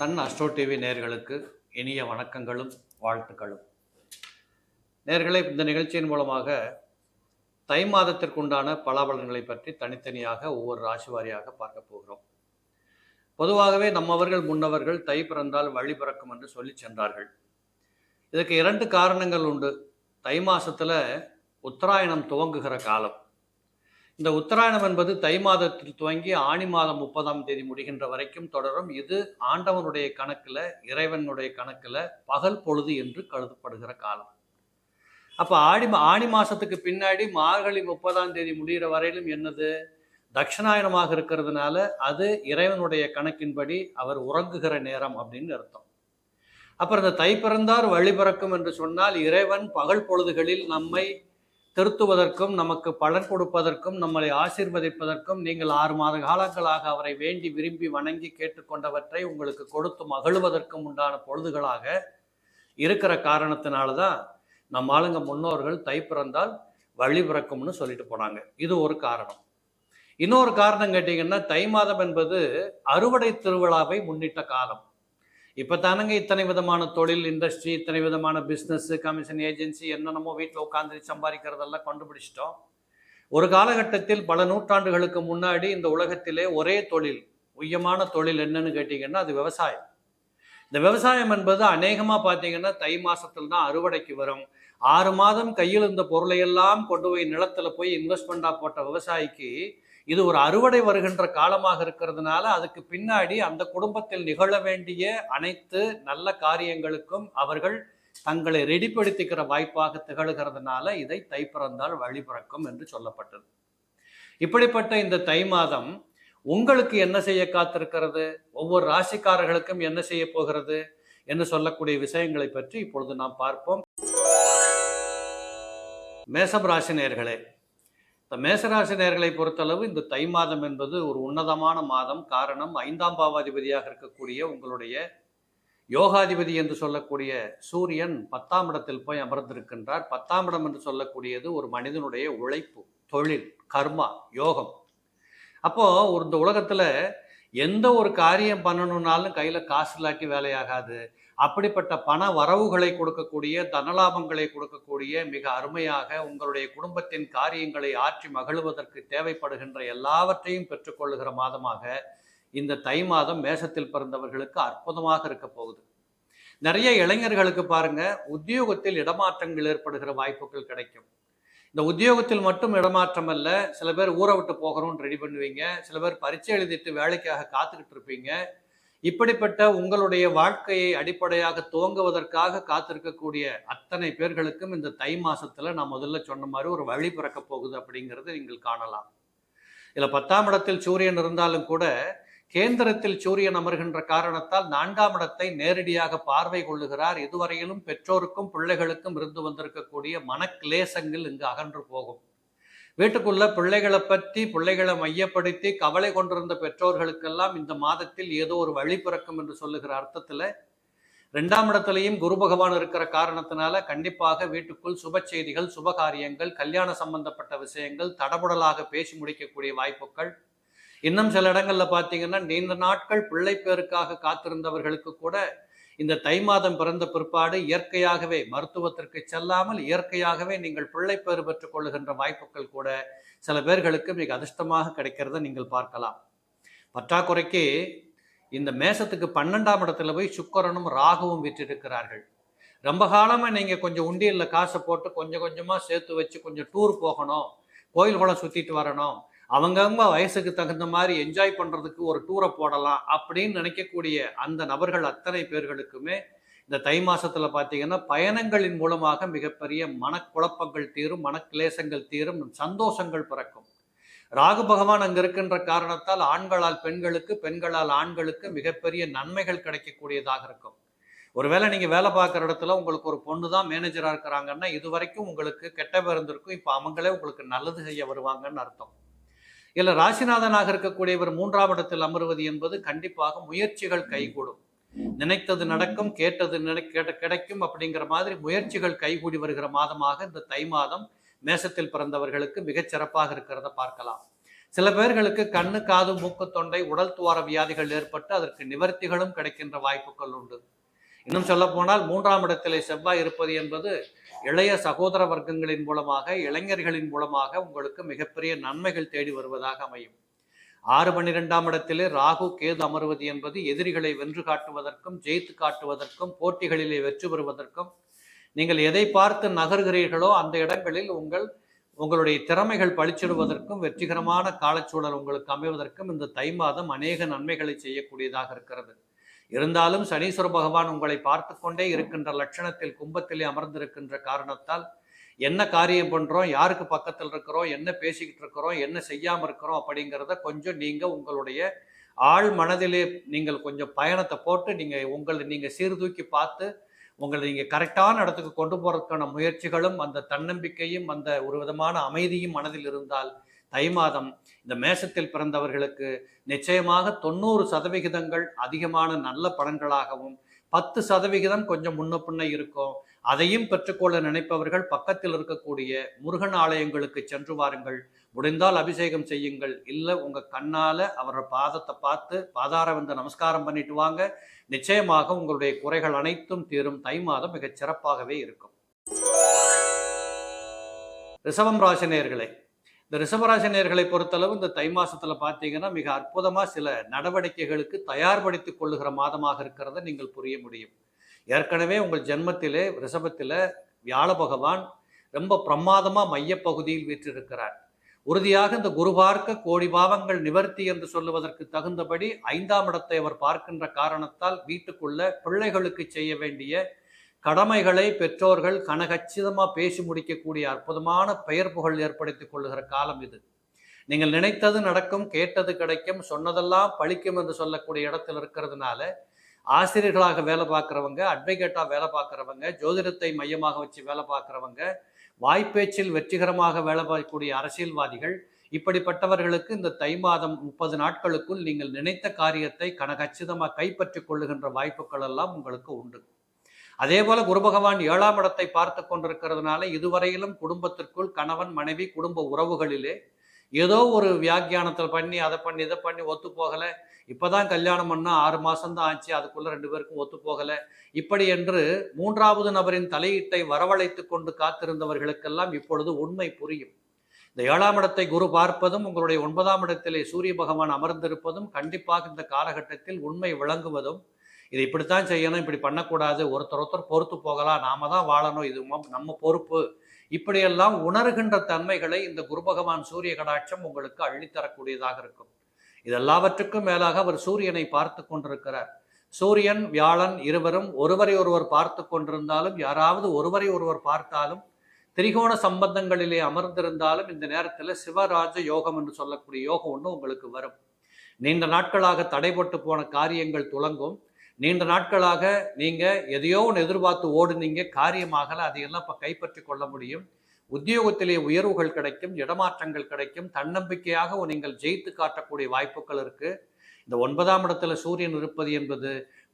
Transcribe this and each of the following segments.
Sun astro TV நேயர்களுக்கு இனிய வணக்கங்களும் வாழ்த்துக்களும். நேயர்களே, இந்த நிகழ்ச்சியின் மூலமாக தை மாதத்திற்குண்டான பலாபலன்களை பற்றி தனித்தனியாக ஒவ்வொரு ராசி வாரியாக பார்க்க போகிறோம். பொதுவாகவே நம்மவர்கள் முன்னவர்கள் தை பிறந்தால் வழி பிறக்கும் என்று சொல்லி சென்றார்கள். இதுக்கு 2 காரணங்கள் உண்டு. தை மாசத்துல உத்தராயணம் துவங்குகிற காலம். இந்த உத்தராயணம் என்பது தை மாதத்தில் துவங்கி ஆணி மாதம் 30ஆம் தேதி முடிகின்ற வரைக்கும் தொடரும். இது ஆண்டவனுடைய கணக்குல, இறைவனுடைய கணக்குல பகல் பொழுது என்று கருதப்படுகிற காலம். அப்ப ஆணி மாசத்துக்கு பின்னாடி மார்கழி 30ஆம் தேதி முடிகிற வரையிலும் என்னது? தட்சிணாயனமாக இருக்கிறதுனால அது இறைவனுடைய கணக்கின்படி அவர் உறங்குகிற நேரம் அப்படின்னு அர்த்தம். அப்புறம் இந்த தை பிறந்தார் வழி பிறக்கும் என்று சொன்னால் இறைவன் பகல் பொழுதுகளில் நம்மை திருத்துவதற்கும் நமக்கு பலன் கொடுப்பதற்கும் நம்மளை ஆசீர்வதிப்பதற்கும் நீங்கள் 6 மாத காலங்களாக அவரை வேண்டி விரும்பி வணங்கி கேட்டுக்கொண்டவற்றை உங்களுக்கு கொடுத்து மகிழ்வதற்கும் உண்டான பொழுதுகளாக இருக்கிற காரணத்தினால்தான் நம்ம ஆளுங்க முன்னோர்கள் தை பிறந்தால் வழி பிறக்கும்னு சொல்லிட்டு போனாங்க. இது ஒரு காரணம். இன்னொரு காரணம் கேட்டீங்கன்னா, தை மாதம் என்பது அறுவடை திருவிழாவை முன்னிட்ட காலம். இப்போ தானங்க இத்தனை விதமான தொழில், இண்டஸ்ட்ரி, இத்தனை விதமான பிஸ்னஸ், கமிஷன் ஏஜென்சி, என்னென்னமோ வீட்டில் உட்காந்து சம்பாதிக்கிறதெல்லாம் கண்டுபிடிச்சிட்டோம். ஒரு காலகட்டத்தில் பல நூற்றாண்டுகளுக்கு முன்னாடி இந்த உலகத்திலே ஒரே தொழில், உயமான தொழில் என்னன்னு கேட்டிங்கன்னா அது விவசாயம். இந்த விவசாயம் என்பது அநேகமாக பார்த்தீங்கன்னா தை மாசத்துல தான் அறுவடைக்கு வரும். 6 மாதம் கையில் இருந்த பொருளையெல்லாம் கொண்டு போய் நிலத்துல போய் இன்வெஸ்ட்மெண்ட்டாக போட்ட விவசாயிக்கு இது ஒரு அறுவடை வருகின்ற காலமாக இருக்கிறதுனால அதுக்கு பின்னாடி அந்த குடும்பத்தில் நிகழ வேண்டிய அனைத்து நல்ல காரியங்களுக்கும் அவர்கள் தங்களை ரெடிப்படுத்திக்கிற வாய்ப்பாக திகழ்கிறதுனால இதை தை பிறந்தால் வழி பிறக்கும் என்று சொல்லப்பட்டது. இப்படிப்பட்ட இந்த தை மாதம் உங்களுக்கு என்ன செய்ய காத்திருக்கிறது, ஒவ்வொரு ராசிக்காரர்களுக்கும் என்ன செய்ய போகிறது என்று சொல்லக்கூடிய விஷயங்களை பற்றி இப்பொழுது நாம் பார்ப்போம். மேசம் ராசி நேயர்களே, இந்த மேசராசி நேயர்களை பொறுத்தளவு இந்த தை மாதம் என்பது ஒரு உன்னதமான மாதம். காரணம், 5ஆம் பாவாதிபதியாக இருக்கக்கூடிய உங்களுடைய யோகாதிபதி என்று சொல்லக்கூடிய சூரியன் 10ஆம் இடத்தில் போய் அமர்ந்திருக்கின்றார். 10ஆம் இடம் என்று சொல்லக்கூடியது ஒரு மனிதனுடைய உழைப்பு, தொழில், கர்மா, யோகம். அப்போ இந்த உலகத்துல எந்த ஒரு காரியம் பண்ணணும்னாலும் கையில காசு இல்லாட்டி வேலையாகாது. அப்படிப்பட்ட பண வரவுகளை கொடுக்கக்கூடிய, தனலாபங்களை கொடுக்கக்கூடிய, மிக அருமையாக உங்களுடைய குடும்பத்தின் காரியங்களை ஆற்றி மகிழ்வதற்கு தேவைப்படுகின்ற எல்லாவற்றையும் பெற்றுக்கொள்ளுகிற மாதமாக இந்த தை மாதம் மேசத்தில் பிறந்தவர்களுக்கு அற்புதமாக இருக்க போகுது. நிறைய இளைஞர்களுக்கு பாருங்க, உத்தியோகத்தில் இடமாற்றங்கள் ஏற்படுகிற வாய்ப்புகள் கிடைக்கும். இந்த உத்தியோகத்தில் மட்டும் இடமாற்றம் அல்ல, சில பேர் ஊரை விட்டு போகிறோம்னு ரெடி பண்ணுவீங்க, சில பேர் பரீட்சை எழுதிட்டு வேலைக்காக காத்துக்கிட்டு இருப்பீங்க. இப்படிப்பட்ட உங்களுடைய வாழ்க்கையை அடிப்படையாக துவங்குவதற்காக காத்திருக்கக்கூடிய அத்தனை பேர்களுக்கும் இந்த தை மாசத்துல நான் முதல்ல சொன்ன மாதிரி ஒரு வழி பிறக்க போகுது அப்படிங்கிறத நீங்கள் காணலாம். இதுல 10ஆம் இடத்தில் சூரியன் இருந்தாலும் கூட கேந்திரத்தில் சூரியன் அமர்கின்ற காரணத்தால் 4ஆம் இடத்தை நேரடியாக பார்வை கொள்ளுகிறார். இதுவரையிலும் பெற்றோருக்கும் பிள்ளைகளுக்கும் இருந்து வந்திருக்கக்கூடிய மனக்லேசங்கள் இங்கு அகன்று போகும். வீட்டுக்குள்ள பிள்ளைகளை பற்றி, பிள்ளைகளை மையப்படுத்தி கவலை கொண்டிருந்த பெற்றோர்களுக்கெல்லாம் இந்த மாதத்தில் ஏதோ ஒரு வழி பிறக்கும் என்று சொல்லுகிற அர்த்தத்துல 2ஆம் இடத்திலையும் குரு பகவான் இருக்கிற காரணத்தினால கண்டிப்பாக வீட்டுக்குள் சுப செய்திகள், சுபகாரியங்கள், கல்யாண சம்பந்தப்பட்ட விஷயங்கள் தடபுடலாக பேசி முடிக்கக்கூடிய வாய்ப்புகள். இன்னும் சில இடங்கள்ல பார்த்தீங்கன்னா நீண்ட நாட்கள் பிள்ளை பேருக்காக காத்திருந்தவர்களுக்கு கூட இந்த தை மாதம் பிறந்த பிற்பாடு இயற்கையாகவே, மருத்துவத்திற்கு செல்லாமல் இயற்கையாகவே நீங்கள் பிள்ளை பேறு பெற்றுக் கொள்ளுகின்ற வாய்ப்புகள் கூட சில பேர்களுக்கு மிக அதிர்ஷ்டமாக கிடைக்கிறத நீங்கள் பார்க்கலாம். பற்றாக்குறைக்கு இந்த மேசத்துக்கு 12ஆம் இடத்துல போய் சுக்கிரனும் ராகுவும் விற்றிருக்கிறார்கள். ரொம்ப காலமா நீங்க கொஞ்சம் உண்டியல்ல காசை போட்டு கொஞ்சம் கொஞ்சமா சேர்த்து வச்சு கொஞ்சம் டூர் போகணும், கோயில் குளம் சுத்திட்டு வரணும், அவங்கவங்க வயசுக்கு தகுந்த மாதிரி என்ஜாய் பண்றதுக்கு ஒரு டூரை போடலாம் அப்படின்னு நினைக்கக்கூடிய அந்த நபர்கள் அத்தனை பேர்களுக்குமே இந்த தை மாசத்துல பார்த்தீங்கன்னா பயணங்களின் மூலமாக மிகப்பெரிய மனக்குழப்பங்கள் தீரும், மனக்கிலேசங்கள் தீரும், சந்தோஷங்கள் பிறக்கும். ராகு பகவான் அங்க இருக்கின்ற காரணத்தால் ஆண்களால் பெண்களுக்கு, பெண்களால் ஆண்களுக்கு மிகப்பெரிய நன்மைகள் கிடைக்கக்கூடியதாக இருக்கும். ஒருவேளை நீங்க வேலை பார்க்குற இடத்துல உங்களுக்கு ஒரு பொண்ணு தான் மேனேஜரா இருக்கிறாங்கன்னா இது வரைக்கும் உங்களுக்கு கெட்ட பேர் இருந்திருக்கும், இப்போ அவங்களே உங்களுக்கு நல்லது செய்ய வருவாங்கன்னு அர்த்தம். இல்ல ராசிநாதனாக இருக்கக்கூடியவர் 3ஆம் இடத்தில் அமர்வது என்பது கண்டிப்பாக முயற்சிகள் கைகூடும், நினைத்தது நடக்கும், கேட்டது கிடைக்கும் அப்படிங்கிற மாதிரி முயற்சிகள் கைகூடி வருகிற மாதமாக இந்த தை மாதம் மேசத்தில் பிறந்தவர்களுக்கு மிகச் சிறப்பாக இருக்கிறத பார்க்கலாம். சில பேர்களுக்கு கண்ணு, காது, மூக்கு, தொண்டை, உடல் துவார வியாதிகள் ஏற்பட்டு அதற்கு நிவர்த்திகளும் கிடைக்கின்ற வாய்ப்புகள் உண்டு. இன்னும் சொல்ல போனால் 3ஆம் இடத்திலே செவ்வாய் இருப்பது என்பது இளைய சகோதர வர்க்கங்களின் மூலமாக, இளைஞர்களின் மூலமாக உங்களுக்கு மிகப்பெரிய நன்மைகள் தேடி வருவதாக அமையும். 6, 12ஆம் இடத்திலே ராகு, கேது அமர்வது என்பது எதிரிகளை வென்று காட்டுவதற்கும், ஜெயித்து காட்டுவதற்கும், போட்டிகளிலே வெற்றி பெறுவதற்கும், நீங்கள் எதை பார்த்து நகர்கிறீர்களோ அந்த இடங்களில் உங்களுடைய திறமைகள் பளிச்சிடுவதற்கும், வெற்றிகரமான காலச்சூழல் உங்களுக்கு அமைவதற்கும் இந்த தை மாதம் அநேக நன்மைகளை செய்யக்கூடியதாக இருக்கிறது. இருந்தாலும் சனீஸ்வர பகவான் உங்களை பார்த்து கொண்டே இருக்கின்ற லட்சணத்தில் கும்பத்திலே அமர்ந்திருக்கின்ற காரணத்தால் என்ன காரியம் பண்றோம், யாருக்கு பக்கத்தில் இருக்கிறோம், என்ன பேசிக்கிட்டு இருக்கிறோம், என்ன செய்யாம இருக்கிறோம் அப்படிங்கிறத கொஞ்சம் நீங்க உங்களுடைய ஆழ் மனதிலே நீங்கள் கொஞ்சம் பயணத்தை போட்டு நீங்க சீர்தூக்கி பார்த்து உங்களை நீங்க கரெக்டான இடத்துக்கு கொண்டு போறதுக்கான முயற்சிகளும் அந்த தன்னம்பிக்கையும் அந்த ஒரு விதமான அமைதியும் மனதில் இருந்தால் தை மாதம் இந்த மேஷத்தில் பிறந்தவர்களுக்கு நிச்சயமாக 90% அதிகமான நல்ல பலன்களாகவும் 10% கொஞ்சம் முன்ன பின்ன இருக்கும். அதையும் பெற்றுக்கொள்ள நினைப்பவர்கள் பக்கத்தில் இருக்கக்கூடிய முருகன் ஆலயங்களுக்கு சென்று வாருங்கள். முடிந்தால் அபிஷேகம் செய்யுங்கள். இல்லை உங்க கண்ணால அவரோட பாதத்தை பார்த்து பாதார வந்து நமஸ்காரம் பண்ணிட்டு வாங்க. நிச்சயமாக உங்களுடைய குறைகள் அனைத்தும் தீரும். தை மாதம் மிகச் சிறப்பாகவே இருக்கும். ரிஷபம் ராசி நேயர்களே, இந்த ரிஷபராசி நேயர்களை பொறுத்தளவு இந்த தை மாசத்துல பார்த்தீங்கன்னா மிக அற்புதமா சில நடவடிக்கைகளுக்கு தயார்படுத்திக் கொள்ளுகிற மாதமாக இருக்கிறத நீங்கள் புரிய முடியும். ஏற்கனவே உங்கள் ஜென்மத்திலே ரிஷபத்தில வியாழ பகவான் ரொம்ப பிரமாதமா மையப்பகுதியில் வீற்றிருக்கிறார். உறுதியாக இந்த குரு பார்க்க கோடி பாவங்கள் நிவர்த்தி என்று சொல்லுவதற்கு தகுந்தபடி 5ஆம் இடத்தை அவர் பார்க்கின்ற காரணத்தால் வீட்டுக்குள்ள பிள்ளைகளுக்கு செய்ய வேண்டிய கடமைகளை பெற்றோர்கள் கனகச்சிதமா பேசி முடிக்கக்கூடிய அற்புதமான பெயர் புகழ் ஏற்படுத்திக் கொள்ளுகிற காலம் இது. நீங்கள் நினைத்தது நடக்கும், கேட்டது கிடைக்கும், சொன்னதெல்லாம் பழிக்கும் என்று சொல்லக்கூடிய இடத்தில் இருக்கிறதுனால ஆசிரியர்களாக வேலை பார்க்குறவங்க, அட்வொகேட்டா வேலை பார்க்குறவங்க, ஜோதிடத்தை மையமாக வச்சு வேலை பார்க்குறவங்க, வாய்ப்பேச்சில் வெற்றிகரமாக வேலை பார்க்கக்கூடிய அரசியல்வாதிகள், இப்படிப்பட்டவர்களுக்கு இந்த தை மாதம் 30 நாட்களுக்குள் நீங்கள் நினைத்த காரியத்தை கனகச்சிதமாக கைப்பற்றி கொள்ளுகின்ற வாய்ப்புகள் எல்லாம் உங்களுக்கு உண்டு. அதே போல குரு பகவான் 7ஆம் இடத்தை பார்த்து கொண்டிருக்கிறதுனால இதுவரையிலும் குடும்பத்திற்குள் கணவன் மனைவி குடும்ப உறவுகளிலே ஏதோ ஒரு வியாக்கியானத்தில் பண்ணி அதை பண்ணி இதை பண்ணி ஒத்து போகலை, இப்போதான் கல்யாணம் பண்ணா 6 மாசம்தான் ஆச்சு, அதுக்குள்ள 2 பேருக்கும் ஒத்து போகலை, இப்படி என்று 3வது நபரின் தலையீட்டை வரவழைத்து கொண்டு காத்திருந்தவர்களுக்கெல்லாம் இப்பொழுது உண்மை புரியும். இந்த 7ஆம் இடத்தை குரு பார்ப்பதும் உங்களுடைய 9ஆம் இடத்திலே சூரிய பகவான் அமர்ந்திருப்பதும் கண்டிப்பாக இந்த காலகட்டத்தில் உண்மை விளங்குவதும், இது இப்படித்தான் செய்யணும், இப்படி பண்ணக்கூடாது, ஒருத்தர் பொறுத்து போகலாம், நாம தான் வாழணும், இது நம்ம பொறுப்பு, இப்படியெல்லாம் உணர்கின்ற தன்மைகளை இந்த குரு பகவான் சூரிய கடாட்சம் உங்களுக்கு அள்ளித்தரக்கூடியதாக இருக்கும். இதெல்லாவற்றுக்கும் மேலாக அவர் சூரியனை பார்த்து கொண்டிருக்கிறார். சூரியன் வியாழன் இருவரும் ஒருவரை ஒருவர் பார்த்து கொண்டிருந்தாலும், யாராவது ஒருவரை ஒருவர் பார்த்தாலும், திரிகோண சம்பந்தங்களிலே அமர்ந்திருந்தாலும் இந்த நேரத்தில் சிவராஜ யோகம் என்று சொல்லக்கூடிய யோகம் ஒன்று உங்களுக்கு வரும். நீண்ட நாட்களாக தடைபட்டு போன காரியங்கள் துலங்கும். நீண்ட நாட்களாக நீங்க எதையோ ஒன்று எதிர்பார்த்து ஓடுனீங்க, காரியமாகல, அதையெல்லாம் இப்போ கைப்பற்றி கொள்ள முடியும். உத்தியோகத்திலே உயர்வுகள் கிடைக்கும், இடமாற்றங்கள் கிடைக்கும், தன்னம்பிக்கையாக நீங்கள் ஜெயித்து காட்டக்கூடிய வாய்ப்புகள் இருக்கு. இந்த 9ஆம் இடத்துல சூரியன் இருப்பது என்பது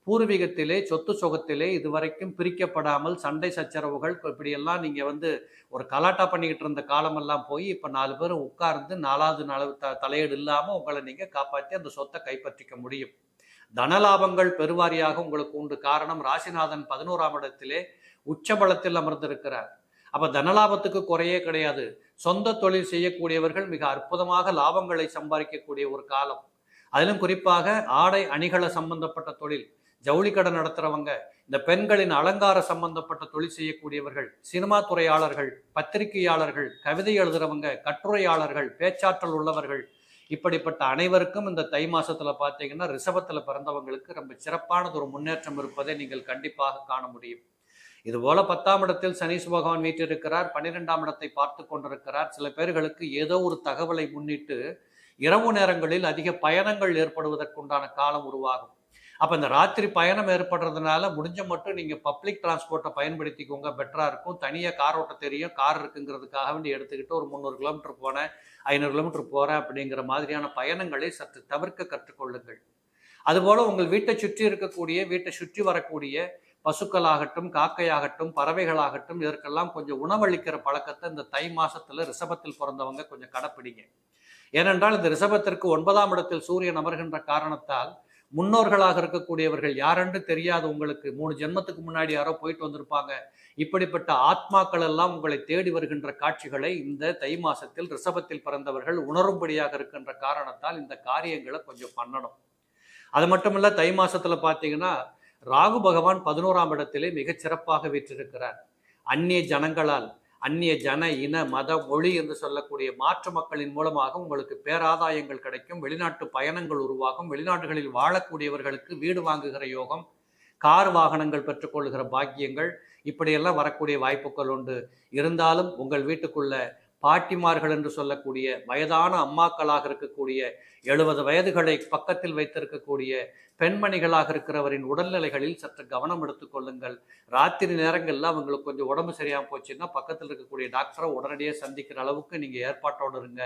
பூர்வீகத்திலே சொத்து சுகத்திலே இதுவரைக்கும் பிரிக்கப்படாமல் சண்டை சச்சரவுகள் இப்படியெல்லாம் நீங்க ஒரு கலாட்டா பண்ணிக்கிட்டு இருந்த காலமெல்லாம் போய் இப்போ 4 பேரும் உட்கார்ந்து 4வது நாள் தலையீடு இல்லாமல் உங்களை நீங்க காப்பாற்றி அந்த சொத்தை கைப்பற்றிக்க முடியும். தனலாபங்கள் பெருவாரியாக உங்களுக்கு உண்டு. காரணம், ராசிநாதன் 11ஆம் இடத்திலே உச்சபலத்தில் அமர்ந்திருக்கிறார். அப்ப தனலாபத்துக்கு குறையே கிடையாது. சொந்த தொழில் செய்யக்கூடியவர்கள் மிக அற்புதமாக லாபங்களை சம்பாதிக்கக்கூடிய ஒரு காலம். அதிலும் குறிப்பாக ஆடை அணிகள சம்பந்தப்பட்ட தொழில், ஜவுளி கடை நடத்துறவங்க, இந்த பெண்களின் அலங்கார சம்பந்தப்பட்ட தொழில் செய்யக்கூடியவர்கள், சினிமா துறையாளர்கள், பத்திரிகையாளர்கள், கவிதை எழுதுறவங்க, கட்டுரையாளர்கள், பேச்சாற்றல் உள்ளவர்கள், இப்படிப்பட்ட அனைவருக்கும் இந்த தை மாசத்துல பார்த்தீங்கன்னா ரிஷபத்துல பிறந்தவங்களுக்கு ரொம்ப சிறப்பானது ஒரு முன்னேற்றம் இருப்பதை நீங்கள் கண்டிப்பாக காண முடியும். இதுபோல 10ஆம் இடத்தில் சனீஸ்வர பகவான் வீற்றிருக்கிறார், 12ஆம் இடத்தை பார்த்து கொண்டிருக்கிறார். சில பேர்களுக்கு ஏதோ ஒரு தகவலை முன்னிட்டு இரவு நேரங்களில் அதிக பயணங்கள் ஏற்படுவதற்குண்டான காலம் உருவாகும். அப்போ இந்த ராத்திரி பயணம் ஏற்படுறதுனால முடிஞ்ச மட்டும் நீங்கள் பப்ளிக் டிரான்ஸ்போர்ட்டை பயன்படுத்திக்கோங்க, பெட்டராக இருக்கும். தனியாக கார் ஓட்ட தெரியும், கார் இருக்குங்கிறதுக்காக வேண்டி எடுத்துக்கிட்டு ஒரு 300 கிலோமீட்டர் போனேன், 500 கிலோமீட்டர் போகிறேன் அப்படிங்கிற மாதிரியான பயணங்களை சற்று தவிர்க்க கற்றுக்கொள்ளுங்கள். அதுபோல் உங்கள் வீட்டை சுற்றி இருக்கக்கூடிய, வீட்டை சுற்றி வரக்கூடிய பசுக்களாகட்டும், காக்கையாகட்டும், பறவைகளாகட்டும், இதற்கெல்லாம் கொஞ்சம் உணவளிக்கிற பழக்கத்தை இந்த தை மாசத்துல ரிஷபத்தில் பிறந்தவங்க கொஞ்சம் கடைப்பிடிங்க. ஏனென்றால் இந்த ரிஷபத்திற்கு 9ஆம் இடத்தில் சூரியன் அமர்கின்ற காரணத்தால் முன்னோர்களாக இருக்கக்கூடியவர்கள் யாரென்று தெரியாது, உங்களுக்கு 3 ஜென்மத்துக்கு முன்னாடி யாரோ போயிட்டு வந்திருப்பாங்க. இப்படிப்பட்ட ஆத்மாக்கள் எல்லாம் உங்களை தேடி வருகின்ற காட்சிகளை இந்த தை மாசத்தில் ரிஷபத்தில் பிறந்தவர்கள் உணரும்படியாக இருக்கின்ற காரணத்தால் இந்த காரியங்களை கொஞ்சம் பண்ணணும். அது மட்டும் இல்ல, தை மாசத்துல பார்த்தீங்கன்னா ராகு பகவான் 11ஆம் இடத்திலே மிகச் சிறப்பாக வீற்றிருக்கிறார். அந்நிய ஜனங்களால், அந்நிய ஜன இன மத மொழி என்று சொல்லக்கூடிய மாற்று மக்களின் மூலமாக உங்களுக்கு பேராதாயங்கள் கிடைக்கும், வெளிநாட்டு பயணங்கள் உருவாகும், வெளிநாடுகளில் வாழக்கூடியவர்களுக்கு வீடு வாங்குகிற யோகம், கார் வாகனங்கள் பெற்றுக்கொள்கிற பாக்கியங்கள், இப்படியெல்லாம் வரக்கூடிய வாய்ப்புகள் உண்டு. இருந்தாலும் உங்கள் வீட்டுக்குள்ள பாட்டிமார்கள் என்று சொல்லக்கூடிய வயதான அம்மாக்களாக இருக்கக்கூடிய 70 வயதுகளை பக்கத்தில் வைத்திருக்கக்கூடிய பெண்மணிகளாக இருக்கிறவரின் உடல்நிலைகளில் சற்று கவனம் எடுத்துக்கொள்ளுங்கள். ராத்திரி நேரங்கள்ல அவங்களுக்கு கொஞ்சம் உடம்பு சரியாம போச்சுன்னா பக்கத்தில் இருக்கக்கூடிய டாக்டரை உடனடியாக சந்திக்கிற அளவுக்கு நீங்க ஏற்பாட்டோடு இருங்க.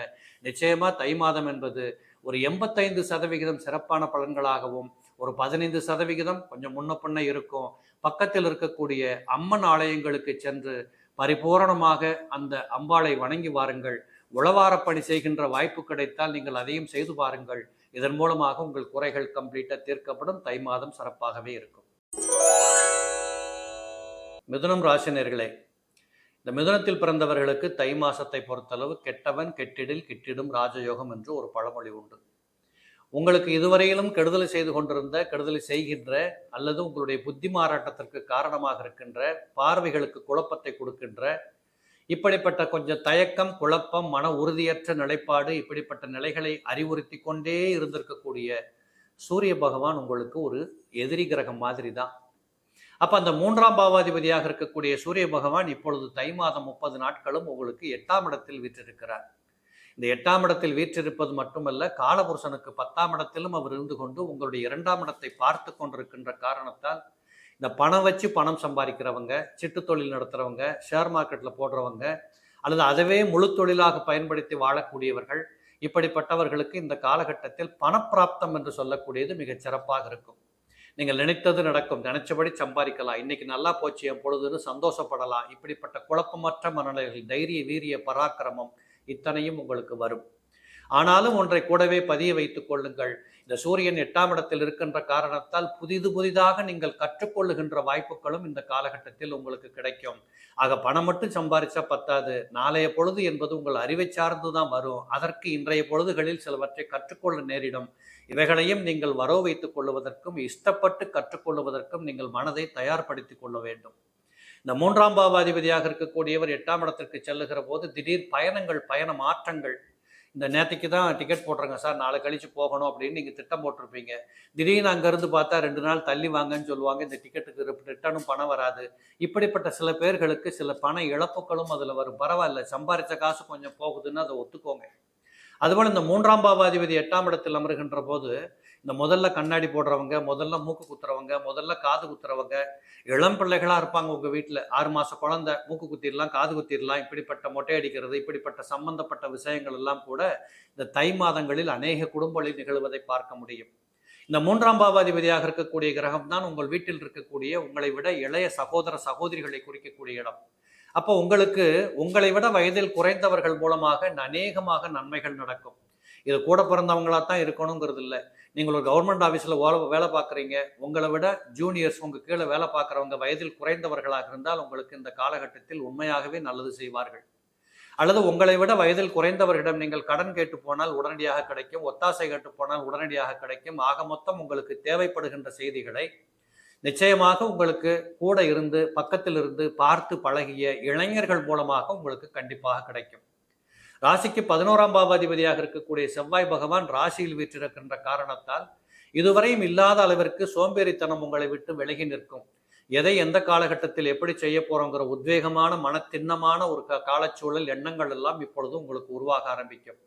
நிச்சயமா தை மாதம் என்பது ஒரு 85% சிறப்பான பலன்களாகவும், ஒரு 15% கொஞ்சம் முன்ன பின்ன இருக்கும். பக்கத்தில் இருக்கக்கூடிய அம்மன் ஆலயங்களுக்கு சென்று பரிபூரணமாக அந்த அம்பாளை வணங்கி வாருங்கள். உளவாரப்பணி செய்கின்ற வாய்ப்பு கிடைத்தால் நீங்கள் அதையும் செய்து பாருங்கள். இதன் மூலமாக உங்கள் குறைகள் கம்ப்ளீட்டா தீர்க்கப்படும். தை மாதம் சிறப்பாகவே இருக்கும். மிதுனம் ராசினியர்களே, இந்த மிதுனத்தில் பிறந்தவர்களுக்கு தை மாசத்தை பொறுத்தளவு கெட்டவன் கெட்டிடில் கிட்டிடும் ராஜயோகம் என்று ஒரு பழமொழி உண்டு. உங்களுக்கு இதுவரையிலும் கெடுதலை செய்து கொண்டிருந்த, கெடுதலை செய்கின்ற, அல்லது உங்களுடைய புத்தி மாறாட்டத்திற்கு காரணமாக இருக்கின்ற, பார்வைகளுக்கு குழப்பத்தை கொடுக்கின்ற, இப்படிப்பட்ட கொஞ்சம் தயக்கம், குழப்பம், மன உறுதியற்ற நிலைப்பாடு, இப்படிப்பட்ட நிலைகளை அறிவுறுத்தி கொண்டே இருந்திருக்கக்கூடிய சூரிய பகவான் உங்களுக்கு ஒரு எதிரி கிரகம் மாதிரி தான். அப்ப அந்த 3ஆம் பாவாதிபதியாக இருக்கக்கூடிய சூரிய பகவான் இப்பொழுது தை மாதம் 30 நாட்களும் உங்களுக்கு 8ஆம் இடத்தில் வீற்றிருக்கிறார். இந்த 8ஆம் இடத்தில் வீற்றிருப்பது மட்டுமல்ல, காலபுருஷனுக்கு 10ஆம் இடத்திலும் அவர் இருந்து கொண்டு உங்களுடைய 2ஆம் இடத்தை பார்த்து கொண்டிருக்கின்ற காரணத்தால் இந்த பணம் வச்சு பணம் சம்பாதிக்கிறவங்க, சிட்டு தொழில் நடத்துறவங்க, ஷேர் மார்க்கெட்ல போடுறவங்க, அல்லது அதவே முழு தொழிலாக பயன்படுத்தி வாழக்கூடியவர்கள், இப்படிப்பட்டவர்களுக்கு இந்த காலகட்டத்தில் பணப்பிராப்தம் என்று சொல்லக்கூடியது மிகச் சிறப்பாக இருக்கும். நீங்கள் நினைத்தது நடக்கும், நினைச்சபடி சம்பாதிக்கலாம், இன்னைக்கு நல்லா போச்சு என் பொழுதுன்னு சந்தோஷப்படலாம். இப்படிப்பட்ட குழப்பமற்ற மனநிலைகள், தைரிய வீரிய பராக்கிரமம் இத்தனையும் உங்களுக்கு வரும். ஆனாலும் ஒன்றை கூடவே பதிய வைத்துக் கொள்ளுங்கள். இந்த சூரியன் 8ஆம் இடத்தில் இருக்கின்ற காரணத்தால் புதிதாக நீங்கள் கற்றுக்கொள்ளுகின்ற வாய்ப்புகளும் இந்த காலகட்டத்தில் உங்களுக்கு கிடைக்கும். ஆக பணம் மட்டும் சம்பாதிச்சா பத்தாது. நாளைய பொழுது என்பது உங்கள் அறிவை சார்ந்துதான் வரும். அதற்கு இன்றைய பொழுதுகளில் சிலவற்றை கற்றுக்கொள்ள நேரிடும். இவைகளையும் நீங்கள் வரவு வைத்துக் கொள்வதற்கும், இஷ்டப்பட்டு கற்றுக்கொள்வதற்கும் நீங்கள் மனதை தயார்படுத்திக் கொள்ள வேண்டும். இந்த 3ஆம் பாவாதிபதியாக இருக்கக்கூடியவர் 8ஆம் இடத்திற்கு செல்லுகிற போது திடீர் பயணங்கள், பயண மாற்றங்கள். இந்த நேற்றுக்கு தான் டிக்கெட் போட்டுருங்க சார், நாளை கழிச்சு போகணும் அப்படின்னு நீங்கள் திட்டம் போட்டிருப்பீங்க. திடீர்னு அங்கேருந்து பார்த்தா 2 நாள் தள்ளி வாங்கன்னு சொல்லுவாங்க. இந்த டிக்கெட்டுக்கு ரிட்டர்னும் பணம் வராது. இப்படிப்பட்ட சில பேர்களுக்கு சில பண இழப்புகளும் அதில் வரும். பரவாயில்ல, சம்பாதிச்ச காசு கொஞ்சம் போகுதுன்னு அதை ஒத்துக்கோங்க. அதுபோல் இந்த 3ஆம் பாவாதிபதி 8ஆம் இடத்தில் அமருகின்ற போது இந்த முதல்ல கண்ணாடி போடுறவங்க, முதல்ல மூக்கு குத்துறவங்க, முதல்ல காது குத்துறவங்க, இளம் பிள்ளைகளாக இருப்பாங்க உங்கள் வீட்டில், 6 மாத குழந்தை, மூக்கு குத்திடலாம், காது குத்திடலாம், இப்படிப்பட்ட மொட்டை அடிக்கிறது, இப்படிப்பட்ட சம்பந்தப்பட்ட விஷயங்கள் எல்லாம் கூட இந்த தை மாதங்களில் அநேக குடும்பங்களில் நிகழ்வதை பார்க்க முடியும். இந்த 3ஆம் பாவாதிபதியாக இருக்கக்கூடிய கிரகம் தான் உங்கள் வீட்டில் இருக்கக்கூடிய உங்களை விட இளைய சகோதர சகோதரிகளை குறிக்கக்கூடிய இடம். அப்போ உங்களுக்கு உங்களை விட வயதில் குறைந்தவர்கள் மூலமாக அநேகமாக நன்மைகள் நடக்கும். இது கூட பிறந்தவங்களா தான் இருக்கணுங்கிறது இல்லை. நீங்கள் ஒரு கவர்மெண்ட் ஆஃபீஸில் வேலை பார்க்குறீங்க, உங்களை விட ஜூனியர்ஸ் உங்கள் கீழே வேலை பார்க்குறவங்க வயதில் குறைந்தவர்களாக இருந்தால் உங்களுக்கு இந்த காலகட்டத்தில் உண்மையாகவே நல்லது செய்வார்கள். அல்லது உங்களை விட வயதில் குறைந்தவர்களிடம் நீங்கள் கடன் கேட்டு போனால் உடனடியாக கிடைக்கும், ஒத்தாசை கேட்டு போனால் உடனடியாக கிடைக்கும். ஆக மொத்தம் உங்களுக்கு தேவைப்படுகின்ற செய்திகளை நிச்சயமாக உங்களுக்கு கூட இருந்து, பக்கத்தில் இருந்து பார்த்து பழகிய இளைஞர்கள் மூலமாக உங்களுக்கு கண்டிப்பாக கிடைக்கும். ராசிக்கு 11ஆம் பாவாதிபதியாக இருக்கக்கூடிய செவ்வாய் பகவான் ராசியில் வீற்றிருக்கின்ற காரணத்தால் இதுவரையும் இல்லாத அளவிற்கு சோம்பேறித்தனம் உங்களை விட்டு விலகி நிற்கும். எதை எந்த காலகட்டத்தில் எப்படி செய்ய போறோங்கிற உத்வேகமான மனத்திண்ணமான ஒரு காலச்சூழல், எண்ணங்கள் எல்லாம் இப்பொழுது உங்களுக்கு உருவாக ஆரம்பிக்கும்.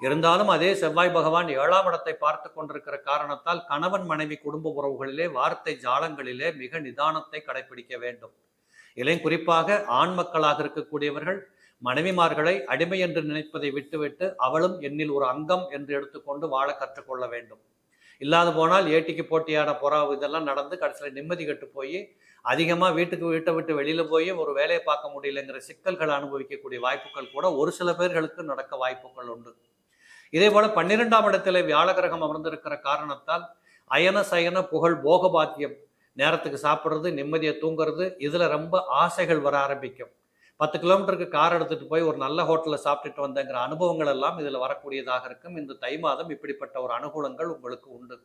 இருந்தாலும் அதே செவ்வாய் பகவான் 7ஆம் இடத்தை பார்த்து கொண்டிருக்கிற காரணத்தால் கணவன் மனைவி குடும்ப உறவுகளிலே, வார்த்தை ஜாலங்களிலே மிக நிதானத்தை கடைபிடிக்க வேண்டும். இதிலும் குறிப்பாக ஆண் மக்களாக இருக்கக்கூடியவர்கள் மனைவிமார்களை அடிமை என்று நினைப்பதை விட்டுவிட்டு அவளும் என்னில் ஒரு அங்கம் என்று எடுத்துக்கொண்டு வாழ கற்றுக்கொள்ள வேண்டும். இல்லாது போனால் ஏட்டிக்கு போட்டியான புறாவு இதெல்லாம் நடந்து கடைசியில் நிம்மதி கட்டு போய் அதிகமாக வீட்டை விட்டு வெளியில் போய் ஒரு வேலையை பார்க்க முடியலைங்கிற சிக்கல்களை அனுபவிக்கக்கூடிய வாய்ப்புகள் கூட ஒரு சில பேர்களுக்கு நடக்க வாய்ப்புகள் உண்டு. இதே போல 12ஆம் இடத்திலே வியாழ கிரகம் அமர்ந்திருக்கிற காரணத்தால் அயன சயன புகழ் போகபாக்கியம், நேரத்துக்கு சாப்பிட்றது, நிம்மதியை தூங்குறது, இதுல ரொம்ப ஆசைகள் வர ஆரம்பிக்கும். 10 கிலோமீட்டருக்கு கார் எடுத்துட்டு போய் ஒரு நல்ல ஹோட்டலில் சாப்பிட்டுட்டு வந்தங்கிற அனுபவங்கள் எல்லாம் இதுல வரக்கூடியதாக இருக்கும். இந்த தை மாதம் இப்படிப்பட்ட ஒரு அனுகூலங்கள் உங்களுக்கு உண்டு.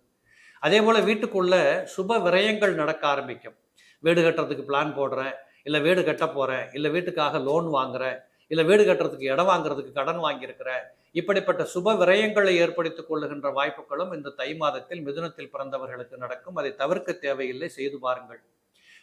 அதே போல வீட்டுக்குள்ள சுப விரயங்கள் நடக்க ஆரம்பிக்கும். வீடு கட்டுறதுக்கு பிளான் போடுறேன், இல்லை வீடு கட்ட போறேன், இல்லை வீட்டுக்காக லோன் வாங்குறேன், இல்லை வீடு கட்டுறதுக்கு இடம் வாங்குறதுக்கு கடன் வாங்கியிருக்கிறேன். இப்படிப்பட்ட சுப விரயங்களை ஏற்படுத்திக் கொள்ளுகின்ற வாய்ப்புகளும் இந்த தை மாதத்தில் மிதுனத்தில் பிறந்தவர்களுக்கு நடக்கும். அதை தவிர்க்க தேவையில்லை, செய்து பாருங்கள்.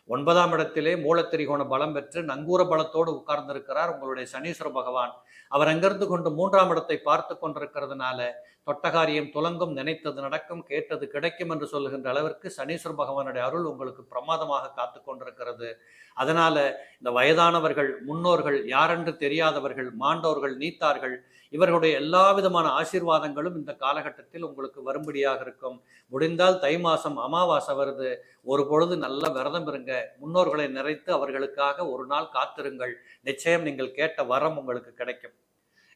9ஆம் இடத்திலே மூலத்திரிகோண பலம் பெற்று நங்கூர பலத்தோடு உட்கார்ந்திருக்கிறார் உங்களுடைய சனீஸ்வர பகவான். அவர் அங்கிருந்து கொண்டு 3ஆம் இடத்தை பார்த்து கொண்டிருக்கிறதுனால தொட்டகாரியம் துலங்கும், நினைத்தது நடக்கும், கேட்டது கிடைக்கும் என்று சொல்லுகின்ற அளவிற்கு சனீஸ்வர பகவானுடைய அருள் உங்களுக்கு பிரமாதமாக காத்து கொண்டிருக்கிறது. அதனால இந்த வயதானவர்கள், முன்னோர்கள், யாரென்று தெரியாதவர்கள், மாண்டோர்கள், நீத்தார்கள், இவர்களுடைய எல்லா விதமான ஆசீர்வாதங்களும் இந்த காலகட்டத்தில் உங்களுக்கு வரும்படியாக இருக்கும். முடிந்தால் தை மாசம் அமாவாசை வருது, ஒரு பொழுது நல்ல விரதம் இருங்க, முன்னோர்களை நிறைத்து அவர்களுக்காக ஒரு நாள் காத்திருங்கள். நிச்சயம் நீங்கள் கேட்ட வரம் உங்களுக்கு கிடைக்கும்.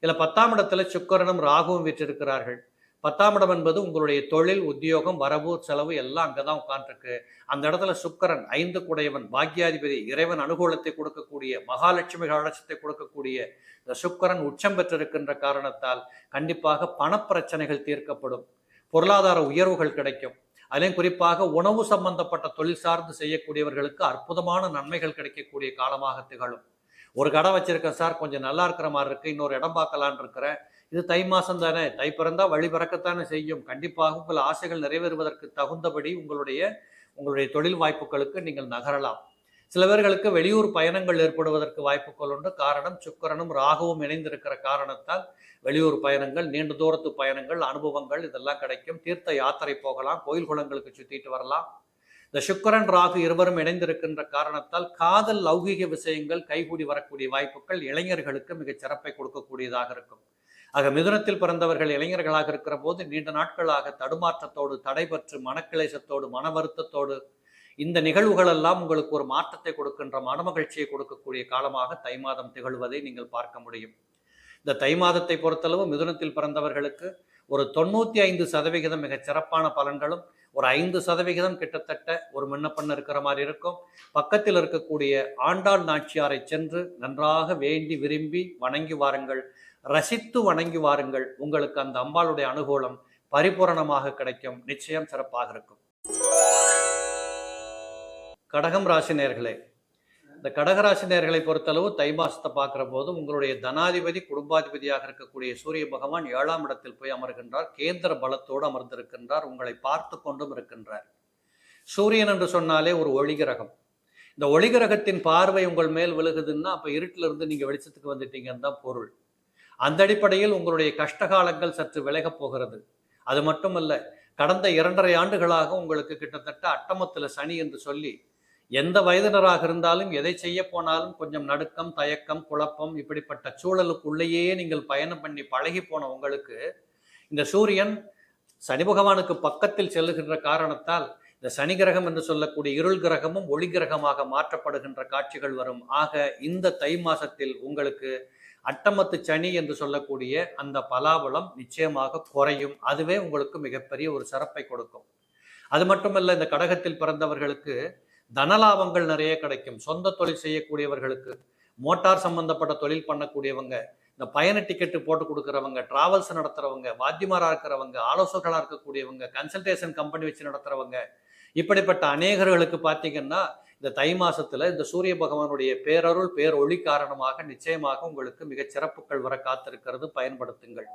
இதுல 10ஆம் இடத்துல சுக்கிரனும் ராகுவும் வீற்றிருக்கிறார்கள். 10ஆம் இடம் என்பது உங்களுடைய தொழில், உத்தியோகம், வரவு, செலவு எல்லாம் அங்கதான் உட்கார்ந்துருக்கு. அந்த இடத்துல சுக்கிரன் 5 குடையவன், பாக்யாதிபதி, இறைவன் அனுகூலத்தை கொடுக்கக்கூடிய, மகாலட்சுமி கடாட்சத்தை கொடுக்கக்கூடிய இந்த சுக்கிரன் உச்சம் பெற்றிருக்கின்ற காரணத்தால் கண்டிப்பாக பணப்பிரச்சனைகள் தீர்க்கப்படும், பொருளாதார உயர்வுகள் கிடைக்கும். அதிலும் குறிப்பாக உணவு சம்பந்தப்பட்ட தொழில் சார்ந்து செய்யக்கூடியவர்களுக்கு அற்புதமான நன்மைகள் கிடைக்கக்கூடிய காலமாக திகழும். ஒரு கடை வச்சிருக்கேன் சார், கொஞ்சம் நல்லா இருக்கிற மாதிரி இருக்கு, இன்னொரு இடம் பார்க்கலான் இருக்கிறேன். இது தை மாசம் தானே, தை பிறந்தா வழி பிறக்கத்தானே செய்யும். கண்டிப்பாக உங்கள் ஆசைகள் நிறைவேறுவதற்கு தகுந்தபடி உங்களுடைய தொழில் வாய்ப்புகளுக்கு நீங்கள் நகரலாம். சில பேர்களுக்கு வெளியூர் பயணங்கள் ஏற்படுவதற்கு வாய்ப்புகள் உண்டு. காரணம் சுக்கிரனும் ராகுவும் இணைந்திருக்கிற காரணத்தால் வெளியூர் பயணங்கள், நீண்ட தூரத்து பயணங்கள், அனுபவங்கள் இதெல்லாம் கிடைக்கும். தீர்த்த யாத்திரை போகலாம், கோயில் குளங்களுக்கு சுத்திட்டு வரலாம். இந்த சுக்கிரன் ராகு இருவரும் இணைந்திருக்கின்ற காரணத்தால் காதல், லௌகீக விஷயங்கள் கைகூடி வரக்கூடிய வாய்ப்புகள் இளைஞர்களுக்கு மிகச் சிறப்பை கொடுக்கக்கூடியதாக இருக்கும். ஆக மிதுனத்தில் பிறந்தவர்கள் இளைஞர்களாக இருக்கிற போது நீண்ட நாட்களாக தடுமாற்றத்தோடு, தடைபற்று, மனக்கிளேசத்தோடு, மன வருத்தத்தோடு இந்த நிகழ்வுகள் எல்லாம் உங்களுக்கு ஒரு மாற்றத்தை கொடுக்கின்ற, மனமகிழ்ச்சியை கொடுக்கக்கூடிய காலமாக தை மாதம் திகழ்வதை நீங்கள் பார்க்க முடியும். இந்த தை மாதத்தை பொறுத்தளவு மிதுனத்தில் பிறந்தவர்களுக்கு ஒரு 95% மிகச் சிறப்பான பலன்களும், ஒரு 5% கிட்டத்தட்ட ஒரு முன்னப்பண்ண இருக்கிற மாதிரி இருக்கும். பக்கத்தில் இருக்கக்கூடிய ஆண்டாள் நாச்சியாரை சென்று நன்றாக வேண்டி விரும்பி வணங்கி வாருங்கள், ரசித்து வணங்கி வாருங்கள். உங்களுக்கு அந்த அம்பாளுடைய அனுகூலம் பரிபூரணமாக கிடைக்கும். நிச்சயம் சிறப்பாக இருக்கும். கடகம் ராசி நேயர்களே, இந்த கடகராசி நேயர்களை பொறுத்தளவு தை மாசத்தை பார்க்கிற போது உங்களுடைய தனாதிபதி, குடும்பாதிபதியாக இருக்கக்கூடிய சூரிய பகவான் 7ஆம் இடத்தில் போய் அமர்கின்றார். கேந்திர பலத்தோடு அமர்ந்திருக்கின்றார், உங்களை பார்த்து கொண்டும் இருக்கின்றார். சூரியன் என்று சொன்னாலே ஒரு ஒளிகிரகம். இந்த ஒளிகிரகத்தின் பார்வை உங்கள் மேல் விழுகுதுன்னா அப்ப இருட்டில இருந்து நீங்க வெளிச்சத்துக்கு வந்துட்டீங்கன்னு தான் பொருள். அந்த அடிப்படையில் உங்களுடைய கஷ்டகாலங்கள் சற்று விலகப் போகிறது. அது மட்டுமல்ல, கடந்த 2.5 ஆண்டுகளாக உங்களுக்கு கிட்டத்தட்ட அட்டமத்துல சனி என்று சொல்லி எந்த வயதினராக இருந்தாலும் எதை செய்ய போனாலும் கொஞ்சம் நடுக்கம், தயக்கம், குழப்பம், இப்படிப்பட்ட சூழலுக்குள்ளேயே நீங்கள் பயணம் பண்ணி பழகி போன உங்களுக்கு இந்த சூரியன் சனி பகவானுக்கு பக்கத்தில் செல்லுகின்ற காரணத்தால் இந்த சனி கிரகம் என்று சொல்லக்கூடிய இருள் கிரகமும் ஒளி கிரகமாக மாற்றப்படுகின்ற காட்சிகள் வரும். ஆக இந்த தை மாசத்தில் உங்களுக்கு அட்டமத்து சனி என்று சொல்லக்கூடிய அந்த பலாபலம் நிச்சயமாக குறையும். அதுவே உங்களுக்கு மிகப்பெரிய ஒரு சிறப்பை கொடுக்கும். அது மட்டுமல்ல, இந்த கடகத்தில் பிறந்தவர்களுக்கு தனலாபங்கள் நிறைய கிடைக்கும். சொந்த தொழில் செய்யக்கூடியவர்களுக்கு, மோட்டார் சம்பந்தப்பட்ட தொழில் பண்ணக்கூடியவங்க, இந்த பயண டிக்கெட்டு போட்டு கொடுக்குறவங்க, டிராவல்ஸ் நடத்துறவங்க, வாத்தியமாரா இருக்கிறவங்க, ஆலோசகர்களாக இருக்கக்கூடியவங்க, கன்சல்டேஷன் கம்பெனி வச்சு நடத்துறவங்க, இப்படிப்பட்ட அநேகர்களுக்கு பார்த்தீங்கன்னா இந்த தை மாசத்துல இந்த சூரிய பகவானுடைய பேரருள், பேரொளி காரணமாக நிச்சயமாக உங்களுக்கு மிகச் சிறப்புகள் வர காத்திருக்கிறது. பயன்படுத்துங்கள்.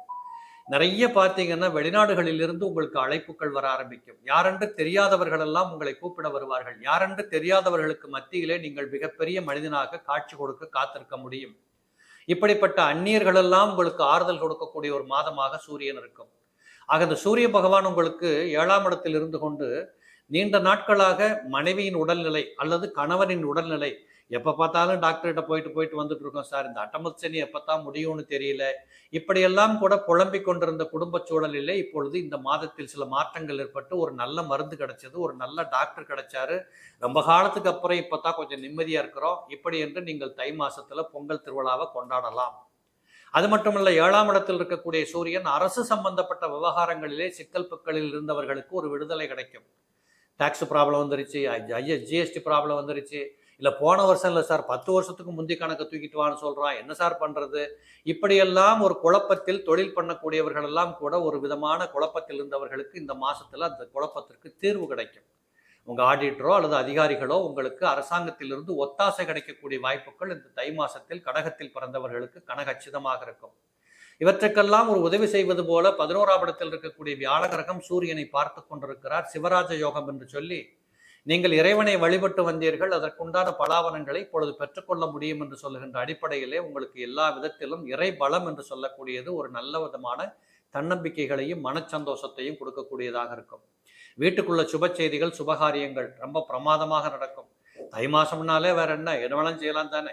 நிறைய பார்த்தீங்கன்னா வெளிநாடுகளிலிருந்து உங்களுக்கு அழைப்புகள் வர ஆரம்பிக்கும். யாரென்று தெரியாதவர்கள் எல்லாம் உங்களை கூப்பிட வருவார்கள். யாரென்று தெரியாதவர்களுக்கு மத்தியிலே நீங்கள் மிகப்பெரிய மனிதனாக காட்சி கொடுக்க காத்திருக்க முடியும். இப்படிப்பட்ட அந்நியர்கள் எல்லாம் உங்களுக்கு ஆறுதல் கொடுக்கக்கூடிய ஒரு மாதமாக சூரியன் இருக்கும். ஆக இந்த சூரிய பகவான் உங்களுக்கு 7ஆம் இடத்தில் இருந்து கொண்டு நீண்ட நாட்களாக மனைவியின் உடல்நிலை அல்லது கணவனின் உடல்நிலை, எப்ப பார்த்தாலும் டாக்டர்கிட்ட போயிட்டு வந்துட்டு இருக்கோம் சார், இந்த அட்டமத்து சனி எப்பத்தான் முடியும்னு தெரியல, இப்படியெல்லாம் கூட புலம்பிக் கொண்டிருந்த குடும்ப சூழலிலே இப்பொழுது இந்த மாதத்தில் சில மாற்றங்கள் ஏற்பட்டு ஒரு நல்ல மருந்து கிடைச்சது, ஒரு நல்ல டாக்டர் கிடைச்சாரு, ரொம்ப காலத்துக்கு அப்புறம் இப்பதான் கொஞ்சம் நிம்மதியா இருக்கிறோம், இப்படி என்று நீங்கள் தை மாசத்துல பொங்கல் திருவிழாவை கொண்டாடலாம். அது மட்டுமல்ல, 7ஆம் இடத்தில் இருக்கக்கூடிய சூரியன் அரசு சம்பந்தப்பட்ட விவகாரங்களிலே சிக்கல் பக்கலில் இருந்தவர்களுக்கு ஒரு விடுதலை கிடைக்கும். டாக்ஸ் ப்ராப்ளம் வந்துருச்சு, ஜிஎஸ்டி ப்ராப்ளம் வந்துருச்சு, இல்லை போன வருஷம் இல்லை சார் 10 வருஷத்துக்கு முந்தி கணக்கு தூக்கிட்டு வான்னு சொல்கிறான், என்ன சார் பண்ணுறது, இப்படியெல்லாம் ஒரு குழப்பத்தில் தொழில் பண்ணக்கூடியவர்கள் எல்லாம் கூட ஒரு விதமான குழப்பத்தில் இருந்தவர்களுக்கு இந்த மாதத்தில் அந்த குழப்பத்திற்கு தீர்வு கிடைக்கும். உங்கள் ஆடிட்டரோ அல்லது அதிகாரிகளோ உங்களுக்கு அரசாங்கத்திலிருந்து ஒத்தாசை கிடைக்கக்கூடிய வாய்ப்புகள் இந்த தை மாதத்தில் கடகத்தில் பிறந்தவர்களுக்கு கனகச்சிதமாக இருக்கும். இவற்றுக்கெல்லாம் ஒரு உதவி செய்வது போல 11ஆம் இடத்தில் இருக்கக்கூடிய வியாழ கிரகம் சூரியனை பார்த்து கொண்டிருக்கிறார். சிவராஜ யோகம் என்று சொல்லி நீங்கள் இறைவனை வழிபட்டு வந்தீர்கள், அதற்குண்டான பலாவனங்களை இப்பொழுது பெற்றுக்கொள்ள முடியும் என்று சொல்லுகின்ற அடிப்படையிலே உங்களுக்கு எல்லா விதத்திலும் இறை பலம் என்று சொல்லக்கூடியது ஒரு நல்ல விதமான தன்னம்பிக்கைகளையும் மனச்சந்தோஷத்தையும் கொடுக்கக்கூடியதாக இருக்கும். வீட்டுக்குள்ள சுப செய்திகள் சுபகாரியங்கள் ரொம்ப பிரமாதமாக நடக்கும். தை மாசம்னாலே வேற என்ன வேணாலும் செய்யலாம் தானே.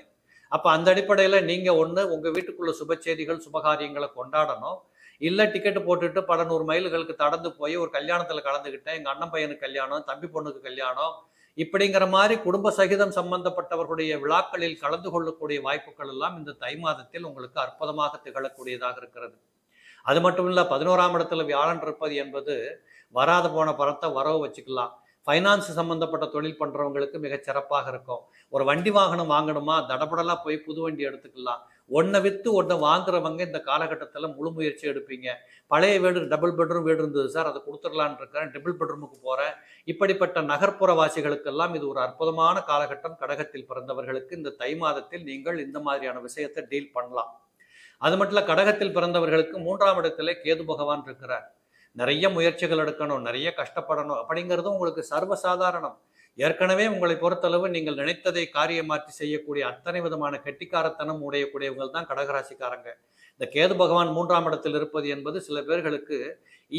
அப்போ அந்த அடிப்படையில் நீங்கள் ஒன்று உங்கள் வீட்டுக்குள்ள சுப செய்திகள் சுபகாரியங்களை கொண்டாடணும். இல்லை டிக்கெட்டு போட்டுட்டு பல 100 மைல்களுக்கு கடந்து போய் ஒரு கல்யாணத்தில் கலந்துக்கிட்டேன், எங்கள் அண்ணன் பையனுக்கு கல்யாணம், தம்பி பொண்ணுக்கு கல்யாணம், இப்படிங்கிற மாதிரி குடும்ப சகிதம் சம்பந்தப்பட்டவர்களுடைய விழாக்களில் கலந்து கொள்ளக்கூடிய வாய்ப்புகள் எல்லாம் இந்த தை மாதத்தில் உங்களுக்கு அற்புதமாக திகழக்கூடியதாக இருக்கிறது. அது மட்டும் இல்லை, 11ஆம் இடத்துல வியாழன் இருப்பது என்பது வராத போன பணத்தை வரவு வச்சுக்கலாம். ஃபைனான்ஸ் சம்மந்தப்பட்ட தொழில் பண்ணுறவங்களுக்கு மிகச் சிறப்பாக இருக்கும். ஒரு வண்டி வாகனம் வாங்கணுமா, தடபடலாம் போய் புது வண்டி எடுத்துக்கலாம். ஒன்றை விற்று ஒன்றை வாங்குறவங்க இந்த காலகட்டத்தில் முழு முயற்சி எடுப்பீங்க. பழைய வீடு டபுள் பெட்ரூம் வீடு இருந்தது சார், அதை கொடுத்துடலான் இருக்கிறேன், டபுள் பெட்ரூமுக்கு போகிறேன். இப்படிப்பட்ட நகர்ப்புற வாசிகளுக்கெல்லாம் இது ஒரு அற்புதமான காலகட்டம். கடகத்தில் பிறந்தவர்களுக்கு இந்த தை மாதத்தில் நீங்கள் இந்த மாதிரியான விஷயத்தை டீல் பண்ணலாம். அது மட்டும் இல்லை, கடகத்தில் பிறந்தவர்களுக்கு 3ஆம் இடத்துல கேது பகவான் இருக்கிறார். நிறைய முயற்சிகள் எடுக்கணும், நிறைய கஷ்டப்படணும் அப்படிங்கிறது உங்களுக்கு சர்வசாதாரணம். ஏற்கனவே உங்களை பொறுத்தளவு நீங்கள் நினைத்ததை காரியமாற்றி செய்யக்கூடிய அத்தனை விதமான கெட்டிக்காரத்தனம் உடையக்கூடியவர்கள் தான் கடகராசிக்காரங்க. இந்த கேது பகவான் 3ஆம் இடத்தில் இருப்பது என்பது சில பேர்களுக்கு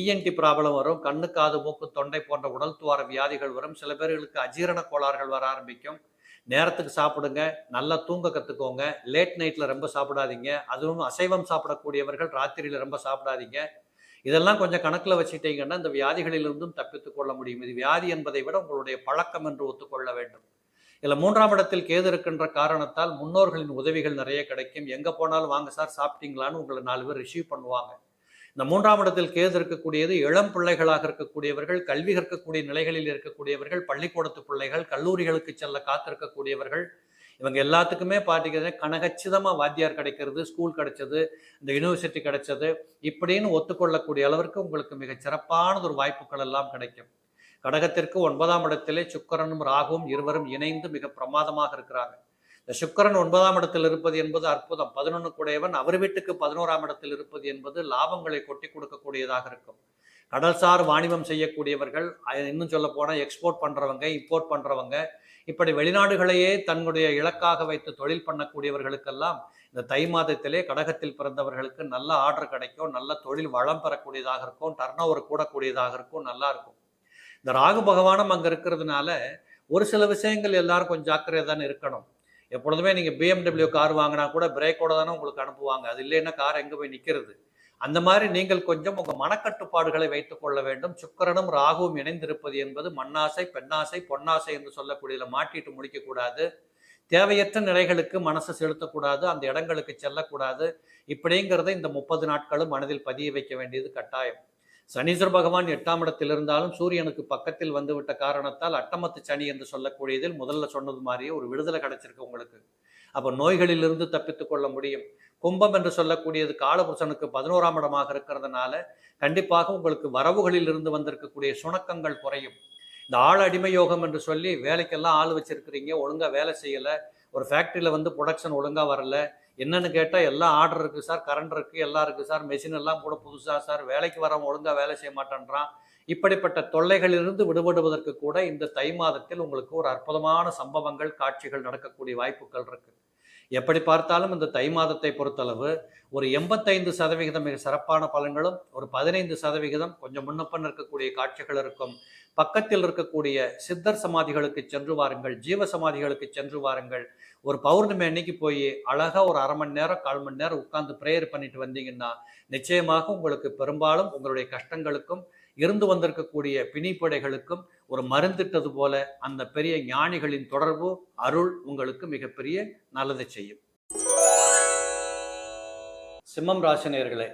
இஎன்டி ப்ராப்ளம் வரும், கண்ணு காது மூக்கு தொண்டை போன்ற உடல் துவார வியாதிகள் வரும். சில பேர்களுக்கு அஜீரண கோளாறுகள் வர ஆரம்பிக்கும். நேரத்துக்கு சாப்பிடுங்க, நல்லா தூங்க கற்றுக்கோங்க, லேட் நைட்டில் ரொம்ப சாப்பிடாதீங்க. அதுவும் அசைவம் சாப்பிடக்கூடியவர்கள் ராத்திரியில் ரொம்ப சாப்பிடாதீங்க. இதெல்லாம் கொஞ்சம் கணக்கில் வச்சுட்டீங்கன்னா இந்த வியாதிகளிலிருந்தும் தப்பித்துக் கொள்ள முடியும். இது வியாதி என்பதை விட உங்களுடைய பழக்கம் என்று ஒத்துக்கொள்ள வேண்டும். இதில் 3ஆம் இடத்தில் கேது இருக்கின்ற காரணத்தால் முன்னோர்களின் உதவிகள் நிறைய கிடைக்கும். எங்கே போனாலும் வாங்க சார் சாப்பிட்டீங்களான்னு உங்களை 4 பேர் ரிசீவ் பண்ணுவாங்க. இந்த 3ஆம் இடத்தில் கேது இருக்கக்கூடியது இளம் பிள்ளைகளாக இருக்கக்கூடியவர்கள், கல்வி கற்கக்கூடிய நிலைகளில் இருக்கக்கூடியவர்கள், பள்ளிக்கூடத்து பிள்ளைகள், கல்லூரிகளுக்கு செல்ல காத்திருக்கக்கூடியவர்கள், இவங்க எல்லாத்துக்குமே பார்த்தீங்கன்னா கனகச்சிதமாக வாத்தியார் கிடைக்கிறது, ஸ்கூல் கிடைச்சது, இந்த யூனிவர்சிட்டி கிடைச்சது, இப்படின்னு ஒத்துக்கொள்ளக்கூடிய அளவிற்கு உங்களுக்கு மிகச் சிறப்பானது ஒரு வாய்ப்புகள் எல்லாம் கிடைக்கும். கடகத்திற்கு 9ஆம் இடத்திலே சுக்கிரனும் ராகுவும் இருவரும் இணைந்து மிக பிரமாதமாக இருக்கிறாங்க. இந்த சுக்கிரன் 9ஆம் இடத்தில் இருப்பது என்பது அற்புதம். 11 கூடையவன் அவர் வீட்டுக்கு 11ஆம் இடத்தில் இருப்பது என்பது லாபங்களை கொட்டி கொடுக்கக்கூடியதாக இருக்கும். கடல்சார் வாணிபம் செய்யக்கூடியவர்கள், இன்னும் சொல்ல போனால் எக்ஸ்போர்ட் பண்ணுறவங்க, இம்போர்ட் பண்ணுறவங்க, இப்படி வெளிநாடுகளையே தன்னுடைய இலக்காக வைத்து தொழில் பண்ணக்கூடியவர்களுக்கெல்லாம் இந்த தை மாதத்திலே கடகத்தில் பிறந்தவர்களுக்கு நல்ல ஆர்டர் கிடைக்கும், நல்ல தொழில் வளம் பெறக்கூடியதாக இருக்கும், டர்ன் ஓவர் கூடக்கூடியதாக இருக்கும், நல்லா இருக்கும். இந்த ராகு பகவானும் அங்கே இருக்கிறதுனால ஒரு சில விஷயங்கள் எல்லாரும் கொஞ்சம் ஜாக்கிரதையாக தானே இருக்கணும். எப்பொழுதுமே நீங்கள் BMW கார் வாங்கினா கூட பிரேக்கோட தானே உங்களுக்கு அனுப்புவாங்க. அது இல்லைன்னா கார் எங்கே போய் நிற்கிறது? அந்த மாதிரி நீங்கள் கொஞ்சம் உங்கள் மனக்கட்டுப்பாடுகளை வைத்துக் கொள்ள வேண்டும். சுக்கிரனும் ராகுவும் இணைந்திருப்பது என்பது மண்ணாசை, பெண்ணாசை, பொன்னாசை என்று சொல்லக்கூடியதில் மாட்டிட்டு முடிக்கக்கூடாது. தேவையற்ற நிலைகளுக்கு மனசை செலுத்தக்கூடாது, அந்த இடங்களுக்கு செல்லக்கூடாது. இப்படிங்கிறத இந்த 30 நாட்களும் மனதில் பதிய வைக்க வேண்டியது கட்டாயம். சனீஸ்வர பகவான் 8ஆம் இடத்தில் இருந்தாலும் சூரியனுக்கு பக்கத்தில் வந்துவிட்ட காரணத்தால் அட்டமத்து சனி என்று சொல்லக்கூடியதில் முதல்ல சொன்னது மாதிரியே ஒரு விடுதலை கிடைச்சிருக்கு உங்களுக்கு. அப்போ நோய்களிலிருந்து தப்பித்துக் கொள்ள முடியும். கும்பம் என்று சொல்லக்கூடியது காலபுருஷனுக்கு 11ஆம் இடமாக இருக்கிறதுனால கண்டிப்பாக உங்களுக்கு வரவுகளில் இருந்து வந்திருக்கக்கூடிய சுணக்கங்கள் குறையும். இந்த ஆள் அடிமை யோகம் என்று சொல்லி வேலைக்கெல்லாம் ஆள் வச்சிருக்கிறீங்க, ஒழுங்கா வேலை செய்யலை, ஒரு ஃபேக்ட்ரியில் வந்து ப்ரொடக்ஷன் ஒழுங்கா வரல, என்னன்னு கேட்டால் எல்லாம் ஆர்டர் இருக்குது சார், கரண்ட் இருக்குது, எல்லாம் இருக்குது சார், மெஷின் எல்லாம் கூட புதுசாக சார், வேலைக்கு வரவன் ஒழுங்காக வேலை செய்ய மாட்டேன்றான். இப்படிப்பட்ட தொல்லைகளிலிருந்து விடுபடுவதற்கு கூட இந்த தை மாதத்தில் உங்களுக்கு ஒரு அற்புதமான சம்பவங்கள், காட்சிகள் நடக்கக்கூடிய வாய்ப்புகள் இருக்குது. எப்படி பார்த்தாலும் இந்த தை மாதத்தை பொறுத்தளவு ஒரு 85% மிக சிறப்பான பலன்களும், ஒரு 15% கொஞ்சம் முன்னப்பன் இருக்கக்கூடிய காட்சிகள் இருக்கும். பக்கத்தில் இருக்கக்கூடிய சித்தர் சமாதிகளுக்கு சென்று வாருங்கள், ஜீவ சமாதிகளுக்கு சென்று வாருங்கள். ஒரு பௌர்ணமி அன்னைக்கு போய் அழகாக ஒரு 1/2 மணி நேரம் 1/4 மணி நேரம் உட்கார்ந்து ப்ரேயர் பண்ணிட்டு வந்தீங்கன்னா நிச்சயமாக உங்களுக்கு பெரும்பாலும் உங்களுடைய கஷ்டங்களுக்கும் இருந்து வந்திருக்கக்கூடிய பிணிப்படைகளுக்கும் ஒரு மருந்திட்டது போல அந்த பெரிய ஞானிகளின் தொடர்பு, அருள் உங்களுக்கு மிகப்பெரிய நல்லதை செய்யும். சிம்மம் ராசி நேயர்களே,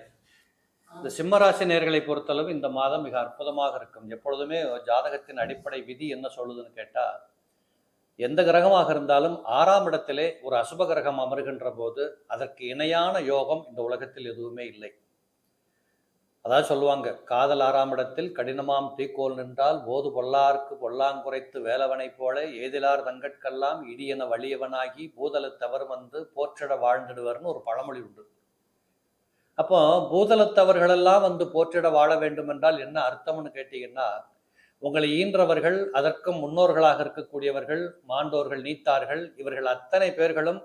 இந்த சிம்ம ராசி நேயர்களை பொறுத்தளவு இந்த மாதம் மிக அற்புதமாக இருக்கும். எப்பொழுதுமே ஜாதகத்தின் அடிப்படை விதி என்ன சொல்லுதுன்னு கேட்டா, எந்த கிரகமாக இருந்தாலும் 6ஆம் இடத்திலே ஒரு அசுப கிரகம் அமர்கின்ற போது அதற்கு இணையான யோகம் இந்த உலகத்தில் எதுவுமே இல்லை. அதாவது சொல்லுவாங்க, காதல் 6ஆம் இடத்தில் கடினமாம் தீக்கோல் நின்றால் போது பொல்லார்க்கு பொல்லாங்குறைத்து வேலவனை போல ஏதிலார் தங்கட்கெல்லாம் இடியென வலியவனாகி பூதலத்தவர் வந்து போற்றிட வாழ்ந்துடுவர்னு ஒரு பழமொழி உண்டு. அப்போ பூதலத்தவர்களெல்லாம் வந்து போற்றிட வாழ வேண்டும் என்றால் என்ன அர்த்தம்னு கேட்டீங்கன்னா, உங்களை ஈன்றவர்கள், அதற்கும் முன்னோர்களாக இருக்கக்கூடியவர்கள், மாண்டோர்கள், நீத்தார்கள், இவர்கள் அத்தனை பேர்களும்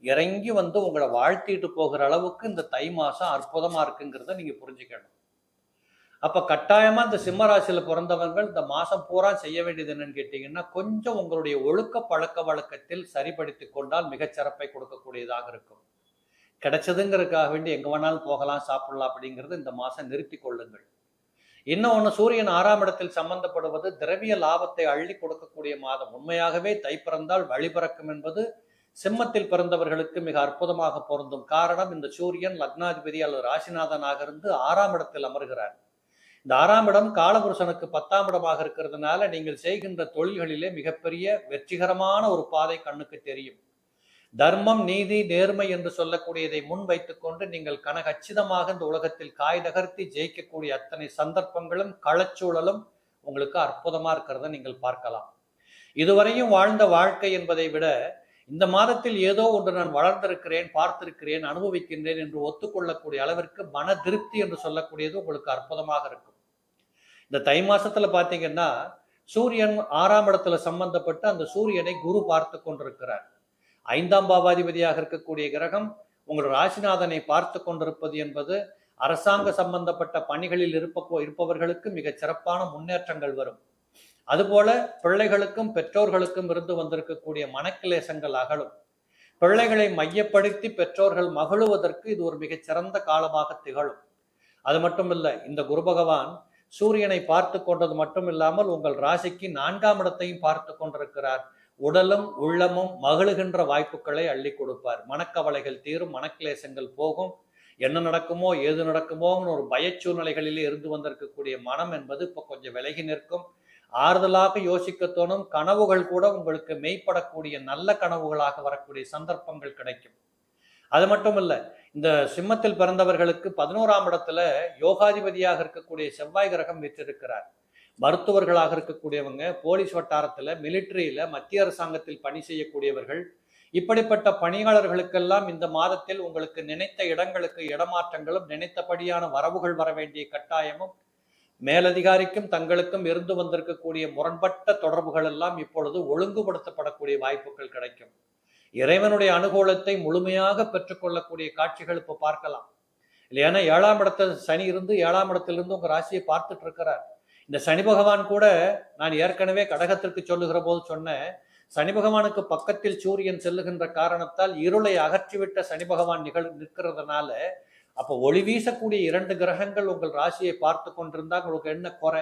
இறங்கி வந்து உங்களை வாழ்த்திட்டு போகிற அளவுக்கு இந்த தை மாசம் அற்புதமா இருக்குங்கிறத நீங்க புரிஞ்சுக்கணும். அப்ப கட்டாயமா இந்த சிம்ம ராசியில பிறந்தவர்கள் இந்த மாசம் பூரா செய்ய வேண்டியது என்னன்னு கேட்டீங்கன்னா, கொஞ்சம் உங்களுடைய ஒழுக்க பழக்க வழக்கத்தில் சரிப்படுத்தி கொண்டால் மிகச் சிறப்பை கொடுக்கக்கூடியதாக இருக்கும். கிடைச்சதுங்கிறதுக்காக வேண்டி எங்க வேணாலும் போகலாம், சாப்பிடலாம் அப்படிங்கிறது இந்த மாசம் நிறுத்தி கொள்ளுங்கள். இன்னொன்னு, சூரியன் 6ஆம் இடத்தில் சம்பந்தப்படுவது திரவிய லாபத்தை அள்ளி கொடுக்கக்கூடிய மாதம். உண்மையாகவே தை பிறந்தால் வழி பிறக்கும் என்பது சிம்மத்தில் பிறந்தவர்களுக்கு மிக அற்புதமாக பொருந்தும். காரணம், இந்த சூரியன் லக்னாதிபதி அல்லது ராசிநாதனாக இருந்து 6ஆம் இடத்தில் அமர்கிறார். இந்த 6ஆம் இடம் காலபுருஷனுக்கு 10ஆம் இடமாக இருக்கிறதுனால நீங்கள் செய்கின்ற தொழில்களிலே மிகப்பெரிய வெற்றிகரமான ஒரு பாதை கண்ணுக்கு தெரியும். தர்மம், நீதி, நேர்மை என்று சொல்லக்கூடியதை முன் வைத்துக் கொண்டு நீங்கள் கனகச்சிதமாக இந்த உலகத்தில் காய் நகர்த்தி ஜெயிக்கக்கூடிய அத்தனை சந்தர்ப்பங்களும் களச்சூழலும் உங்களுக்கு அற்புதமா இருக்கிறத நீங்கள் பார்க்கலாம். இதுவரையும் வாழ்ந்த வாழ்க்கை என்பதை விட இந்த மாதத்தில் ஏதோ ஒன்று நான் வளர்ந்திருக்கிறேன், பார்த்திருக்கிறேன், அனுபவிக்கின்றேன் என்று ஒத்துக்கொள்ளக்கூடிய அளவிற்கு மன திருப்தி என்று சொல்லக்கூடியது உங்களுக்கு அற்புதமாக இருக்கும். இந்த தை மாசத்துல பாத்தீங்கன்னா, சூரியன் 6ஆம் இடத்துல சம்பந்தப்பட்டு அந்த சூரியனை குரு பார்த்து கொண்டிருக்கிறார். 5ஆம் பாவாதிபதியாக இருக்கக்கூடிய கிரகம் உங்கள் ராசிநாதனை பார்த்து கொண்டிருப்பது என்பது அரசாங்க சம்பந்தப்பட்ட பணிகளில் இருப்பவர்களுக்கு மிகச் சிறப்பான முன்னேற்றங்கள் வரும். அதுபோல பிள்ளைகளுக்கும் பெற்றோர்களுக்கும் இருந்து வந்திருக்கக்கூடிய மனக்கிலேசங்கள் அகலும். பிள்ளைகளை மையப்படுத்தி பெற்றோர்கள் மகிழுவதற்கு இது ஒரு மிகச் சிறந்த காலமாக திகழும். அது மட்டுமில்ல, இந்த குரு பகவான் சூரியனை பார்த்து கொண்டது மட்டும் இல்லாமல் உங்கள் ராசிக்கு 4ஆம் இடத்தையும் பார்த்து கொண்டிருக்கிறார். உடலும் உள்ளமும் மகிழுகின்ற வாய்ப்புகளை அள்ளி கொடுப்பார். மனக்கவலைகள் தீரும், மனக்கிலேசங்கள் போகும். என்ன நடக்குமோ ஏது நடக்குமோன்னு ஒரு பயச்சூழ்நிலைகளிலே இருந்து வந்திருக்கக்கூடிய மனம் என்பது இப்போ கொஞ்சம் விலகி நிற்கும். ஆறுதலாக யோசிக்க தோணும். கனவுகள் கூட உங்களுக்கு மெய்ப்படக்கூடிய நல்ல கனவுகளாக வரக்கூடிய சந்தர்ப்பங்கள் கிடைக்கும். அது மட்டும் இல்ல, இந்த சிம்மத்தில் பிறந்தவர்களுக்கு 11ஆம் இடத்துல யோகாதிபதியாக இருக்கக்கூடிய செவ்வாய் கிரகம் வீற்றிருக்கிறார். மருத்துவர்களாக இருக்கக்கூடியவங்க, போலீஸ் வட்டாரத்துல, மிலிட்டரியில, மத்திய அரசாங்கத்தில் பணி செய்யக்கூடியவர்கள், இப்படிப்பட்ட பணியாளர்களுக்கெல்லாம் இந்த மாதத்தில் உங்களுக்கு நினைத்த இடங்களுக்கு இடமாற்றங்களும் நினைத்தபடியான வரவுகள் வர வேண்டிய கட்டாயமும், மேலதிகாரிக்கும் தங்களுக்கும் இருந்து வந்திருக்கக்கூடிய முரண்பட்ட தொடர்புகள் எல்லாம் இப்பொழுது ஒழுங்குபடுத்தப்படக்கூடிய வாய்ப்புகள் கிடைக்கும். இறைவனுடைய அனுகூலத்தை முழுமையாக பெற்றுக்கொள்ளக்கூடிய காட்சிகள் இப்ப பார்க்கலாம். இல்லையானா 7ஆம் இடத்துல சனி இருந்து 7ஆம் இடத்திலிருந்து உங்க ராசியை பார்த்துட்டு இருக்கிறார். இந்த சனி பகவான் கூட நான் ஏற்கனவே கடகத்திற்கு சொல்லுகிற போது சொன்னேன், சனி பகவானுக்கு பக்கத்தில் சூரியன் செல்லுகின்ற காரணத்தால் இருளை அகற்றிவிட்ட சனி பகவான் நிற்கிறதுனால அப்ப ஒளி வீசக்கூடிய 2 கிரகங்கள் உங்கள் ராசியை பார்த்து கொண்டிருந்தா உங்களுக்கு என்ன குறை?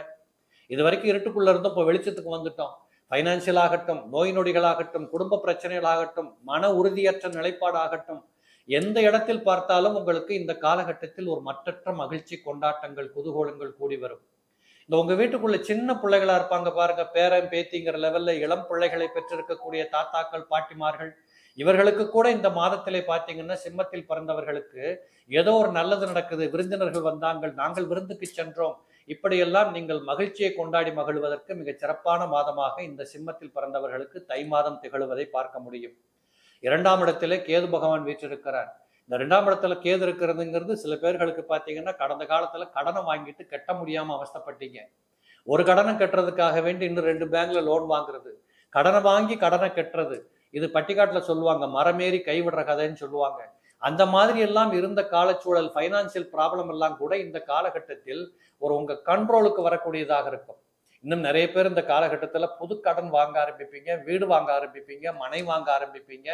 இது வரைக்கும் இருட்டுக்குள்ள இருந்தோம், இப்போ வெளிச்சத்துக்கு வந்துட்டோம். பைனான்சியல் ஆகட்டும், நோய் நொடிகளாகட்டும், குடும்ப பிரச்சனைகள் ஆகட்டும், மன உறுதியற்ற நிலைப்பாடு ஆகட்டும், எந்த இடத்தில் பார்த்தாலும் உங்களுக்கு இந்த காலகட்டத்தில் ஒரு மற்றற்ற மகிழ்ச்சி, கொண்டாட்டங்கள், குதூகோலங்கள் கூடி வரும். இந்த உங்க வீட்டுக்குள்ள சின்ன பிள்ளைகளா இருப்பாங்க பாருங்க, பேரன் பேத்திங்கிற லெவல்ல இளம் பிள்ளைகளை பெற்றிருக்கக்கூடிய தாத்தாக்கள், பாட்டிமார்கள், இவர்களுக்கு கூட இந்த மாதத்திலே பார்த்தீங்கன்னா சிம்மத்தில் பிறந்தவர்களுக்கு ஏதோ ஒரு நல்லது நடக்குது, விருந்தினர்கள் வந்தாங்கள், நாங்கள் விருந்துக்கு சென்றோம், இப்படியெல்லாம் நீங்கள் மகிழ்ச்சியை கொண்டாடி மகிழ்வதற்கு மிகச் சிறப்பான மாதமாக இந்த சிம்மத்தில் பிறந்தவர்களுக்கு தை மாதம் திகழ்வதை பார்க்க முடியும். 2ஆம் இடத்திலே கேது பகவான் வீற்றிருக்கிறார். இந்த 2ஆம் இடத்துல கேது இருக்கிறதுங்கிறது சில பேர்களுக்கு பார்த்தீங்கன்னா கடந்த காலத்துல கடனை வாங்கிட்டு கட்ட முடியாம அவஸ்தப்பட்டீங்க. ஒரு கடனை கட்டுறதுக்காக வேண்டி இன்னும் 2 பேங்க்ல லோன் வாங்குறது, கடனை வாங்கி கடனை கட்டுறது, இது பட்டிக்காட்டுல சொல்லுவாங்க மரமேறி கைவிடுற கதைன்னு சொல்லுவாங்க. அந்த மாதிரி எல்லாம் இருந்த காலச்சூழல், பைனான்சியல் ப்ராப்ளம் எல்லாம் கூட இந்த காலகட்டத்தில் ஒரு உங்க கண்ட்ரோலுக்கு வரக்கூடியதாக இருக்கும். இன்னும் நிறைய பேர் இந்த காலகட்டத்துல புது கடன் வாங்க ஆரம்பிப்பீங்க, வீடு வாங்க ஆரம்பிப்பீங்க, மனை வாங்க ஆரம்பிப்பீங்க.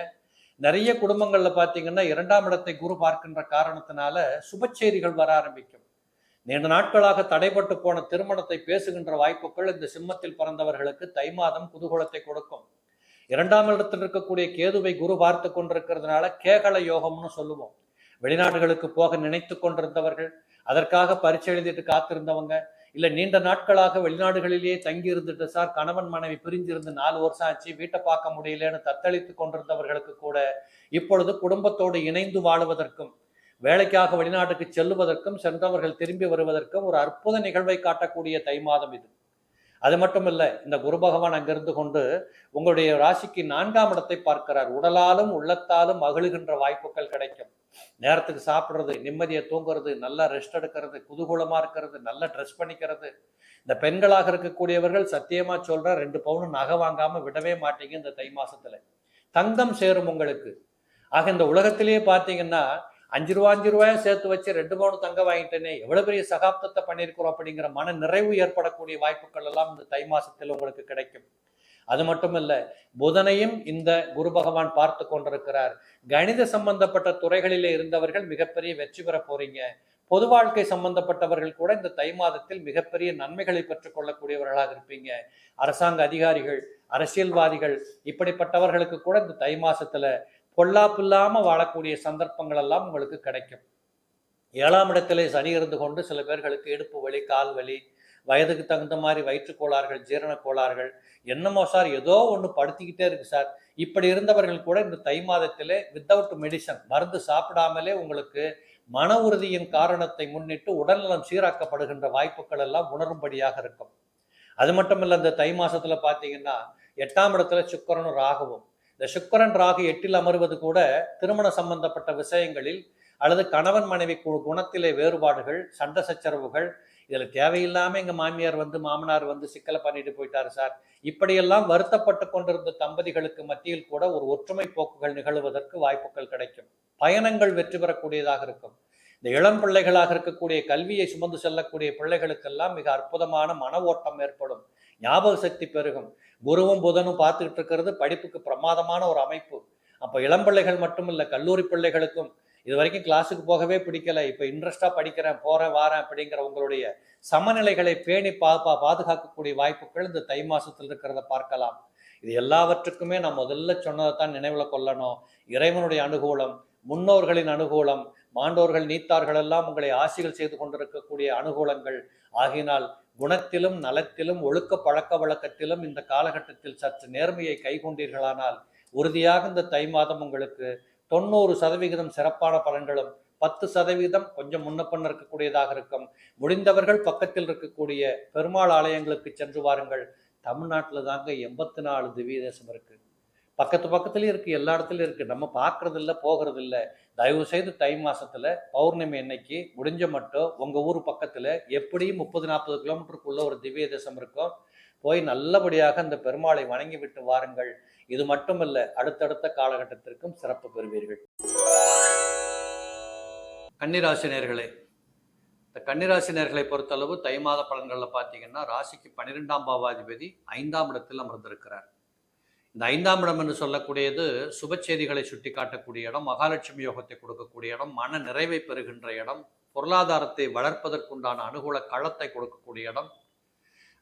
நிறைய குடும்பங்கள்ல பாத்தீங்கன்னா 2ஆம் இடத்தை குரு பார்க்கின்ற காரணத்தினால சுபச்செய்திகள் வர ஆரம்பிக்கும். நீண்ட நாட்களாக தடைப்பட்டு போன திருமணத்தை பேசுகின்ற வாய்ப்புகள் இந்த சிம்மத்தில் பிறந்தவர்களுக்கு தை மாதம் குதூகலத்தை கொடுக்கும். 2ஆம் இடத்தில் இருக்கக்கூடிய கேதுவை குரு பார்த்து கொண்டிருக்கிறதுனால கேகல யோகம்னு சொல்லுவோம். வெளிநாடுகளுக்கு போக நினைத்து கொண்டிருந்தவர்கள், அதற்காக பரீட்சை எழுதிட்டு காத்திருந்தவங்க, இல்ல நீண்ட நாட்களாக வெளிநாடுகளிலேயே தங்கி இருந்துட்டு சார் கணவன் மனைவி பிரிஞ்சிருந்து 4 வருஷம் ஆச்சு, வீட்டை பார்க்க முடியலன்னு தத்தளித்து கொண்டிருந்தவர்களுக்கு கூட இப்பொழுது குடும்பத்தோடு இணைந்து வாழுவதற்கும் வேலைக்காக வெளிநாட்டுக்கு செல்லுவதற்கும் சென்றவர்கள் திரும்பி வருவதற்கும் ஒரு அற்புத நிகழ்வை காட்டக்கூடிய தை மாதம் இது. அது மட்டும் இல்ல, இந்த குரு பகவான் அங்கிருந்து கொண்டு உங்களுடைய ராசிக்கு 4ஆம் இடத்தை பார்க்கிறார். உடலாலும் உள்ளத்தாலும் மகிழ்கின்ற வாய்ப்புகள் கிடைக்கும். நேரத்துக்கு சாப்பிடுறது, நிம்மதியை தூங்குறது, நல்லா ரெஸ்ட் எடுக்கிறது, குதூகூலமா இருக்கிறது, நல்லா ட்ரெஸ் பண்ணிக்கிறது. இந்த பெண்களாக இருக்கக்கூடியவர்கள் சத்தியமா சொல்ற 2 பவுன் நகை வாங்காம விடவே மாட்டீங்க இந்த தை மாசத்துல. தங்கம் சேரும் உங்களுக்கு. ஆக இந்த உலகத்திலேயே பார்த்தீங்கன்னா 5 ரூபாயும் சேர்த்து வச்சு 2 பவுன் தங்கம் வாங்கிட்டேனே, எவ்வளவு பெரிய சகாப்தத்தை பண்ணியிருக்கிறோம் அப்படிங்கிற மன நிறைவு ஏற்படக்கூடிய வாய்ப்புகள் எல்லாம் இந்த தை மாசத்தில் உங்களுக்கு கிடைக்கும். அது மட்டும் இல்ல, புதனையும் இந்த குரு பகவான் பார்த்து கொண்டிருக்கிறார். கணித சம்பந்தப்பட்ட துறைகளிலே இருந்தவர்கள் மிகப்பெரிய வெற்றி பெற போறீங்க. பொது வாழ்க்கை சம்பந்தப்பட்டவர்கள் கூட இந்த தை மாதத்தில் மிகப்பெரிய நன்மைகளை பெற்றுக் கொள்ளக்கூடியவர்களாக இருப்பீங்க. அரசாங்க அதிகாரிகள், அரசியல்வாதிகள் இப்படிப்பட்டவர்களுக்கு கூட இந்த தை மாசத்துல பொல்லாப்பு இல்லாம வாழக்கூடிய சந்தர்ப்பங்கள் எல்லாம் உங்களுக்கு கிடைக்கும். 7ஆம் இடத்திலே சனி இருந்து கொண்டு சில பேர்களுக்கு இடுப்பு வலி, கால் வலி, வயதுக்கு தகுந்த மாதிரி வயிற்றுக் கோளாறுகள், ஜீரண கோளாறுகள், என்னமோ சார் ஏதோ ஒன்று படுத்திக்கிட்டே இருக்கு சார், இப்படி இருந்தவர்கள் கூட இந்த தை மாதத்திலே வித்தவுட் மெடிசன், மருந்து சாப்பிடாமலே உங்களுக்கு மன உறுதியின் காரணத்தை முன்னிட்டு உடல்நலம் சீராக்கப்படுகின்ற வாய்ப்புகள் எல்லாம் உணரும்படியாக இருக்கும். அது மட்டும் இல்லை, இந்த தை மாசத்துல பார்த்தீங்கன்னா 8ஆம் இடத்துல சுக்கிரனும் ராகுவும். இந்த சுக்கிரன் ராகு 8இல் அமர்வது கூட திருமண சம்பந்தப்பட்ட விஷயங்களில் அல்லது கணவன் மனைவி குணத்திலே வேறுபாடுகள், சண்டை சச்சரவுகள், இதுல தேவையில்லாம எங்க மாமியார் வந்து மாமனார் வந்து சிக்கலை பண்ணிட்டு போயிட்டாரு சார், இப்படியெல்லாம் வருத்தப்பட்டு கொண்டிருந்த தம்பதிகளுக்கு மத்தியில் கூட ஒரு ஒற்றுமை போக்குகள் நிகழ்வதற்கு வாய்ப்புகள் கிடைக்கும். பயணங்கள் வெற்றி பெறக்கூடியதாக இருக்கும். இந்த இளம் பிள்ளைகளாக இருக்கக்கூடிய கல்வியை சுமந்து செல்லக்கூடிய பிள்ளைகளுக்கெல்லாம் மிக அற்புதமான மன ஓட்டம் ஏற்படும். ஞாபக சக்தி பெருகும். குருவும் புதனும் பார்த்துக்கிட்டு இருக்கிறது படிப்புக்கு பிரமாதமான ஒரு அமைப்பு. அப்போ இளம் பிள்ளைகள் மட்டும் இல்லை, கல்லூரி பிள்ளைகளுக்கும் இது வரைக்கும் கிளாஸுக்கு போகவே பிடிக்கல, இப்போ இன்ட்ரெஸ்டா படிக்கிறேன், போறேன் வாரேன் அப்படிங்கிற உங்களுடைய சமநிலைகளை பேணி பாதுகாக்கக்கூடிய வாய்ப்புகள் இந்த தை மாசத்தில் இருக்கிறத பார்க்கலாம். இது எல்லாவற்றுக்குமே நான் முதல்ல சொன்னதைத்தான் நினைவுல கொள்ளணும். இறைவனுடைய அனுகூலம், முன்னோர்களின் அனுகூலம், மாண்டோர்கள் நீத்தார்கள் எல்லாம் உங்களை ஆசிகள் செய்து கொண்டிருக்கக்கூடிய அனுகூலங்கள் ஆகினால் குணத்திலும் நலத்திலும் ஒழுக்க பழக்க வழக்கத்திலும் இந்த காலகட்டத்தில் சற்று நேர்மையை கைகொண்டீர்களானால் உறுதியாக இந்த தை மாதம் உங்களுக்கு 90% சிறப்பான பலன்களும் 10% கொஞ்சம் முன்னப்பண்ண இருக்கக்கூடியதாக இருக்கும். முடிந்தவர்கள் பக்கத்தில் இருக்கக்கூடிய பெருமாள் ஆலயங்களுக்கு சென்று வாருங்கள். தமிழ்நாட்டில் தாங்க 84 திவ்ய தேசம் இருக்கு. பக்கத்துலேயும் இருக்கு, எல்லா இடத்துலையும் இருக்கு. நம்ம பார்க்கறது இல்லை, போகிறது இல்லை. தயவு செய்து தை மாசத்துல பௌர்ணமி அன்னைக்கு முடிஞ்ச மட்டும் உங்க ஊர் பக்கத்துல எப்படியும் 30-40 கிலோமீட்டருக்குள்ள ஒரு திவ்ய தேசம் இருக்கும். போய் நல்லபடியாக அந்த பெருமாளை வணங்கி விட்டு வாருங்கள். இது மட்டுமல்ல, அடுத்தடுத்த காலகட்டத்திற்கும் சிறப்பு பெறுவீர்கள். கன்னிராசி நேயர்களே, இந்த கன்னிராசி நேயர்களை பொறுத்தளவு தை மாத பலன்களில் பார்த்தீங்கன்னா ராசிக்கு 12ஆம் பாவாதிபதி 5ஆம் இடத்தில் அமர்ந்திருக்கிறார். இந்த 5ஆம் இடம் என்று சொல்லக்கூடியது சுப செய்திகளை சுட்டி காட்டக்கூடிய இடம், மகாலட்சுமி யோகத்தை கொடுக்கக்கூடிய இடம், மன நிறைவை பெறுகின்ற இடம், பொருளாதாரத்தை வளர்ப்பதற்குண்டான அனுகூல களத்தை கொடுக்கக்கூடிய இடம்.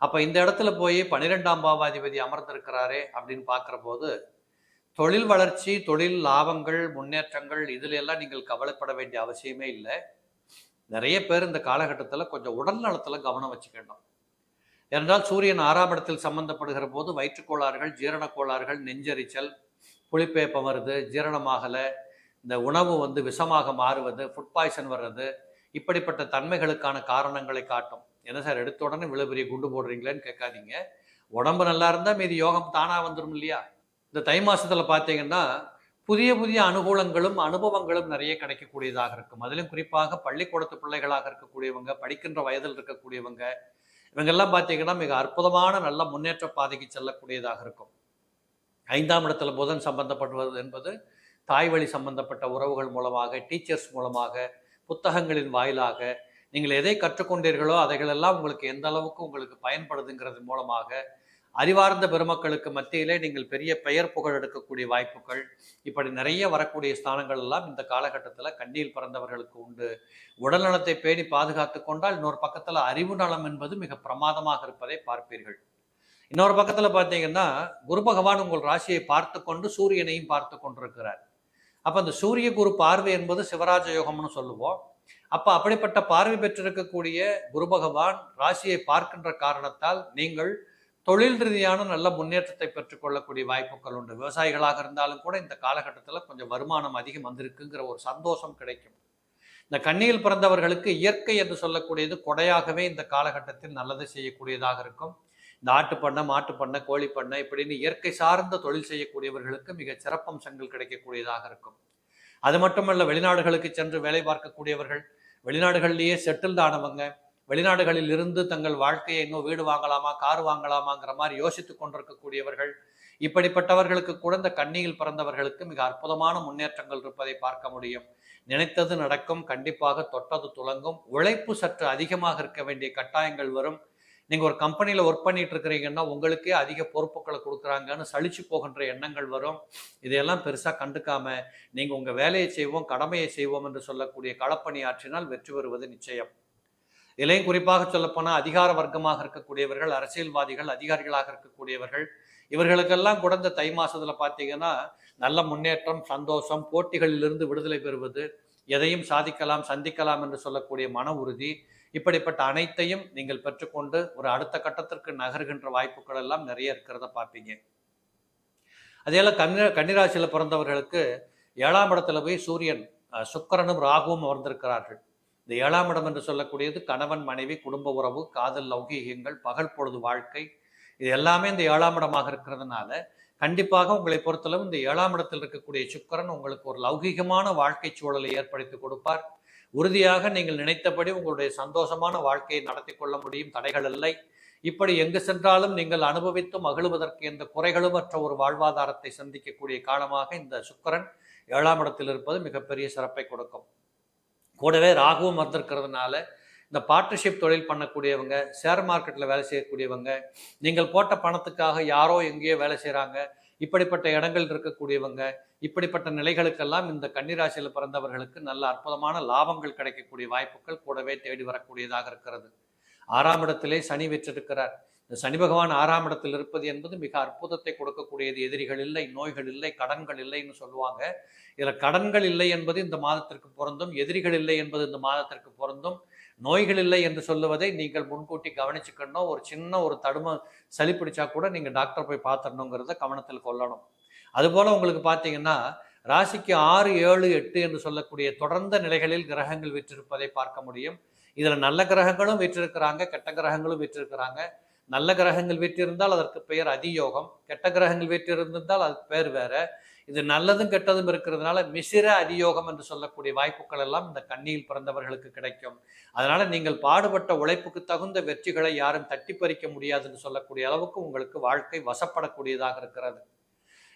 அப்போ இந்த இடத்துல போய் 12ஆம் பாவாதிபதி அமர்ந்திருக்கிறாரே அப்படின்னு பார்க்குற போது தொழில் வளர்ச்சி, தொழில் லாபங்கள், முன்னேற்றங்கள் இதில் எல்லாம் நீங்கள் கவலைப்பட வேண்டிய அவசியமே இல்லை. நிறைய பேர் இந்த காலகட்டத்தில் கொஞ்சம் உடல் நலத்தில் கவனம் வச்சுக்கணும். ஏனென்றால் சூரியன் 6ஆம் இடத்தில் சம்பந்தப்படுகிற போது வயிற்றுக்கோளாறுகள், ஜீரண கோளாறுகள், நெஞ்சரிச்சல், புளிப்பேப்பம் வருது, ஜீரணமாகலை, இந்த உணவு விஷமாக மாறுவது, ஃபுட் பாய்சன் வர்றது, இப்படிப்பட்ட தன்மைகளுக்கான காரணங்களை காட்டும். என்ன சார் எடுத்த உடனே இவ்வளவு பெரிய குண்டு போடுறீங்களேன்னு கேட்காதீங்க. உடம்பு நல்லா இருந்தால் மீதி யோகம் தானா வந்துடும் இல்லையா? இந்த தை மாசத்துல பார்த்தீங்கன்னா புதிய புதிய அனுகூலங்களும் அனுபவங்களும் நிறைய கிடைக்கக்கூடியதாக இருக்கும். அதிலும் குறிப்பாக பள்ளிக்கூடத்து பிள்ளைகளாக இருக்கக்கூடியவங்க, படிக்கின்ற வயதில் இருக்கக்கூடியவங்க, இவங்கெல்லாம் பார்த்தீங்கன்னா மிக அற்புதமான நல்ல முன்னேற்ற பாதைக்கு செல்லக்கூடியதாக இருக்கும். 5ஆம் இடத்துல புதன் சம்பந்தப்படுவது என்பது தாய் வழி சம்பந்தப்பட்ட உறவுகள் மூலமாக, டீச்சர்ஸ் மூலமாக, புத்தகங்களின் வாயிலாக நீங்கள் எதை கற்றுக்கொண்டீர்களோ அதைகளெல்லாம் உங்களுக்கு எந்த அளவுக்கு உங்களுக்கு பயன்படுதுங்கிறது மூலமாக அறிவார்ந்த பெருமக்களுக்கு மத்தியிலே நீங்கள் பெரிய பெயர் புகழ் எடுக்கக்கூடிய வாய்ப்புகள், இப்படி நிறைய வரக்கூடிய ஸ்தானங்கள் எல்லாம் இந்த காலகட்டத்தில் கண்ணியில் பிறந்தவர்களுக்கு உண்டு. உடல்நலத்தை பேணி பாதுகாத்து கொண்டால் இன்னொரு பக்கத்தில் அறிவு நலம் என்பது மிக பிரமாதமாக இருப்பதை பார்ப்பீர்கள். இன்னொரு பக்கத்தில் பார்த்தீங்கன்னா குரு பகவான் உங்கள் ராசியை பார்த்து கொண்டு சூரியனையும் பார்த்து கொண்டிருக்கிறார். அப்போ அந்த சூரிய குரு பார்வை என்பது சிவராஜ யோகம்னு சொல்லுவோம். அப்போ அப்படிப்பட்ட பார்வை பெற்றிருக்கக்கூடிய குரு பகவான் ராசியை பார்க்கின்ற காரணத்தால் நீங்கள் தொழில் ரீதியான நல்ல முன்னேற்றத்தை பெற்றுக்கொள்ளக்கூடிய வாய்ப்புகள் உண்டு. விவசாயிகளாக இருந்தாலும் கூட இந்த காலகட்டத்தில் கொஞ்சம் வருமானம் அதிகம் வந்திருக்குங்கிற ஒரு சந்தோஷம் கிடைக்கும். இந்த கன்னியில் பிறந்தவர்களுக்கு இயற்கை என்று சொல்லக்கூடியது கொடையாகவே இந்த காலகட்டத்தில் நல்லது செய்யக்கூடியதாக இருக்கும். இந்த ஆட்டுப்பண்ணை, மாட்டுப்பண்ணை, கோழிப்பண்ணை இப்படின்னு இயற்கை சார்ந்த தொழில் செய்யக்கூடியவர்களுக்கு மிக சிறப்பம்சங்கள் கிடைக்கக்கூடியதாக இருக்கும். அது மட்டுமல்ல, வெளிநாடுகளுக்கு சென்று வேலை பார்க்கக்கூடியவர்கள், வெளிநாடுகளிலேயே செட்டில்ட் ஆனவங்க, வெளிநாடுகளில் இருந்து தங்கள் வாழ்க்கையை இன்னும் வீடு வாங்கலாமா, கார் வாங்கலாமாங்கிற மாதிரி யோசித்து கொண்டிருக்கக்கூடியவர்கள், இப்படிப்பட்டவர்களுக்கு கூட இந்த கன்னியில் பிறந்தவர்களுக்கு மிக அற்புதமான முன்னேற்றங்கள் இருப்பதை பார்க்க முடியும். நினைத்தது நடக்கும், கண்டிப்பாக தொட்டது துலங்கும். உழைப்பு சற்று அதிகமாக இருக்க வேண்டிய கட்டாயங்கள் வரும். நீங்கள் ஒரு கம்பெனியில் ஒர்க் பண்ணிட்டு இருக்கிறீங்கன்னா உங்களுக்கே அதிக பொறுப்புகளை கொடுக்குறாங்கன்னு சலிச்சு போகின்ற எண்ணங்கள் வரும். இதையெல்லாம் பெருசாக கண்டுக்காம நீங்கள் உங்கள் வேலையை செய்வோம், கடமையை செய்வோம் என்று சொல்லக்கூடிய களப்பணி ஆற்றினால் வெற்றி பெறுவது நிச்சயம். இதிலையும் குறிப்பாக சொல்லப்போனால் அதிகார வர்க்கமாக இருக்கக்கூடியவர்கள், அரசியல்வாதிகள், அதிகாரிகளாக இருக்கக்கூடியவர்கள், இவர்களுக்கெல்லாம் கூட இந்த தை மாசத்துல பார்த்தீங்கன்னா நல்ல முன்னேற்றம், சந்தோஷம், போட்டிகளிலிருந்து விடுதலை பெறுவது, எதையும் சாதிக்கலாம், சந்திக்கலாம் என்று சொல்லக்கூடிய மன உறுதி, இப்படிப்பட்ட அனைத்தையும் நீங்கள் பெற்றுக்கொண்டு ஒரு அடுத்த கட்டத்திற்கு நகர்கின்ற வாய்ப்புகள் எல்லாம் நிறைய இருக்கிறத பார்ப்பீங்க. அதேல கன்னிராசியில பிறந்தவர்களுக்கு 7ஆம் இடத்துல போய் சூரியன், சுக்கிரனும் ராகுவும் அமர்ந்திருக்கிறார்கள். இந்த 7ஆம் இடம் என்று சொல்லக்கூடியது கணவன், மனைவி, குடும்ப உறவு, காதல், லௌகீகங்கள், பகல் பொழுது வாழ்க்கை, இது எல்லாமே இந்த 7ஆம் இடமாக இருக்கிறதுனால கண்டிப்பாக உங்களை பொறுத்தளவு இந்த 7ஆம் இடத்தில் இருக்கக்கூடிய சுக்கிரன் உங்களுக்கு ஒரு லௌகீகமான வாழ்க்கை சூழலை ஏற்படுத்தி கொடுப்பார். உறுதியாக நீங்கள் நினைத்தபடி உங்களுடைய சந்தோஷமான வாழ்க்கையை நடத்தி கொள்ள முடியும், தடைகள் இல்லை. இப்படி எங்கு சென்றாலும் நீங்கள் அனுபவித்து மகிழ்வதற்கு எந்த குறைகளும் அற்ற ஒரு வாழ்வாதாரத்தை சந்திக்கக்கூடிய காலமாக இந்த சுக்கிரன் 7ஆம் இடத்தில் இருப்பது மிகப்பெரிய சிறப்பை கொடுக்கும். கூடவே ராகுவும் வந்திருக்கிறதுனால இந்த பார்ட்னர்ஷிப் தொழில் பண்ணக்கூடியவங்க, ஷேர் மார்க்கெட்டில் வேலை செய்யக்கூடியவங்க, நீங்கள் போட்ட பணத்துக்காக யாரோ எங்கேயோ வேலை செய்கிறாங்க, இப்படிப்பட்ட இடங்கள் இருக்கக்கூடியவங்க, இப்படிப்பட்ட நிலைகளுக்கெல்லாம் இந்த கன்னிராசியில் பிறந்தவர்களுக்கு நல்ல அற்புதமான லாபங்கள் கிடைக்கக்கூடிய வாய்ப்புகள் கூடவே தேடி வரக்கூடியதாக இருக்கிறது. 6ஆம் இடத்திலே சனி வீற்றிருக்கிறார். இந்த சனி பகவான் 6ஆம் இடத்தில் இருப்பது என்பது மிக அற்புதத்தை கொடுக்கக்கூடியது. எதிரிகள் இல்லை, நோய்கள் இல்லை, கடன்கள் இல்லைன்னு சொல்லுவாங்க. இதில் கடன்கள் இல்லை என்பது இந்த மாதத்திற்கு பொருந்தும், எதிரிகள் இல்லை என்பது இந்த மாதத்திற்கு பொருந்தும். நோய்கள் இல்லை என்று சொல்லுவதை நீங்கள் முன்கூட்டி கவனிச்சுக்கணும். ஒரு சின்ன ஒரு சளி பிடிச்சா கூட நீங்கள் டாக்டர் போய் பார்த்துடணுங்கிறத கவனத்தில் கொள்ளணும். அதுபோல் உங்களுக்கு பார்த்தீங்கன்னா ராசிக்கு 6, 7, 8 என்று சொல்லக்கூடிய தொடர்ந்த நிலைகளில் கிரகங்கள் வீற்றிருப்பதை பார்க்க முடியும். இதில் நல்ல கிரகங்களும் வீற்றிருக்கிறாங்க, கெட்ட கிரகங்களும் வீற்றிருக்கிறாங்க. நல்ல கிரகங்கள் வீற்றிருந்தால் அதற்கு பெயர் அதியோகம், கெட்ட கிரகங்கள் வீற்றிருந்தால் அதுக்கு பெயர் வேற. இது நல்லதும் கெட்டதும் இருக்கிறதுனால மிசிர அதியோகம் என்று சொல்லக்கூடிய வாய்ப்புகள் எல்லாம் இந்த கன்னியில் பிறந்தவர்களுக்கு கிடைக்கும். அதனால நீங்கள் பாடுபட்ட உழைப்புக்கு தகுந்த வெற்றிகளை யாரும் தட்டி பறிக்க முடியாதுன்னு சொல்லக்கூடிய அளவுக்கு உங்களுக்கு வாழ்க்கை வசப்படக்கூடியதாக இருக்கிறது.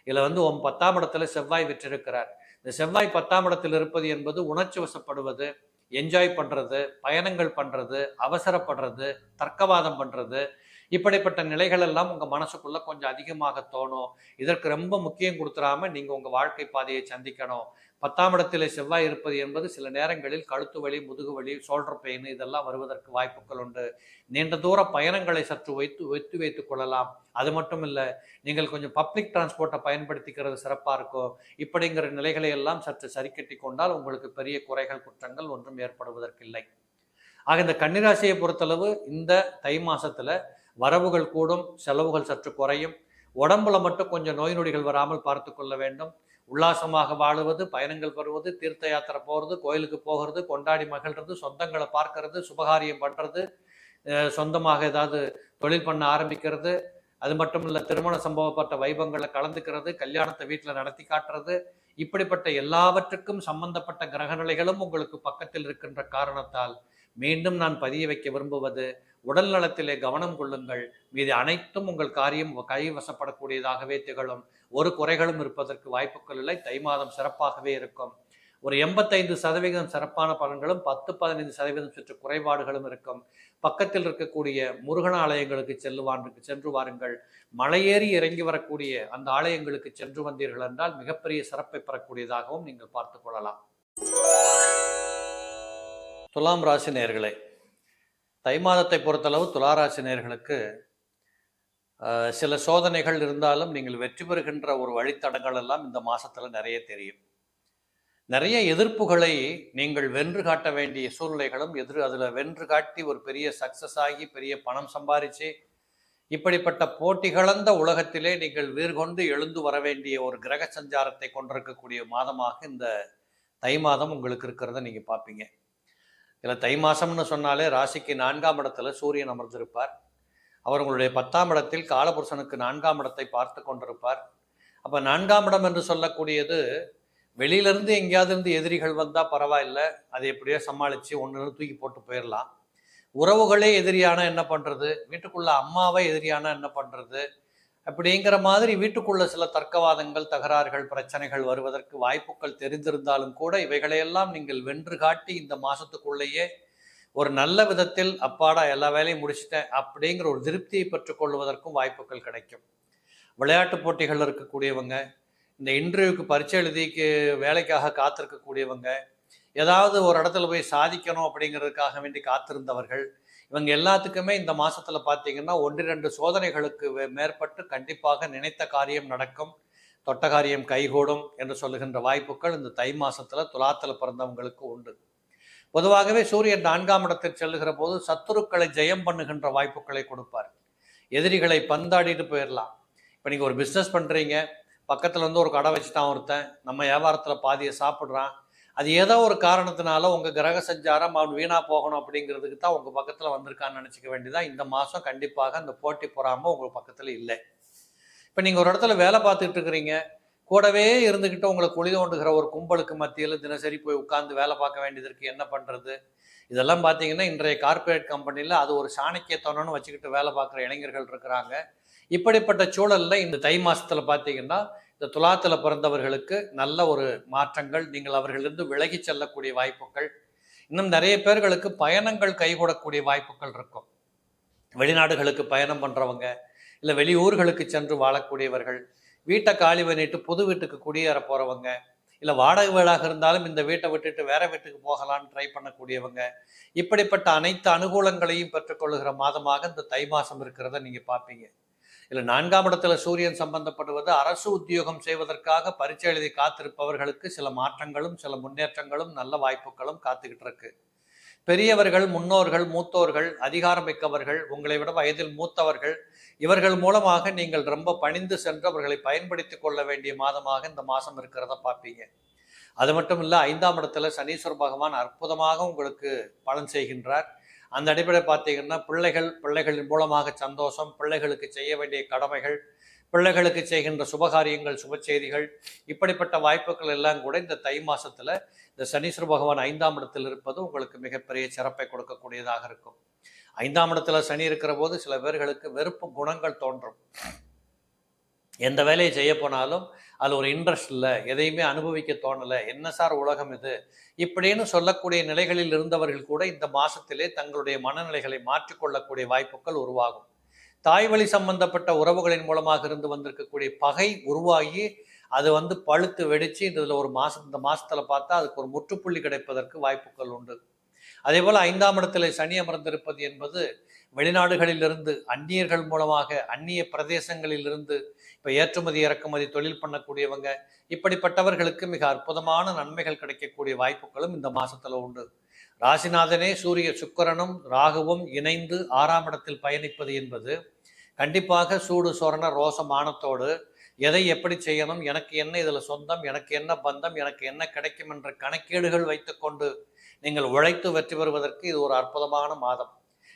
இதுல 10ஆம் இடத்துல செவ்வாய் வெற்றிருக்கிறார். இந்த செவ்வாய் 10ஆம் இடத்தில் இருப்பது என்பது உணர்ச்சி வசப்படுவது, என்ஜாய் பண்றது, பயணங்கள் பண்றது, அவசரப்படுறது, தர்க்கவாதம் பண்றது, இப்படிப்பட்ட நிலைகள் எல்லாம் உங்க மனசுக்குள்ள கொஞ்சம் அதிகமாக தோணும். இதற்கு ரொம்ப முக்கியம் கொடுத்துடாம நீங்க உங்க வாழ்க்கை பாதையை சந்திக்கணும். 10ஆம் இடத்திலே செவ்வாய் இருப்பது என்பது சில நேரங்களில் கழுத்து வலி, முதுகு வலி, ஷோல்டர் பெயின் இதெல்லாம் வருவதற்கு வாய்ப்புகள் உண்டு. நீண்ட தூர பயணங்களை சற்று ஒத்தி வைத்துக் கொள்ளலாம். அது மட்டும் இல்லை, நீங்கள் கொஞ்சம் பப்ளிக் டிரான்ஸ்போர்ட்டை பயன்படுத்திக்கிறது சிறப்பாக இருக்கும். இப்படிங்கிற நிலைகளை எல்லாம் சற்று சரி கட்டி கொண்டால் உங்களுக்கு பெரிய குறைகள், குற்றங்கள் ஒன்றும் ஏற்படுவதற்கில்லை. ஆக இந்த கன்னிராசியை பொறுத்தளவு இந்த தை மாசத்துல வரவுகள் கூடும், செலவுகள் சற்று குறையும். உடம்புல மட்டும் கொஞ்சம் நோய் நொடிகள் வராமல் பார்த்து கொள்ள வேண்டும். உல்லாசமாக வாழுவது, பயணங்கள் பெறுவது, தீர்த்த யாத்திரை போகிறது, கோயிலுக்கு போகிறது, கொண்டாடி மகிழ்றது, சொந்தங்களை பார்க்கறது, சுபகாரியம் பண்ணுறது, சொந்தமாக ஏதாவது தொழில் பண்ண ஆரம்பிக்கிறது, அது மட்டும் இல்லை திருமண சம்பவப்பட்ட வைபவங்களை கலந்துக்கிறது, கல்யாணத்தை வீட்டில் நடத்தி காட்டுறது, இப்படிப்பட்ட எல்லாவற்றுக்கும் சம்பந்தப்பட்ட கிரகநிலைகளும் உங்களுக்கு பக்கத்தில் இருக்கின்ற காரணத்தால் மீண்டும் நான் பதிய வைக்க விரும்புவது, உடல் நலத்திலே கவனம் கொள்ளுங்கள். மீது அனைத்தும் உங்கள் காரியம் கைவசப்படக்கூடியதாகவே திகழும். ஒரு குறைகளும் இருப்பதற்கு வாய்ப்புகள் இல்லை. தை மாதம் சிறப்பாகவே இருக்கும். ஒரு 85% சிறப்பான பலன்களும் 10-15% சற்று குறைபாடுகளும் இருக்கும். பக்கத்தில் இருக்கக்கூடிய முருகன் ஆலயங்களுக்கு சென்று வாருங்கள். மலையேறி இறங்கி வரக்கூடிய அந்த ஆலயங்களுக்கு சென்று வந்தீர்கள் என்றால் மிகப்பெரிய சிறப்பை பெறக்கூடியதாகவும் நீங்கள் பார்த்து கொள்ளலாம். துலாம் ராசி நேயர்களே, தை மாதத்தை பொறுத்தளவு துளாராசி நேயர்களுக்கு சில சோதனைகள் இருந்தாலும் நீங்கள் வெற்றி பெறுகின்ற ஒரு வழித்தடங்கள் எல்லாம் இந்த மாசத்துல நிறைய தெரியும். நிறைய எதிர்ப்புகளை நீங்கள் வென்று காட்ட வேண்டிய சூழ்நிலைகளும் அதில் வென்று காட்டி ஒரு பெரிய சக்சஸ் ஆகி பெரிய பணம் சம்பாதிச்சு இப்படிப்பட்ட போட்டி கலந்த உலகத்திலே நீங்கள் வீர்கொண்டு எழுந்து வர வேண்டிய ஒரு கிரக சஞ்சாரத்தை கொண்டிருக்கக்கூடிய மாதமாக இந்த தை மாதம் உங்களுக்கு இருக்கிறத நீங்க பார்ப்பீங்க. இதில் தை மாசம்னு சொன்னாலே ராசிக்கு 4ஆம் இடத்துல சூரியன் அமர்ந்திருப்பார். அவர் உங்களுடைய 10ஆம் இடத்தில் காலபுருஷனுக்கு 4ஆம் இடத்தை பார்த்து கொண்டிருப்பார். அப்போ 4ஆம் இடம் என்று சொல்லக்கூடியது வெளியிலேருந்து எங்கேயாவது இருந்து எதிரிகள் வந்தால் பரவாயில்லை, அதை எப்படியோ சமாளித்து ஒன்று தூக்கி போட்டு போயிடலாம். உறவுகளே எதிரியான என்ன பண்ணுறது, வீட்டுக்குள்ள அம்மாவை எதிரியான என்ன பண்ணுறது, அப்படிங்கிற மாதிரி வீட்டுக்குள்ள சில தர்க்கவாதங்கள், தகராறுகள், பிரச்சனைகள் வருவதற்கு வாய்ப்புகள் தெரிந்திருந்தாலும் கூட இவைகளையெல்லாம் நீங்கள் வென்று காட்டி இந்த மாதத்துக்குள்ளேயே ஒரு நல்ல விதத்தில் அப்பாடா எல்லா வேலையும் முடிச்சிட்டேன் அப்படிங்கிற ஒரு திருப்தியை பெற்றுக்கொள்வதற்கும் வாய்ப்புகள் கிடைக்கும். விளையாட்டு போட்டிகள் இருக்கக்கூடியவங்க, இந்த இன்டர்வியூக்கு பரீட்சை எழுதிக்கு வேலைக்காக காத்திருக்கக்கூடியவங்க, ஏதாவது ஒரு இடத்துல போய் சாதிக்கணும் அப்படிங்கிறதுக்காக வேண்டி காத்திருந்தவர்கள், இவங்க எல்லாத்துக்குமே இந்த மாசத்துல பார்த்தீங்கன்னா 1-2 சோதனைகளுக்கு மேற்பட்டு கண்டிப்பாக நினைத்த காரியம் நடக்கும், தொட்ட காரியம் கைகூடும் என்று சொல்லுகின்ற வாய்ப்புகள் இந்த தை மாசத்துல துலாத்துல பிறந்தவங்களுக்கு உண்டு. பொதுவாகவே சூரியன் 4ஆம் இடத்தில் செல்லுகிற போது சத்துருக்களை ஜெயம் பண்ணுகின்ற வாய்ப்புகளை கொடுப்பார். எதிரிகளை பந்தாடிட்டு போயிடலாம். இப்போ நீங்கள் ஒரு பிஸ்னஸ் பண்ணுறீங்க, பக்கத்தில் வந்து ஒரு கடை வச்சுட்டான் ஒருத்தன், நம்ம வியாபாரத்தில் பாதியை சாப்பிட்றான், அது ஏதோ ஒரு காரணத்தினால உங்கள் கிரக சஞ்சாரம் அவன் வீணாக போகணும் அப்படிங்கிறதுக்கு தான் உங்கள் பக்கத்தில் வந்திருக்கான்னு நினச்சிக்க வேண்டியதான். இந்த மாதம் கண்டிப்பாக அந்த போட்டி பொறாமல் உங்கள் பக்கத்தில் இல்லை. இப்போ நீங்கள் ஒரு இடத்துல வேலை பார்த்துக்கிட்டு இருக்கிறீங்க, கூடவே இருந்துக்கிட்டு உங்களை குழி தோண்டுகிற ஒரு கும்பலுக்கு மத்தியில் தினசரி போய் உட்கார்ந்து வேலை பார்க்க வேண்டியது இருக்குது, என்ன பண்ணுறது? இதெல்லாம் பார்த்தீங்கன்னா இன்றைய கார்ப்பரேட் கம்பெனியில் அது ஒரு சாணக்கியத்தனம்னு வச்சுக்கிட்டு வேலை பார்க்குற இளைஞர்கள் இருக்கிறாங்க. இப்படிப்பட்ட சூழலில் இந்த தை மாதத்தில் பார்த்தீங்கன்னா இந்த துலாத்தில் பிறந்தவர்களுக்கு நல்ல ஒரு மாற்றங்கள், நீங்கள் அவர்களிருந்து விலகி செல்லக்கூடிய வாய்ப்புகள், இன்னும் நிறைய பேர்களுக்கு பயணங்கள் கைகூடக்கூடிய வாய்ப்புகள் இருக்கும். வெளிநாடுகளுக்கு பயணம் பண்ணுறவங்க, இல்லை வெளியூர்களுக்கு சென்று வாழக்கூடியவர்கள், வீட்டை காலி பண்ணிட்டு புது வீட்டுக்கு குடியேற போகிறவங்க, இல்லை வாடகை வீடாக இருந்தாலும் இந்த வீட்டை விட்டுட்டு வேற வீட்டுக்கு போகலான்னு ட்ரை பண்ணக்கூடியவங்க, இப்படிப்பட்ட அனைத்து அனுகூலங்களையும் பெற்றுக்கொள்ளுகிற மாதமாக இந்த தை மாதம் இருக்கிறத நீங்கள் பார்ப்பீங்க. இல்லை 4ஆம் இடத்துல சூரியன் சம்பந்தப்படுவது அரசு உத்தியோகம் செய்வதற்காக பரீட்சை எழுதி காத்திருப்பவர்களுக்கு சில மாற்றங்களும் சில முன்னேற்றங்களும் நல்ல வாய்ப்புகளும் காத்துக்கிட்டு இருக்கு. பெரியவர்கள், முன்னோர்கள், மூத்தோர்கள், அதிகாரம் மிக்கவர்கள், உங்களை விட வயதில் மூத்தவர்கள், இவர்கள் மூலமாக நீங்கள் ரொம்ப பணிந்து சென்று அவர்களை பயன்படுத்தி கொள்ள வேண்டிய மாதமாக இந்த மாதம் இருக்கிறத பார்ப்பீங்க. அது மட்டும் இல்லை, 5ஆம் இடத்துல சனீஸ்வர பகவான் அற்புதமாக உங்களுக்கு பலன் செய்கின்றார். அந்த அடிப்படையில் பார்த்தீங்கன்னா பிள்ளைகளின் மூலமாக சந்தோஷம், பிள்ளைகளுக்கு செய்ய வேண்டிய கடமைகள், பிள்ளைகளுக்கு செய்கின்ற சுபகாரியங்கள், சுப செய்திகள், இப்படிப்பட்ட வாய்ப்புகள் எல்லாம் கூட இந்த தை மாசத்துல இந்த சனீஸ்வர பகவான் 5ஆம் இடத்தில் இருப்பது உங்களுக்கு மிகப்பெரிய சிறப்பை கொடுக்கக்கூடியதாக இருக்கும். 5ஆம் இடத்துல சனி இருக்கிற போது சில பேர்களுக்கு வெறுப்பு குணங்கள் தோன்றும். எந்த வேலையை செய்ய போனாலும் அதில் ஒரு இன்ட்ரெஸ்ட் இல்லை, எதையுமே அனுபவிக்க தோணலை, என்ன சார் உலகம் இது இப்படின்னு சொல்லக்கூடிய நிலைகளில் இருந்தவர்கள் கூட இந்த மாசத்திலே தங்களுடைய மனநிலைகளை மாற்றிக்கொள்ளக்கூடிய வாய்ப்புகள் உருவாகும். தாய் வழி சம்பந்தப்பட்ட உறவுகளின் மூலமாக இருந்து வந்திருக்கக்கூடிய பகை உருவாகி அது வந்து பழுத்து வெடிச்சு இந்த மாசத்துல பார்த்தா அதுக்கு ஒரு முற்றுப்புள்ளி கிடைப்பதற்கு வாய்ப்புகள் உண்டு. அதே போல 5ஆம் இடத்துல சனி அமர்ந்திருப்பது என்பது வெளிநாடுகளிலிருந்து அந்நியர்கள் மூலமாக, அந்நிய பிரதேசங்களிலிருந்து இப்போ ஏற்றுமதி இறக்குமதி தொழில் பண்ணக்கூடியவங்க, இப்படிப்பட்டவர்களுக்கு மிக அற்புதமான நன்மைகள் கிடைக்கக்கூடிய வாய்ப்புகளும் இந்த மாசத்துல உண்டு. ராசிநாதனே சூரிய சுக்கிரனும் ராகுவும் இணைந்து 6ஆம் இடத்தில் பயணிப்பது என்பது கண்டிப்பாக சூடு சொரண ரோசமானத்தோடு எதை எப்படி செய்யணும், எனக்கு என்ன இதில் சொந்தம், எனக்கு என்ன பந்தம், எனக்கு என்ன கிடைக்கும் என்ற கணக்கீடுகள் வைத்துக்கொண்டு நீங்கள் உழைத்து வெற்றி பெறுவதற்கு இது ஒரு அற்புதமான மாதம்.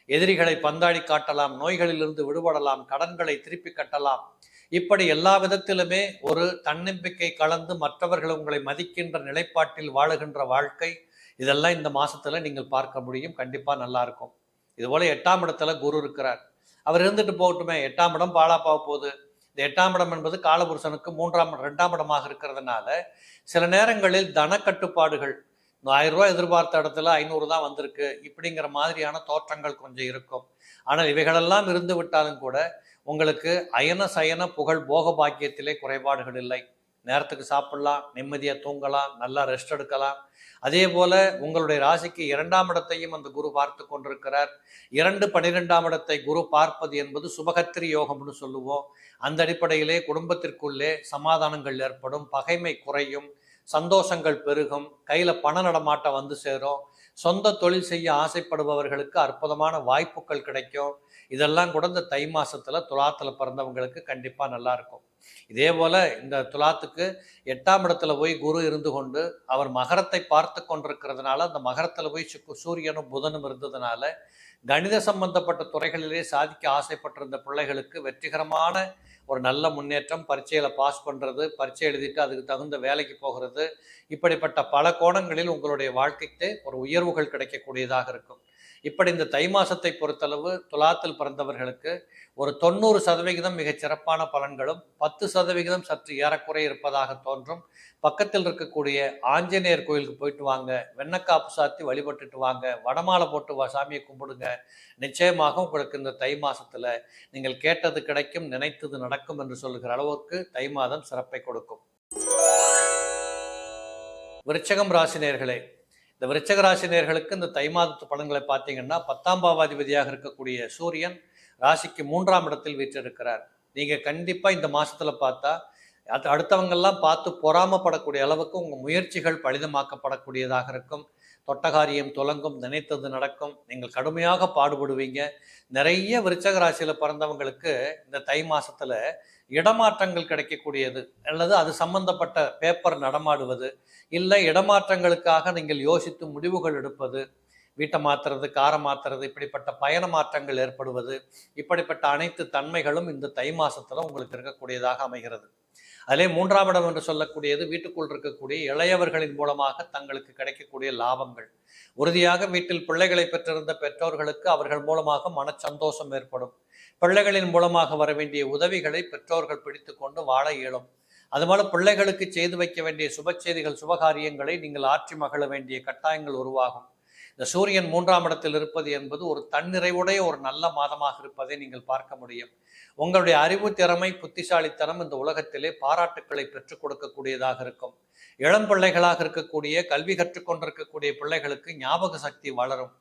எதிரிகளை பந்தாடி காட்டலாம், நோய்களிலிருந்து விடுபடலாம், கடன்களை திருப்பி கட்டலாம். இப்படி எல்லா விதத்திலுமே ஒரு தன்னம்பிக்கை கலந்து மற்றவர்கள் உங்களை மதிக்கின்ற நிலைப்பாட்டில் வாழுகின்ற வாழ்க்கை, இதெல்லாம் இந்த மாசத்துல நீங்கள் பார்க்க முடியும். கண்டிப்பா நல்லா இருக்கும். இதுபோல 8ஆம் இடத்துல குரு இருக்கிறார். அவர் இருந்துட்டு போகட்டுமே, 8ஆம் இடம் பாழாப்பாக போகுது. இந்த 8ஆம் இடம் என்பது காலபுருஷனுக்கு 2ஆம் இடமாக இருக்கிறதுனால சில நேரங்களில் தன கட்டுப்பாடுகள், 1000 ரூபாய் எதிர்பார்த்த இடத்துல 500 தான் வந்திருக்கு, இப்படிங்கிற மாதிரியான தோற்றங்கள் கொஞ்சம் இருக்கும். ஆனால் இவைகளெல்லாம் இருந்து விட்டாலும் கூட உங்களுக்கு அயன சயன புகழ் போக பாக்கியத்திலே குறைபாடுகள் இல்லை. நேரத்துக்கு சாப்பிடலாம், நிம்மதியாக தூங்கலாம், நல்லா ரெஸ்ட் எடுக்கலாம். அதே போல உங்களுடைய ராசிக்கு 2ஆம் இடத்தையும் அந்த குரு பார்த்து கொண்டிருக்கிறார். 2-12ஆம் இடத்தை குரு பார்ப்பது என்பது சுபகத்திரி யோகம்னு சொல்லுவோம். அந்த அடிப்படையிலே குடும்பத்திற்குள்ளே சமாதானங்கள் ஏற்படும், பகைமை குறையும், சந்தோஷங்கள் பெருகும், கையில பண நடமாட்டம் வந்து சேரும், சொந்த தொழில் செய்ய ஆசைப்படுபவர்களுக்கு அற்புதமான வாய்ப்புகள் கிடைக்கும். இதெல்லாம் கூட இந்த தை மாசத்துல துலாத்துல பிறந்தவங்களுக்கு கண்டிப்பா நல்லா இருக்கும். இதே போல இந்த துலாத்துக்கு 8ஆம் இடத்துல போய் குரு இருந்து கொண்டு அவர் மகரத்தை பார்த்து கொண்டிருக்கிறதுனால, அந்த மகரத்துல போய் சூரியனும் புதனும் இருந்ததுனால கணித சம்பந்தப்பட்ட துறைகளிலே சாதிக்க ஆசைப்பட்டிருந்த பிள்ளைகளுக்கு வெற்றிகரமான ஒரு நல்ல முன்னேற்றம், பரீட்சையில பாஸ் பண்றது, பரீட்சை எழுதிட்டு அதுக்கு தகுந்த வேலைக்கு போகிறது, இப்படிப்பட்ட பல கோணங்களில் உங்களுடைய வாழ்க்கைக்கு ஒரு உயர்வுகள் கிடைக்கக்கூடியதாக இருக்கும். இப்படி இந்த தை மாசத்தை பொறுத்தளவு துலாத்தில் பிறந்தவர்களுக்கு ஒரு 90% மிகச் சிறப்பான பலன்களும், 10% சற்று ஏறக்குறை இருப்பதாக தோன்றும். பக்கத்தில் இருக்கக்கூடிய ஆஞ்சநேயர் கோயிலுக்கு போயிட்டு வாங்க, வெண்ணக்காப்பு சாத்தி வழிபட்டுட்டு வாங்க, வடமாலை போட்டு சாமியை கும்பிடுங்க. நிச்சயமாக உங்களுக்கு இந்த தை மாசத்துல நீங்கள் கேட்டது கிடைக்கும், நினைத்தது நடக்கும் என்று சொல்லுகிற அளவுக்கு தை மாதம் சிறப்பை கொடுக்கும். விருச்சகம் ராசினியர்களே, இந்த விருச்சக ராசினியர்களுக்கு இந்த தை மாதத்து பலன்களை பார்த்தீங்கன்னா 10ஆம் பாவாதிபதியாக இருக்கக்கூடிய சூரியன் ராசிக்கு 3ஆம் இடத்தில் வீற்றிருக்கிறார். நீங்க கண்டிப்பா இந்த மாசத்துல பார்த்தா அடுத்தவங்கெல்லாம் பார்த்து பொறாமப்படக்கூடிய அளவுக்கு உங்க முயற்சிகள் பலிதமாக்கப்படக்கூடியதாக இருக்கும். தொட்டகாரியம் துலங்கும், நினைத்தது நடக்கும், நீங்கள் கடுமையாக பாடுபடுவீங்க. நிறைய விருச்சக ராசியில பிறந்தவங்களுக்கு இந்த தை மாசத்துல இடமாற்றங்கள் கிடைக்கக்கூடியது, அல்லது அது சம்பந்தப்பட்ட பேப்பர் நடமாடுவது, இல்லை இடமாற்றங்களுக்காக நீங்கள் யோசித்து முடிவுகள் எடுப்பது, வீட்டை மாற்றுறது, காரை மாற்றுறது, இப்படிப்பட்ட பயண மாற்றங்கள் ஏற்படுவது, இப்படிப்பட்ட அனைத்து தன்மைகளும் இந்த தை மாசத்துல உங்களுக்கு இருக்கக்கூடியதாக அமைகிறது. அதிலே 3ஆம் இடம் என்று சொல்லக்கூடியது வீட்டுக்குள் இருக்கக்கூடிய இளையவர்களின் மூலமாக தங்களுக்கு கிடைக்கக்கூடிய லாபங்கள். உறுதியாக வீட்டில் பிள்ளைகளை பெற்றிருந்த பெற்றோர்களுக்கு அவர்கள் மூலமாக மனச்சந்தோஷம் ஏற்படும். பிள்ளைகளின் மூலமாக வர வேண்டிய உதவிகளை பெற்றோர்கள் பிடித்து கொண்டு வாழ இயலும். அதுபோல பிள்ளைகளுக்கு செய்து வைக்க வேண்டிய சுப செய்திகள், சுபகாரியங்களை நீங்கள் ஆற்றி மகிழ வேண்டிய கட்டாயங்கள் உருவாகும். இந்த சூரியன் 3ஆம் இடத்தில் இருப்பது என்பது ஒரு தன்னிறைவுடைய ஒரு நல்ல மாதமாக இருப்பதை நீங்கள் பார்க்க முடியும். உங்களுடைய அறிவு திறமை, புத்திசாலித்தனம் இந்த உலகத்திலே பாராட்டுக்களை பெற்றுக் கொடுக்கக்கூடியதாக இருக்கும். இளம் பிள்ளைகளாக இருக்கக்கூடிய, கல்வி கற்றுக்கொண்டிருக்கக்கூடிய பிள்ளைகளுக்கு ஞாபக சக்தி வளரும்.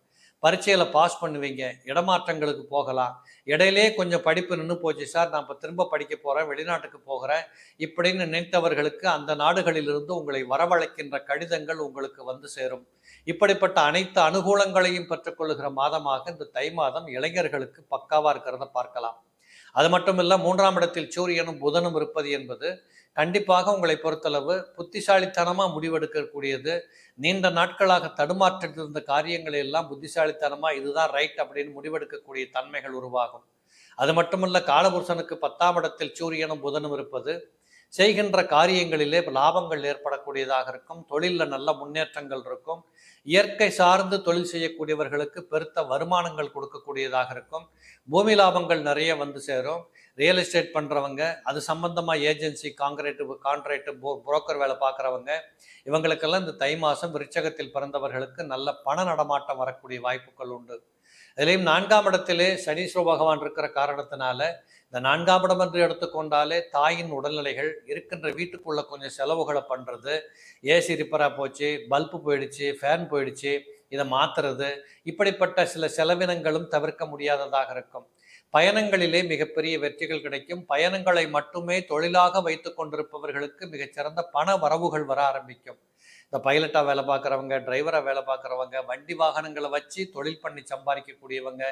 பரீட்சையில பாஸ் பண்ணுவீங்க, இடமாற்றங்களுக்கு போகலாம். இடையிலே கொஞ்சம் படிப்பு நின்று போச்சு சார், நான் இப்போ திரும்ப படிக்க போறேன், வெளிநாட்டுக்கு போகிறேன் இப்படின்னு நினைத்தவர்களுக்கு அந்த நாடுகளிலிருந்து உங்களை வரவழைக்கின்ற கடிதங்கள் உங்களுக்கு வந்து சேரும். இப்படிப்பட்ட அனைத்து அனுகூலங்களையும் பெற்றுக்கொள்ளுகிற மாதமாக இந்த தை மாதம் இளைஞர்களுக்கு பக்காவா இருக்கிறத பார்க்கலாம். அது மட்டும் இல்ல, 3ஆம் இடத்தில் சூரியனும் புதனும் இருப்பது என்பது கண்டிப்பாக உங்களை பொறுத்தளவு புத்திசாலித்தனமா முடிவெடுக்கக்கூடியது. நீண்ட நாட்களாக தடுமாற்றிருந்த காரியங்களை எல்லாம் புத்திசாலித்தனமா இதுதான் ரைட் அப்படின்னு முடிவெடுக்கக்கூடிய தன்மைகள் உருவாகும். அது மட்டுமல்ல, காலபுருஷனுக்கு 10ஆம் இடத்தில் சூரியனும் புதனும் இருப்பது செய்கின்ற காரியங்களிலே லாபங்கள் ஏற்படக்கூடியதாக இருக்கும். தொழிலில் நல்ல முன்னேற்றங்கள் இருக்கும். இயற்கை சார்ந்து தொழில் செய்யக்கூடியவர்களுக்கு பெருத்த வருமானங்கள் கொடுக்கக்கூடியதாக இருக்கும். பூமி லாபங்கள் நிறைய வந்து சேரும். ரியல் எஸ்டேட் பண்ணுறவங்க, அது சம்பந்தமாக ஏஜென்சி, கான்ட்ராக்ட், புரோக்கர் வேலை பார்க்குறவங்க, இவங்களுக்கெல்லாம் இந்த தை மாதம் விருச்சகத்தில் பிறந்தவர்களுக்கு நல்ல பண நடமாட்டம் வரக்கூடிய வாய்ப்புகள் உண்டு. அதிலையும் 4ஆம் இடத்திலே சனீஸ்வர பகவான் இருக்கிற காரணத்தினால இந்த 4ஆம் இடம் என்று எடுத்துக்கொண்டாலே தாயின் உடல்நிலைகள், இருக்கின்ற வீட்டுக்குள்ள கொஞ்சம் செலவுகளை பண்ணுறது, ஏசி ரிப்பராக போச்சு, பல்பு போயிடுச்சு, ஃபேன் போயிடுச்சு, இதை மாற்றுறது, இப்படிப்பட்ட சில செலவினங்களும் தவிர்க்க முடியாததாக இருக்கும். பயணங்களிலே மிகப்பெரிய வெற்றிகள் கிடைக்கும். பயணங்களை மட்டுமே தொழிலாக வைத்து கொண்டிருப்பவர்களுக்கு மிகச்சிறந்த பண வரவுகள் வர ஆரம்பிக்கும். இந்த பைலட்டாக வேலை பார்க்குறவங்க, டிரைவராக வேலை பார்க்குறவங்க, வண்டி வாகனங்களை வச்சு தொழில் பண்ணி சம்பாதிக்கக்கூடியவங்க,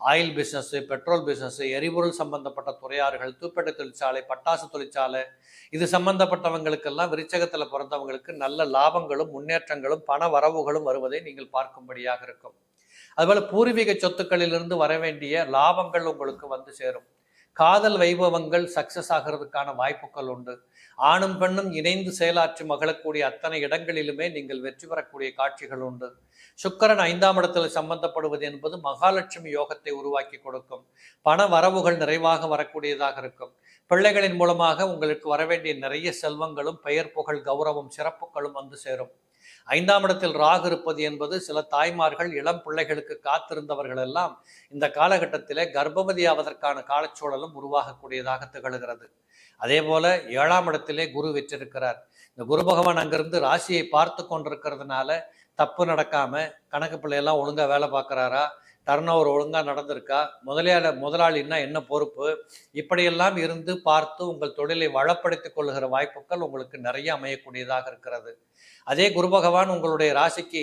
ஆயில் பிஸ்னஸ்ஸு, பெட்ரோல் பிஸ்னஸ்ஸு, எரிபொருள் சம்பந்தப்பட்ட துறையார்கள், தூப்பெட்டை தொழிற்சாலை, பட்டாசு தொழிற்சாலை, இது சம்பந்தப்பட்டவங்களுக்கெல்லாம் விருச்சகத்தில் பிறந்தவங்களுக்கு நல்ல லாபங்களும் முன்னேற்றங்களும் பண வரவுகளும் வருவதை நீங்கள் பார்க்கும்படியாக இருக்கும். அதுபோல பூர்வீக சொத்துக்களிலிருந்து வர வேண்டிய லாபங்கள் உங்களுக்கு வந்து சேரும். காதல் வைபவங்கள் சக்சஸ் ஆகிறதுக்கான வாய்ப்புகள் உண்டு. ஆணும் பெண்ணும் இணைந்து செயலாற்றி மகிழக்கூடிய அத்தனை இடங்களிலுமே நீங்கள் வெற்றி பெறக்கூடிய காட்சிகள் உண்டு. சுக்கிரன் 5ஆம் இடத்தில் சம்பந்தப்படுவது என்பது மகாலட்சுமி யோகத்தை உருவாக்கி கொடுக்கும். பண வரவுகள் நிறைவாக வரக்கூடியதாக இருக்கும். பிள்ளைகளின் மூலமாக உங்களுக்கு வரவேண்டிய நிறைய செல்வங்களும், பெயர் புகழ், கௌரவம், சிறப்புகளும் வந்து சேரும். 5ஆம் இடத்தில் ராகு இருப்பது என்பது சில தாய்மார்கள் இளம் பிள்ளைகளுக்கு காத்திருந்தவர்கள் எல்லாம் இந்த காலகட்டத்திலே கர்ப்பவதி ஆவதற்கான காலச்சூழலும் உருவாகக்கூடியதாக திகழ்கிறது. அதே போல 7ஆம் இடத்திலே குரு வெற்றிருக்கிறார். இந்த குரு பகவான் அங்கிருந்து ராசியை பார்த்து கொண்டிருக்கிறதுனால தப்பு நடக்காம கணக்கு பிள்ளையெல்லாம் ஒழுங்கா வேலை பார்க்குறாரா, டர்ன் ஓவர் ஒழுங்காக நடந்திருக்கா, முதலாளின்னா என்ன பொறுப்பு, இப்படியெல்லாம் இருந்து பார்த்து உங்கள் தொழிலை வளப்படுத்திக் கொள்ளுகிற வாய்ப்புகள் உங்களுக்கு நிறைய அமையக்கூடியதாக இருக்கிறது. அதே குரு பகவான் உங்களுடைய ராசிக்கு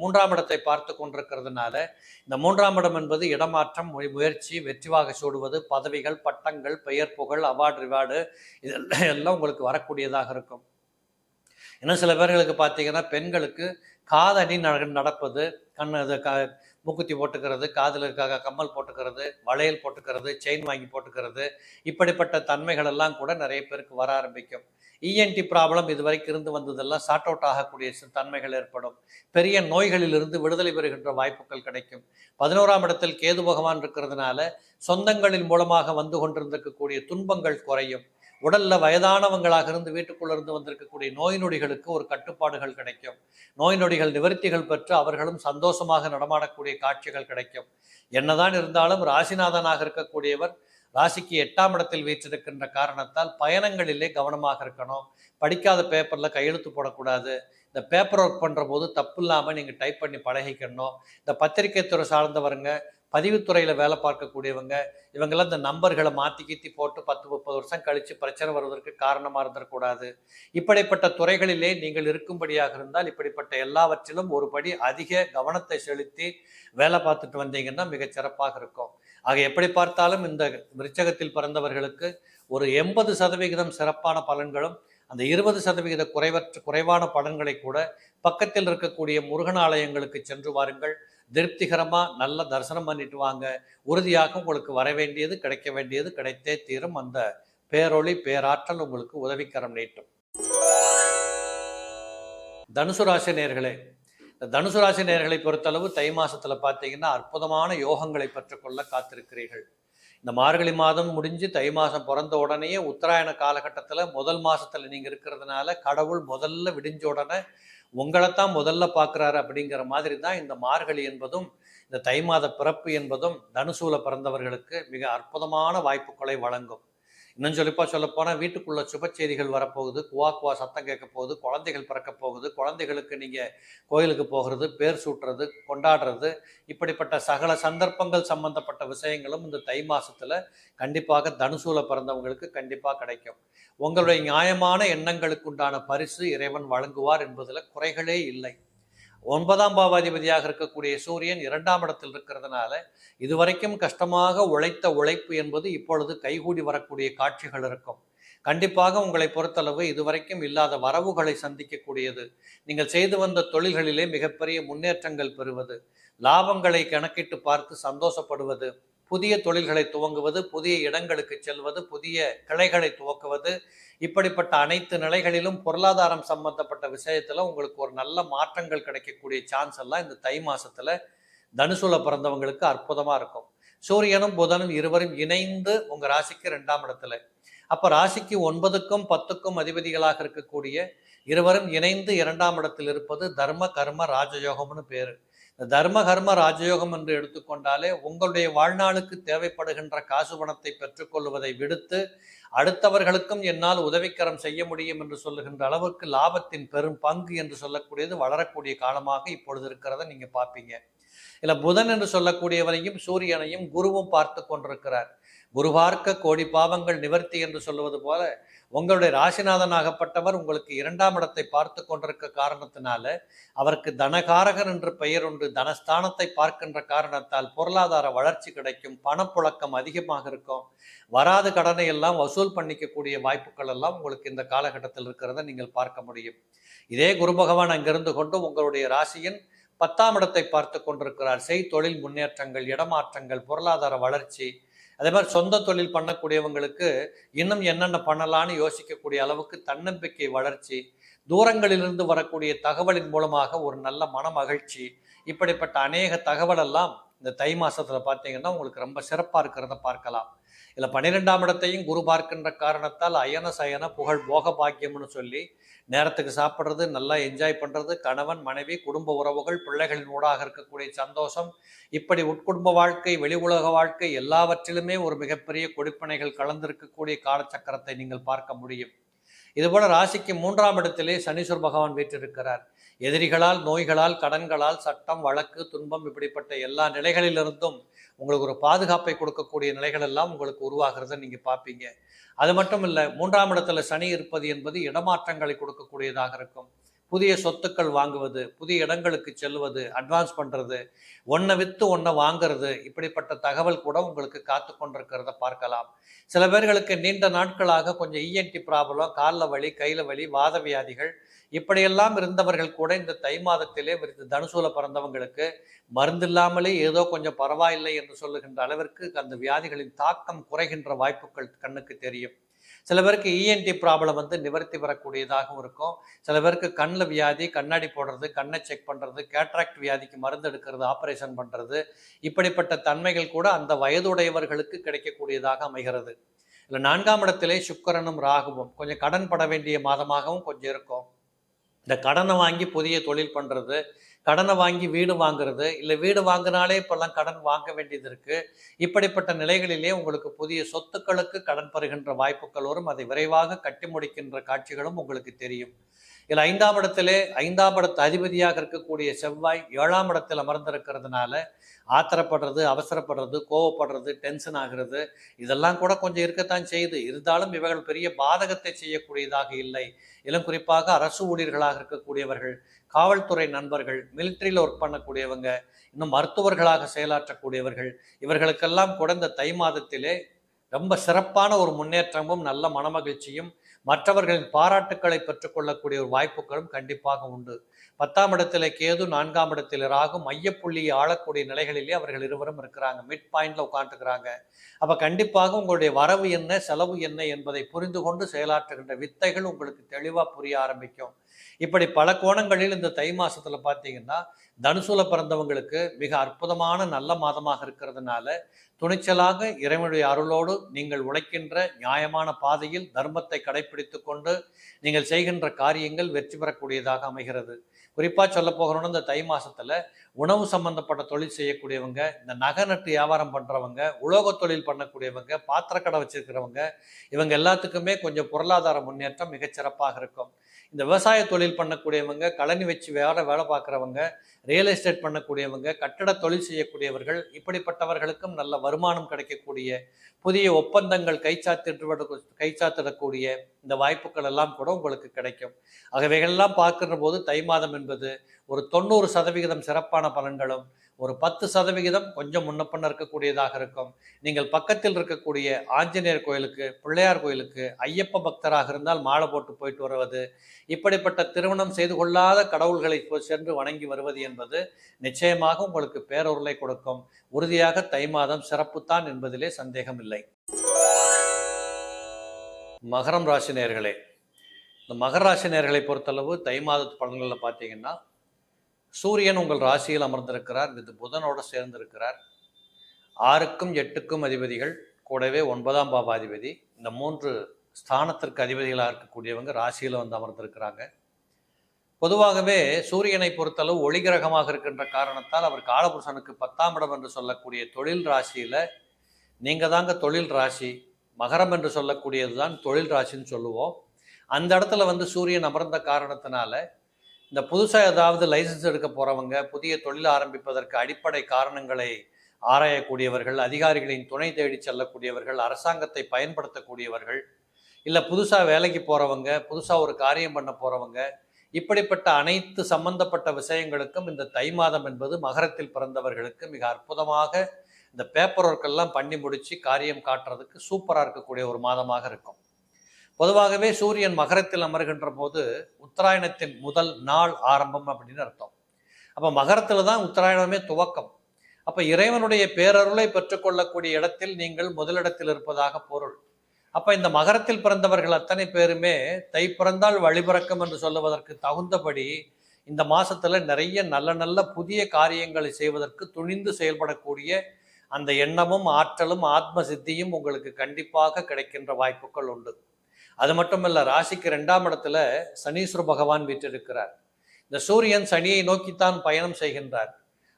3ஆம் இடத்தை பார்த்து கொண்டிருக்கிறதுனால இந்த 3ஆம் இடம் என்பது இடமாற்றம், முயற்சி, வெற்றிவாக சூடுவது, பதவிகள், பட்டங்கள், பெயர் புகழ், அவார்டு ரிவார்டு இதெல்லாம் உங்களுக்கு வரக்கூடியதாக இருக்கும். இன்னும் சில பேர்களுக்கு பார்த்தீங்கன்னா பெண்களுக்கு காதணி நடப்பது, மூக்குத்தி போட்டுக்கிறது, காதில் கம்மல் போட்டுக்கிறது, வளையல் போட்டுக்கிறது, செயின் வாங்கி போட்டுக்கிறது, இப்படிப்பட்ட தன்மைகள் எல்லாம் கூட நிறைய பேருக்கு வர ஆரம்பிக்கும். இஎன்டி ப்ராப்ளம் இது வரைக்கும் இருந்து வந்ததெல்லாம் சார்ட் அவுட் ஆகக்கூடிய தன்மைகள் ஏற்படும். பெரிய நோய்களிலிருந்து விடுதலை பெறுகின்ற வாய்ப்புகள் கிடைக்கும். 11ஆம் இடத்தில் கேது பகவான் இருக்கிறதுனால சொந்தங்களின் மூலமாக வந்து கொண்டிருந்திருக்கக்கூடிய துன்பங்கள் குறையும். உடல்ல வயதானவங்களாக இருந்து வீட்டுக்குள்ள இருந்து வந்திருக்கக்கூடிய நோய் நொடிகளுக்கு ஒரு கட்டுப்பாடுகள் கிடைக்கும். நோய் நொடிகள் நிவர்த்திகள் பெற்று அவர்களும் சந்தோஷமாக நடமாடக்கூடிய காட்சிகள் கிடைக்கும். என்னதான் இருந்தாலும் ராசிநாதனாக இருக்கக்கூடியவர் ராசிக்கு 8ஆம் இடத்தில் வீற்றிருக்கின்ற காரணத்தால் பயணங்களிலே கவனமாக இருக்கணும். படிக்காத பேப்பர்ல கையெழுத்து போடக்கூடாது. இந்த பேப்பர் ஒர்க் பண்ற போது தப்பு இல்லாமல் நீங்கள் டைப் பண்ணி பழகிக்கணும். இந்த பத்திரிகை துறை சார்ந்தவருங்க, பதிவுத்துறையில் வேலை பார்க்கக்கூடியவங்க, இவங்கெல்லாம் இந்த நம்பர்களை மாற்றி கீத்தி போட்டு 10-30 வருஷம் கழித்து பிரச்சனை வருவதற்கு காரணமாக இருந்துடக்கூடாது. இப்படிப்பட்ட துறைகளிலே நீங்கள் இருக்கும்படியாக இருந்தால் இப்படிப்பட்ட எல்லாவற்றிலும் ஒருபடி அதிக கவனத்தை செலுத்தி வேலை பார்த்துட்டு வந்தீங்கன்னா மிகச் சிறப்பாக இருக்கும். ஆக எப்படி பார்த்தாலும் இந்த விருச்சகத்தில் பிறந்தவர்களுக்கு ஒரு 80% சிறப்பான பலன்களும், அந்த 20% குறைவான பலன்களை கூட பக்கத்தில் இருக்கக்கூடிய முருகன் ஆலயங்களுக்கு சென்று வாருங்கள். திருப்திகரமா நல்ல தரிசனம் பண்ணிட்டு வாங்க. உறுதியாக உங்களுக்கு வர வேண்டியது, கிடைக்க வேண்டியது கிடைத்தே தீரும். அந்த பேரொளி, பேராற்றல் உங்களுக்கு உதவிக்கரம் நீட்டும். தனுசு ராசி நேயர்களே, தனுசு ராசி நேயர்களை பொறுத்தளவு தை மாசத்துல பார்த்தீங்கன்னா அற்புதமான யோகங்களை பெற்றுக்கொள்ள காத்திருக்கிறீர்கள். இந்த மார்கழி மாதம் முடிஞ்சு தை மாதம் பிறந்த உடனேயே உத்தராயண காலகட்டத்தில் முதல் மாதத்தில் நீங்கள் இருக்கிறதுனால கடவுள் முதல்ல விடிஞ்ச உடனே உங்களைத்தான் முதல்ல பார்க்குறாரு. அப்படிங்கிற மாதிரி தான் இந்த மார்கழி என்பதும் இந்த தை மாத பிறப்பு என்பதும் தனுசூல பிறந்தவர்களுக்கு மிக அற்புதமான வாய்ப்புகளை வழங்கும். இன்னும் சொல்லப்போனால் வீட்டுக்குள்ள சுப செய்திகள் வரப்போகுது, குவா சத்தம் கேட்க போகுது, குழந்தைகள் பிறக்க போகுது, குழந்தைகளுக்கு நீங்கள் கோயிலுக்கு போகிறது, பேர் சூட்டுறது, கொண்டாடுறது, இப்படிப்பட்ட சகல சந்தர்ப்பங்கள் சம்பந்தப்பட்ட விஷயங்களும் இந்த தை மாசத்துல கண்டிப்பாக தனுசூல பிறந்தவங்களுக்கு கண்டிப்பாக கிடைக்கும். உங்களுடைய நியாயமான எண்ணங்களுக்கு உண்டான பரிசு இறைவன் வழங்குவார் என்பதில் குறைகளே இல்லை. 9ஆம் பாவாதிபதியாக இருக்கக்கூடிய சூரியன் 2ஆம் இடத்தில் இருக்கிறதுனால இதுவரைக்கும் கஷ்டமாக உழைத்த உழைப்பு என்பது இப்பொழுது கைகூடி வரக்கூடிய காட்சிகள் இருக்கும். கண்டிப்பாக உங்களை பொறுத்தளவு இதுவரைக்கும் இல்லாத வரவுகளை சந்திக்கக்கூடியது, நீங்கள் செய்து வந்த தொழில்களிலே மிகப்பெரிய முன்னேற்றங்கள் பெறுவது, லாபங்களை கணக்கிட்டு பார்த்து சந்தோஷப்படுவது, புதிய தொழில்களை துவங்குவது, புதிய இடங்களுக்கு செல்வது, புதிய கிளைகளை துவக்குவது, இப்படிப்பட்ட அனைத்து நிலைகளிலும் பொருளாதாரம் சம்பந்தப்பட்ட விஷயத்துல உங்களுக்கு ஒரு நல்ல மாற்றங்கள் கிடைக்கக்கூடிய சான்ஸ் எல்லாம் இந்த தை மாசத்துல தனுசுல பிறந்தவங்களுக்கு அற்புதமா இருக்கும். சூரியனும் புதனும் இருவரும் இணைந்து உங்க ராசிக்கு 2ஆம் இடத்துல, அப்ப ராசிக்கு 9க்கும் 10க்கும் அதிபதிகளாக இருக்கக்கூடிய இருவரும் இணைந்து 2ஆம் இடத்தில் இருப்பது தர்ம கர்ம ராஜயோகம்னு பேரு. இந்த தர்ம கர்ம ராஜயோகம் என்று எடுத்துக்கொண்டாலே உங்களுடைய வாழ்நாளுக்கு தேவைப்படுகின்ற காசு பணத்தை பெற்றுக்கொள்வதை விடுத்து அடுத்தவர்களுக்கும் என்னால் உதவிக்கரம் செய்ய முடியும் என்று சொல்லுகின்ற அளவுக்கு லாபத்தின் பெரும் பங்கு என்று சொல்லக்கூடியது வளரக்கூடிய காலமாக இப்பொழுது இருக்கிறத நீங்க பார்ப்பீங்க. இல்ல புதன் என்று சொல்லக்கூடியவரையும் சூரியனையும் குருவும் பார்த்து கொண்டிருக்கிறார். குரு பார்க்க கோடி பாவங்கள் நிவர்த்தி என்று சொல்லுவது போல உங்களுடைய ராசிநாதனாகப்பட்டவர் உங்களுக்கு 2ஆம் இடத்தை பார்த்து கொண்டிருக்க காரணத்தினால அவருக்கு தனகாரகன் என்று பெயர் உண்டு. தனஸ்தானத்தை பார்க்கின்ற காரணத்தால் பொருளாதார வளர்ச்சி கிடைக்கும், பணப்புழக்கம் அதிகமாக இருக்கும், வராத கடனை எல்லாம் வசூல் பண்ணிக்கக்கூடிய வாய்ப்புகள் எல்லாம் உங்களுக்கு இந்த காலகட்டத்தில் இருக்கிறத நீங்கள் பார்க்க முடியும். இதே குரு பகவான் அங்கிருந்து கொண்டு உங்களுடைய ராசியின் 10ஆம் இடத்தை பார்த்து கொண்டிருக்கிறார். தொழில் முன்னேற்றங்கள், இடமாற்றங்கள், பொருளாதார வளர்ச்சி, அதே மாதிரி சொந்த தொழில் பண்ணக்கூடியவங்களுக்கு இன்னும் என்னென்ன பண்ணலான்னு யோசிக்கக்கூடிய அளவுக்கு தன்னம்பிக்கை வளர்ச்சி, தூரங்களிலிருந்து வரக்கூடிய தகவலின் மூலமாக ஒரு நல்ல மன மகிழ்ச்சி, இப்படிப்பட்ட அநேக தகவல் எல்லாம் இந்த தை மாசத்துல பார்த்தீங்கன்னா உங்களுக்கு ரொம்ப சிறப்பா இருக்கிறத பார்க்கலாம். இல்லை 12ஆம் இடத்தையும் குரு பார்க்கின்ற காரணத்தால் அயன சயன புகழ் போக பாக்கியம்னு சொல்லி நேரத்துக்கு சாப்பிட்றது, நல்லா என்ஜாய் பண்ணுறது, கணவன் மனைவி குடும்ப உறவுகள் பிள்ளைகளின் ஊடாக இருக்கக்கூடிய சந்தோஷம், இப்படி உட்குடும்ப வாழ்க்கை வெளி உலக வாழ்க்கை எல்லாவற்றிலுமே ஒரு மிகப்பெரிய கொடுப்பினைகள் கலந்திருக்கக்கூடிய காலச்சக்கரத்தை நீங்கள் பார்க்க முடியும். இதுபோல ராசிக்கு 3ஆம் இடத்திலே சனீஸ்வர பகவான் வீற்றிருக்கிறார். எதிரிகளால், நோய்களால், கடன்களால், சட்டம், வழக்கு, துன்பம் இப்படிப்பட்ட எல்லா நிலைகளிலிருந்தும் உங்களுக்கு ஒரு பாதுகாப்பை கொடுக்கக்கூடிய நிலைகள் எல்லாம் உங்களுக்கு உருவாகிறத நீங்க பார்ப்பீங்க. அது மட்டும் இல்லை, 3ஆம் இடத்துல சனி இருப்பது என்பது இடமாற்றங்களை கொடுக்கக்கூடியதாக இருக்கும். புதிய சொத்துக்கள் வாங்குவது, புதிய இடங்களுக்கு செல்வது, அட்வான்ஸ் பண்றது, ஒன்றை வித்து ஒன்றை வாங்குறது, இப்படிப்பட்ட தகவல் கூட உங்களுக்கு காத்து கொண்டிருக்கிறத பார்க்கலாம். சில பேர்களுக்கு நீண்ட நாட்களாக கொஞ்சம் இஎன்டி ப்ராப்ளம், காலில் வலி, கையில் வலி, வாத வியாதிகள் இப்படியெல்லாம் இருந்தவர்கள் கூட இந்த தை மாதத்திலே தனுசூல பிறந்தவங்களுக்கு மருந்து இல்லாமலே ஏதோ கொஞ்சம் பரவாயில்லை என்று சொல்லுகின்ற அளவிற்கு அந்த வியாதிகளின் தாக்கம் குறைகின்ற வாய்ப்புகள் கண்ணுக்கு தெரியும். சில பேருக்கு இஎன்டி ப்ராப்ளம் நிவர்த்தி பெறக்கூடியதாகவும் இருக்கும். சில பேருக்கு கண்ணில் வியாதி, கண்ணாடி போடுறது, கண்ணை செக் பண்ணுறது, கேட்ராக்ட் வியாதிக்கு மருந்து எடுக்கிறது, ஆப்ரேஷன் பண்ணுறது, இப்படிப்பட்ட தன்மைகள் கூட அந்த வயதுடையவர்களுக்கு கிடைக்கக்கூடியதாக அமைகிறது. இல்லை 4ஆம் இடத்திலே சுக்கிரனும் ராகுவும் கொஞ்சம் கடன் பட வேண்டிய மாதமாகவும் கொஞ்சம் இருக்கும். இந்த கடனை வாங்கி புதிய தொழில் பண்ணுறது, கடனை வாங்கி வீடு வாங்குறது, இல்லை வீடு வாங்கினாலே இப்போல்லாம் கடன் வாங்க வேண்டியது இருக்குது. இப்படிப்பட்ட நிலைகளிலே உங்களுக்கு புதிய சொத்துக்களுக்கு கடன் பெறுகின்ற வாய்ப்புகள் வரும். அதை விரைவாக கட்டி முடிக்கின்ற காட்சிகளும் உங்களுக்கு தெரியும். இதில் 5ஆம் இடத்திலே 5ஆம் இடத்து அதிபதியாக இருக்கக்கூடிய செவ்வாய் 7ஆம் இடத்தில் அமர்ந்திருக்கிறதுனால ஆத்திரப்படுறது, அவசரப்படுறது, கோவப்படுறது, டென்ஷன் ஆகிறது இதெல்லாம் கூட கொஞ்சம் இருக்கத்தான் செய்யுது. இருந்தாலும் இவர்கள் பெரிய பாதகத்தை செய்யக்கூடியதாக இல்லை. இளம் குறிப்பாக அரசு ஊழியர்களாக இருக்கக்கூடியவர்கள், காவல்துறை நண்பர்கள், மிலிட்ரியில் ஒர்க் பண்ணக்கூடியவங்க, இன்னும் மருத்துவர்களாக செயலாற்றக்கூடியவர்கள், இவர்களுக்கெல்லாம் கூட இந்த தை மாதத்திலே ரொம்ப சிறப்பான ஒரு முன்னேற்றமும் நல்ல மனமகிழ்ச்சியும் மற்றவர்களின் பாராட்டுக்களை பெற்றுக்கொள்ளக்கூடிய ஒரு வாய்ப்புகளும் கண்டிப்பாக உண்டு. 10ஆம் இடத்துல கேது, 4ஆம் இடத்தில் ராகு, மையப்புள்ளியை ஆளக்கூடிய நிலைகளிலே அவர்கள் இருவரும் இருக்கிறாங்க. மிட் பாயிண்ட்ல உட்காந்துக்கிறாங்க. அப்ப கண்டிப்பாக உங்களுடைய வரவு என்ன, செலவு என்ன என்பதை புரிந்து கொண்டு செயலாற்றுகின்ற வித்தைகள் உங்களுக்கு தெளிவா புரிய ஆரம்பிக்கும். இப்படி பல கோணங்களில் இந்த தை மாசத்துல பார்த்தீங்கன்னா தனுசுல பிறந்தவங்களுக்கு மிக அற்புதமான நல்ல மாதமாக இருக்கிறதுனால துணிச்சலாக இறைவனுடைய அருளோடு நீங்கள் உழைக்கின்ற நியாயமான பாதையில் தர்மத்தை கடைபிடித்து கொண்டு நீங்கள் செய்கின்ற காரியங்கள் வெற்றி பெறக்கூடியதாக அமைகிறது. குறிப்பாக சொல்ல போகிறோம்னா இந்த தை மாசத்துல உணவு சம்பந்தப்பட்ட தொழில் செய்யக்கூடியவங்க, இந்த நகை நட்டு வியாபாரம் பண்றவங்க, உலோக தொழில் பண்ணக்கூடியவங்க, பாத்திரக்கடை வச்சிருக்கிறவங்க, இவங்க எல்லாத்துக்குமே கொஞ்சம் பொருளாதார முன்னேற்றம் மிகச்சிறப்பாக இருக்கும். இந்த விவசாய தொழில் பண்ணக்கூடியவங்க, கழனி வச்சு வேலை பார்க்குறவங்க, ரியல் எஸ்டேட் பண்ணக்கூடியவங்க, கட்டட தொழில் செய்யக்கூடியவர்கள், இப்படிப்பட்டவர்களுக்கும் நல்ல வருமானம் கிடைக்கக்கூடிய, புதிய ஒப்பந்தங்கள் கைச்சாத்திடக்கூடிய இந்த வாய்ப்புகள் எல்லாம் கூட உங்களுக்கு கிடைக்கும். ஆகவைகள்லாம் பார்க்கின்ற போது தை மாதம் என்பது ஒரு 90% சிறப்பான பலன்களும், ஒரு 10% கொஞ்சம் முன்னப்பண்ண இருக்கக்கூடியதாக இருக்கும். நீங்கள் பக்கத்தில் இருக்கக்கூடிய ஆஞ்சநேயர் கோயிலுக்கு, பிள்ளையார் கோயிலுக்கு ஐயப்ப பக்தராக இருந்தால் மாலை போட்டு போயிட்டு வருவது, இப்படிப்பட்ட திருமணம் செய்து கொள்ளாத கடவுள்களை சென்று வணங்கி வருவது என்பது நிச்சயமாக உங்களுக்கு பேரொருளை கொடுக்கும். உறுதியாக தை மாதம் சிறப்புத்தான் என்பதிலே சந்தேகம் இல்லை. மகரம் ராசி நேயர்களே, இந்த மகர ராசி நேயர்களை பொறுத்தளவு தை மாதத்து பலன்களில் பார்த்தீங்கன்னா சூரியன் உங்கள் ராசியில் அமர்ந்திருக்கிறார். இது புதனோட சேர்ந்திருக்கிறார். 6க்கும் 8க்கும் அதிபதிகள், கூடவே 9ஆம் பாவாதிபதி, இந்த 3 ஸ்தானத்திற்கு அதிபதிகளாக இருக்கக்கூடியவங்க ராசியில் அமர்ந்திருக்கிறாங்க. பொதுவாகவே சூரியனை பொறுத்தளவு ஒளிகிரகமாக இருக்கின்ற காரணத்தால் அவர் காலபுருஷனுக்கு 10ஆம் இடம் என்று சொல்லக்கூடிய தொழில் ராசியில நீங்க தாங்க தொழில் ராசி. மகரம் என்று சொல்லக்கூடியது தான் தொழில் ராசின்னு சொல்லுவோம். அந்த இடத்துல சூரியன் அமர்ந்த காரணத்தினால இந்த புதுசாக ஏதாவது லைசன்ஸ் எடுக்க போகிறவங்க, புதிய தொழில் ஆரம்பிப்பதற்கு அடிப்படை காரணங்களை ஆராயக்கூடியவர்கள், அதிகாரிகளின் துணை தேடி செல்லக்கூடியவர்கள், அரசாங்கத்தை பயன்படுத்தக்கூடியவர்கள், இல்லை புதுசாக வேலைக்கு போகிறவங்க, புதுசாக ஒரு காரியம் பண்ண போகிறவங்க, இப்படிப்பட்ட அனைத்து சம்பந்தப்பட்ட விஷயங்களுக்கும் இந்த தை மாதம் என்பது மகரத்தில் பிறந்தவர்களுக்கு மிக அற்புதமாக இந்த பேப்பர் ஒர்க்கெல்லாம் பண்ணி முடித்து காரியம் காட்டுறதுக்கு சூப்பராக இருக்கக்கூடிய ஒரு மாதமாக இருக்கும். பொதுவாகவே சூரியன் மகரத்தில் அமர்கின்ற போது உத்தராயணத்தின் முதல் நாள் ஆரம்பம் அப்படின்னு அர்த்தம். அப்போ மகரத்தில் தான் உத்தராயணமே துவக்கம். அப்போ இறைவனுடைய பேரருளை பெற்றுக்கொள்ளக்கூடிய இடத்தில் நீங்கள் முதலிடத்தில் இருப்பதாக பொருள். அப்போ இந்த மகரத்தில் பிறந்தவர்கள் அத்தனை பேருமே தை பிறந்தால் வழிபிறக்கம் என்று சொல்லுவதற்கு தகுந்தபடி இந்த மாசத்துல நிறைய நல்ல நல்ல புதிய காரியங்களை செய்வதற்கு துணிந்து செயல்படக்கூடிய அந்த எண்ணமும் ஆற்றலும் ஆத்ம சித்தியும் உங்களுக்கு கண்டிப்பாக கிடைக்கின்ற வாய்ப்புகள் உண்டு. அது மட்டுமல்ல, ராசிக்கு 2ஆம் இடத்துல சனீஸ்வர பகவான் வீற்றிருக்கிறார். இந்த சூரியன் சனியை நோக்கித்தான் பயணம் செய்கின்றார்.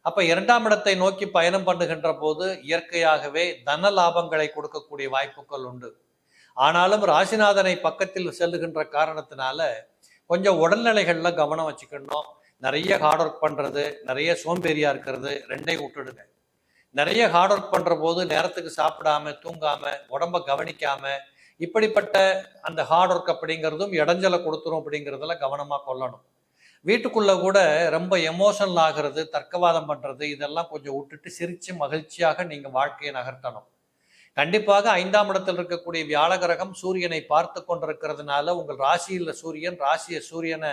அப்ப 2ஆம் இடத்தை நோக்கி பயணம் பண்ணுகின்ற போது இயற்கையாகவே தன லாபங்களை கொடுக்கக்கூடிய வாய்ப்புகள் உண்டு. ஆனாலும் ராசிநாதனை பக்கத்தில் செல்லுகின்ற காரணத்தினால கொஞ்சம் உடல்நிலைகள்ல கவனம் வச்சுக்கணும். நிறைய ஹார்ட் ஒர்க் பண்ணுறது, நிறைய சோம்பேறியாக இருக்கிறது ரெண்டையும் விட்டுடுங்க. நிறைய ஹார்ட் ஒர்க் பண்ணுற போது நேரத்துக்கு சாப்பிடாம தூங்காமல் உடம்ப கவனிக்காமல் இப்படிப்பட்ட அந்த ஹார்ட் ஒர்க் அப்படிங்கிறதும் இடைஞ்சலை கொடுத்துரும் அப்படிங்கிறதுல கவனமாக கொள்ளணும். வீட்டுக்குள்ளே கூட ரொம்ப எமோஷனல் ஆகிறது, தர்க்கவாதம் பண்ணுறது இதெல்லாம் கொஞ்சம் விட்டுட்டு சிரித்து மகிழ்ச்சியாக நீங்கள் வாழ்க்கையை நகர்த்தணும். கண்டிப்பாக 5ஆம் இடத்தில் இருக்கக்கூடிய வியாழ கிரகம் சூரியனை பார்த்து கொண்டிருக்கிறதுனால உங்கள் ராசியில் சூரியன், ராசியை சூரியனை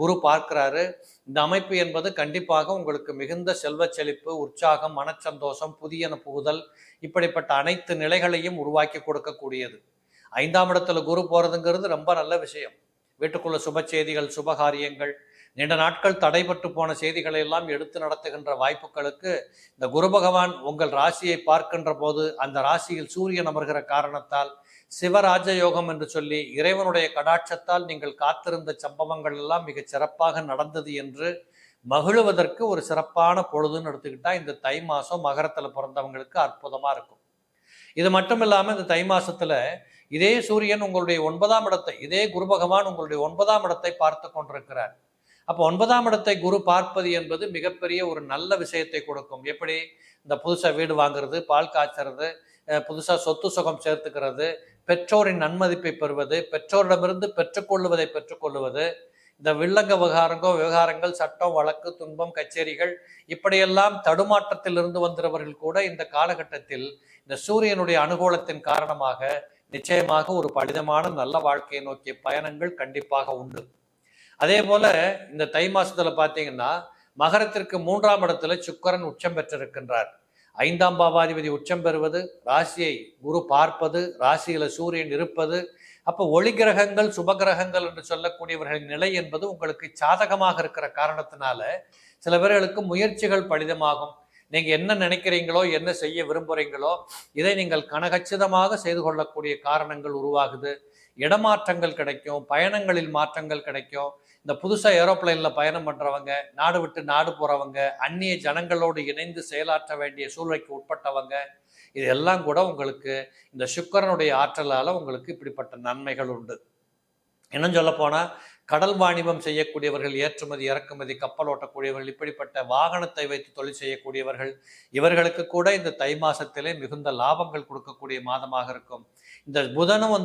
குரு பார்க்கிறாரு. இந்த அமைப்பு என்பது கண்டிப்பாக உங்களுக்கு மிகுந்த செல்வ செழிப்பு, உற்சாகம், மனச்சந்தோஷம், புதியன புகுதல் இப்படிப்பட்ட அனைத்து நிலைகளையும் உருவாக்கி கொடுக்கக்கூடியது. 5ஆம் இடத்துல குரு போறதுங்கிறது ரொம்ப நல்ல விஷயம். வீட்டுக்குள்ள சுப செய்திகள், சுபகாரியங்கள், நீண்ட நாட்கள் தடைபட்டு போன செய்திகளை எல்லாம் எடுத்து நடத்துகின்ற வாய்ப்புகளுக்கு இந்த குரு பகவான் உங்கள் ராசியை பார்க்கின்ற போது அந்த ராசியில் சூரியன் அமர்கிற காரணத்தால் சிவராஜ யோகம் என்று சொல்லி இறைவனுடைய கடாட்சத்தால் நீங்கள் காத்திருந்த சம்பவங்கள் எல்லாம் மிகச் சிறப்பாக நடந்தது என்று மகிழுவதற்கு ஒரு சிறப்பான பொழுதுன்னு எடுத்துக்கிட்டா இந்த தை மாதம் மகரத்தில் பிறந்தவங்களுக்கு அற்புதமாக இருக்கும். இது மட்டும் இல்லாமல் இந்த தை மாசத்துல இதே சூரியன் உங்களுடைய 9ஆம் இடத்தை, இதே குரு பகவான் உங்களுடைய 9ஆம் இடத்தை பார்த்து கொண்டிருக்கிறார். அப்போ 9ஆம் இடத்தை குரு பார்ப்பது என்பது மிகப்பெரிய ஒரு நல்ல விஷயத்தை கொடுக்கும். எப்படி? இந்த புதுசாக வீடு வாங்குறது, பால் காய்ச்சறது, புதுசாக சொத்து சுகம் சேர்த்துக்கிறது, பெற்றோரின் நன்மதிப்பை பெறுவது, பெற்றோரிடமிருந்து பெற்றுக்கொள்வதை பெற்றுக்கொள்வது, இந்த வில்லங்க விவகாரங்கள், சட்டம், வழக்கு, துன்பம், கச்சேரிகள் இப்படியெல்லாம் தடுமாற்றத்தில் இருந்து வந்தவர்கள் கூட இந்த காலகட்டத்தில் இந்த சூரியனுடைய அனுகூலத்தின் காரணமாக நிச்சயமாக ஒரு பலிதமான நல்ல வாழ்க்கையை நோக்கிய பயணங்கள் கண்டிப்பாக உண்டு. அதே போல இந்த தை மாசத்துல பார்த்தீங்கன்னா மகரத்திற்கு 3ஆம் இடத்துல சுக்கிரன் உச்சம் பெற்றிருக்கின்றார். 5ஆம் பாவாதிபதி உச்சம் பெறுவது, ராசியை குரு பார்ப்பது, ராசியில சூரியன் இருப்பது, அப்போ ஒளி கிரகங்கள் சுபகிரகங்கள் என்று சொல்லக்கூடியவர்களின் நிலை என்பது உங்களுக்கு சாதகமாக இருக்கிற காரணத்தினால சில பேர்களுக்கு முயற்சிகள் பலிதமாகும். நீங்க என்ன நினைக்கிறீங்களோ, என்ன செய்ய விரும்புறீங்களோ இதை நீங்கள் கனகச்சிதமாக செய்து கொள்ளக்கூடிய காரணங்கள் உருவாகுது. இடமாற்றங்கள் கிடைக்கும், பயணங்களில் மாற்றங்கள் கிடைக்கும். இந்த புதுசா ஏரோப்ளைன்ல பயணம் பண்றவங்க, நாடு விட்டு நாடு போறவங்க, அந்நிய ஜனங்களோடு இணைந்து செயலாற்ற வேண்டிய சூழ்நிலைக்கு உட்பட்டவங்க, இதெல்லாம் கூட உங்களுக்கு இந்த சுக்கிரனுடைய ஆற்றலால உங்களுக்கு இப்படிப்பட்ட நன்மைகள் உண்டு. இன்னும் சொல்ல போனா கடல் வாணிபம் செய்யக்கூடியவர்கள், ஏற்றுமதி இறக்குமதி, கப்பல் ஓட்டக்கூடியவர்கள், இப்படிப்பட்ட வாகனத்தை வைத்து தொழில் செய்யக்கூடியவர்கள், இவர்களுக்கு கூட இந்த தை மாசத்திலே மிகுந்த லாபங்கள் கொடுக்கக்கூடிய மாதமாக இருக்கும். இந்த புதனும்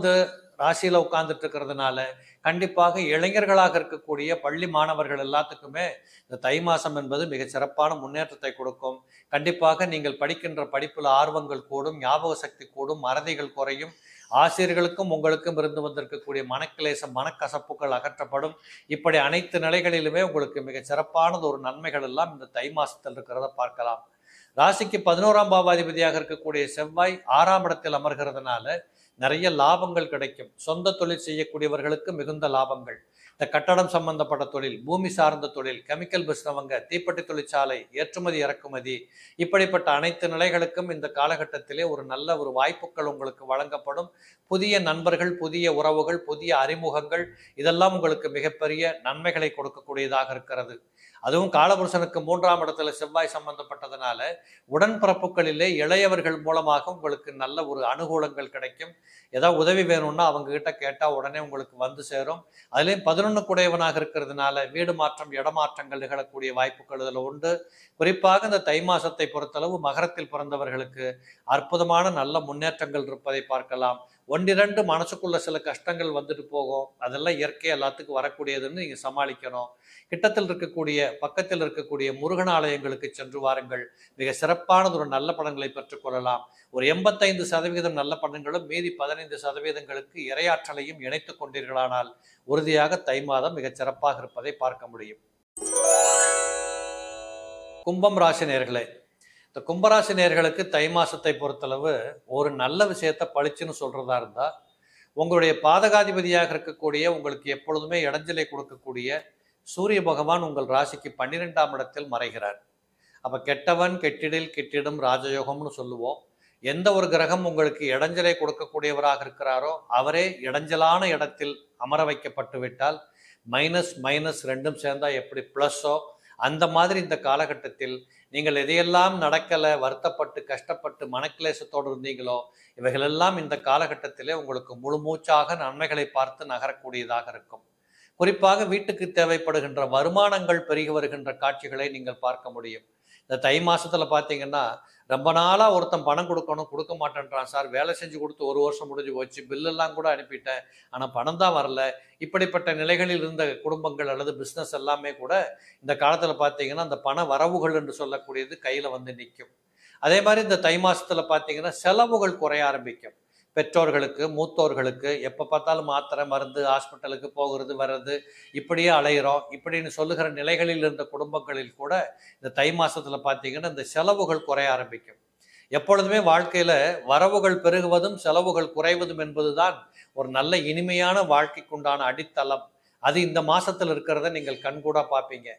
ராசியில உட்கார்ந்துட்டு இருக்கிறதுனால கண்டிப்பாக இளைஞர்களாக இருக்கக்கூடிய பள்ளி மாணவர்கள் எல்லாத்துக்குமே இந்த தை மாசம் என்பது மிக சிறப்பான முன்னேற்றத்தை கொடுக்கும். கண்டிப்பாக நீங்கள் படிக்கின்ற படிப்புல ஆர்வங்கள் கூடும், ஞாபக சக்தி கூடும், மறதிகள் குறையும், ஆசிரியர்களுக்கும் உங்களுக்கும் இருந்து வந்திருக்கக்கூடிய மனக்கிலேசம், மனக்கசப்புகள் அகற்றப்படும். இப்படி அனைத்து நிலைகளிலுமே உங்களுக்கு மிக சிறப்பானது ஒரு நன்மைகள் எல்லாம் இந்த தை மாசத்தில் இருக்கிறத பார்க்கலாம். ராசிக்கு 11ஆம் பாவாதிபதியாக இருக்கக்கூடிய செவ்வாய் 6ஆம் இடத்தில் அமர்கிறதுனால நிறைய லாபங்கள் கிடைக்கும். சொந்த தொழில் செய்யக்கூடியவர்களுக்கு மிகுந்த லாபங்கள். இந்த கட்டடம் சம்பந்தப்பட்ட தொழில், பூமி சார்ந்த தொழில், கெமிக்கல் பிஸ்னவங்க, தீப்பெட்டி தொழிற்சாலை, ஏற்றுமதி இறக்குமதி, இப்படிப்பட்ட அனைத்து நிலைகளுக்கும் இந்த காலகட்டத்திலே ஒரு நல்ல ஒரு வாய்ப்புகள் உங்களுக்கு வழங்கப்படும். புதிய நண்பர்கள், புதிய உறவுகள், புதிய அறிமுகங்கள் இதெல்லாம் உங்களுக்கு மிகப்பெரிய நன்மைகளை கொடுக்கக்கூடியதாக இருக்கிறது. அதுவும் காலபுருஷனுக்கு 3ஆம் இடத்துல செவ்வாய் சம்பந்தப்பட்டதுனால உடன்பிறப்புகளிலே இளையவர்கள் மூலமாக உங்களுக்கு நல்ல ஒரு அனுகூலங்கள் கிடைக்கும். ஏதாவது உதவி வேணும்னா அவங்க கிட்ட கேட்டால் உடனே உங்களுக்கு வந்து சேரும். அதுலேயும் 11 குடையவனாக இருக்கிறதுனால வீடு மாற்றம், இடமாற்றங்கள் நிகழக்கூடிய வாய்ப்புகள் இதில் உண்டு. குறிப்பாக இந்த தை மாசத்தை பொறுத்தளவு மகரத்தில் பிறந்தவர்களுக்கு அற்புதமான நல்ல முன்னேற்றங்கள் இருப்பதை பார்க்கலாம். ஒன்றிரண்டு மனசுக்குள்ள சில கஷ்டங்கள் வந்துட்டு போகும், அதெல்லாம் இயற்கை எல்லாத்துக்கும் வரக்கூடியதுன்னு நீங்கள் சமாளிக்கணும். கிட்டத்தில் இருக்கக்கூடிய பக்கத்தில் இருக்கக்கூடிய முருகன் ஆலயங்களுக்கு சென்று வாருங்கள். மிக சிறப்பானது ஒரு நல்ல பலன்களை பெற்றுக்கொள்ளலாம். ஒரு 85% நல்ல பலன்களும் மீதி 15%ங்களுக்கு இரையாற்றலையும் இணைத்துக் கொண்டீர்களானால் உறுதியாக தை மாதம் மிகச் சிறப்பாக இருப்பதை பார்க்க முடியும். கும்பம் ராசி நேயர்களே, இந்த கும்பராசி நேயர்களுக்கு தை மாசத்தை பொறுத்தளவு ஒரு நல்ல விஷயத்தை பளிச்சுன்னு சொல்றதா இருந்தா, உங்களுடைய பாதகாதிபதியாக இருக்கக்கூடிய உங்களுக்கு எப்பொழுதுமே இடைஞ்சலை கொடுக்கக்கூடிய சூரிய பகவான் உங்கள் ராசிக்கு 12ஆம் இடத்தில் மறைகிறார். அப்ப கெட்டவன் கெட்டிடில் கெட்டிடும் ராஜயோகம்னு சொல்லுவோம். எந்த ஒரு கிரகம் உங்களுக்கு இடைஞ்சலை கொடுக்கக்கூடியவராக இருக்கிறாரோ அவரே இடைஞ்சலான இடத்தில் அமர வைக்கப்பட்டு விட்டால் மைனஸ் மைனஸ் ரெண்டும் சேர்ந்தா எப்படி பிளஸ்ஸோ அந்த மாதிரி இந்த காலகட்டத்தில் நீங்கள் எதையெல்லாம் நடக்கலை, வருத்தப்பட்டு கஷ்டப்பட்டு மனக்கிலேசத்தோடு இருந்தீங்களோ இவைகளெல்லாம் இந்த காலகட்டத்திலே உங்களுக்கு முழு மூச்சாக நன்மைகளை பார்த்து நகரக்கூடியதாக இருக்கும். குறிப்பாக வீட்டுக்கு தேவைப்படுகின்ற வருமானங்கள் பெருகி வருகின்ற காட்சிகளை நீங்கள் பார்க்க முடியும். இந்த தை மாசத்துல பார்த்தீங்கன்னா, ரொம்ப நாளா ஒருத்தன் பணம் கொடுக்கணும், கொடுக்க மாட்டேன்றான் சார். வேலை செஞ்சு கொடுத்து 1 வருஷம் முடிஞ்சு போச்சு. பில்லெல்லாம் கூட அனுப்பிட்டேன். ஆனா பணம் தான் வரல. இப்படிப்பட்ட நிலைகளில் இருந்த குடும்பங்கள் அல்லது பிசினஸ் எல்லாமே கூட இந்த காலத்துல பார்த்தீங்கன்னா, அந்த பண வரவுகள் என்று சொல்லக்கூடியது கையில வந்து நிக்கும். அதே மாரி இந்த தை மாசத்துல பார்த்தீங்கன்னா, செலவுகள் குறைய ஆரம்பிக்கும். பெற்றோர்களுக்கு, மூத்தோர்களுக்கு எப்ப பார்த்தாலும் மாத்திரை, மருந்து, ஹாஸ்பிட்டலுக்கு போகிறது, வர்றது, இப்படியே அலையிறோம். இப்படின்னு சொல்லுகிற நிலைகளில் இருந்த குடும்பங்களில் கூட இந்த தை மாசத்துல பார்த்தீங்கன்னா, இந்த செலவுகள் குறைய ஆரம்பிக்கும். எப்பொழுதுமே வாழ்க்கையில வரவுகள் பெருகுவதும், செலவுகள் குறைவதும் என்பதுதான் ஒரு நல்ல இனிமையான வாழ்க்கைக்குண்டான அடித்தளம். அது இந்த மாசத்துல இருக்கிறத நீங்கள் கண்கூடா பார்ப்பீங்க.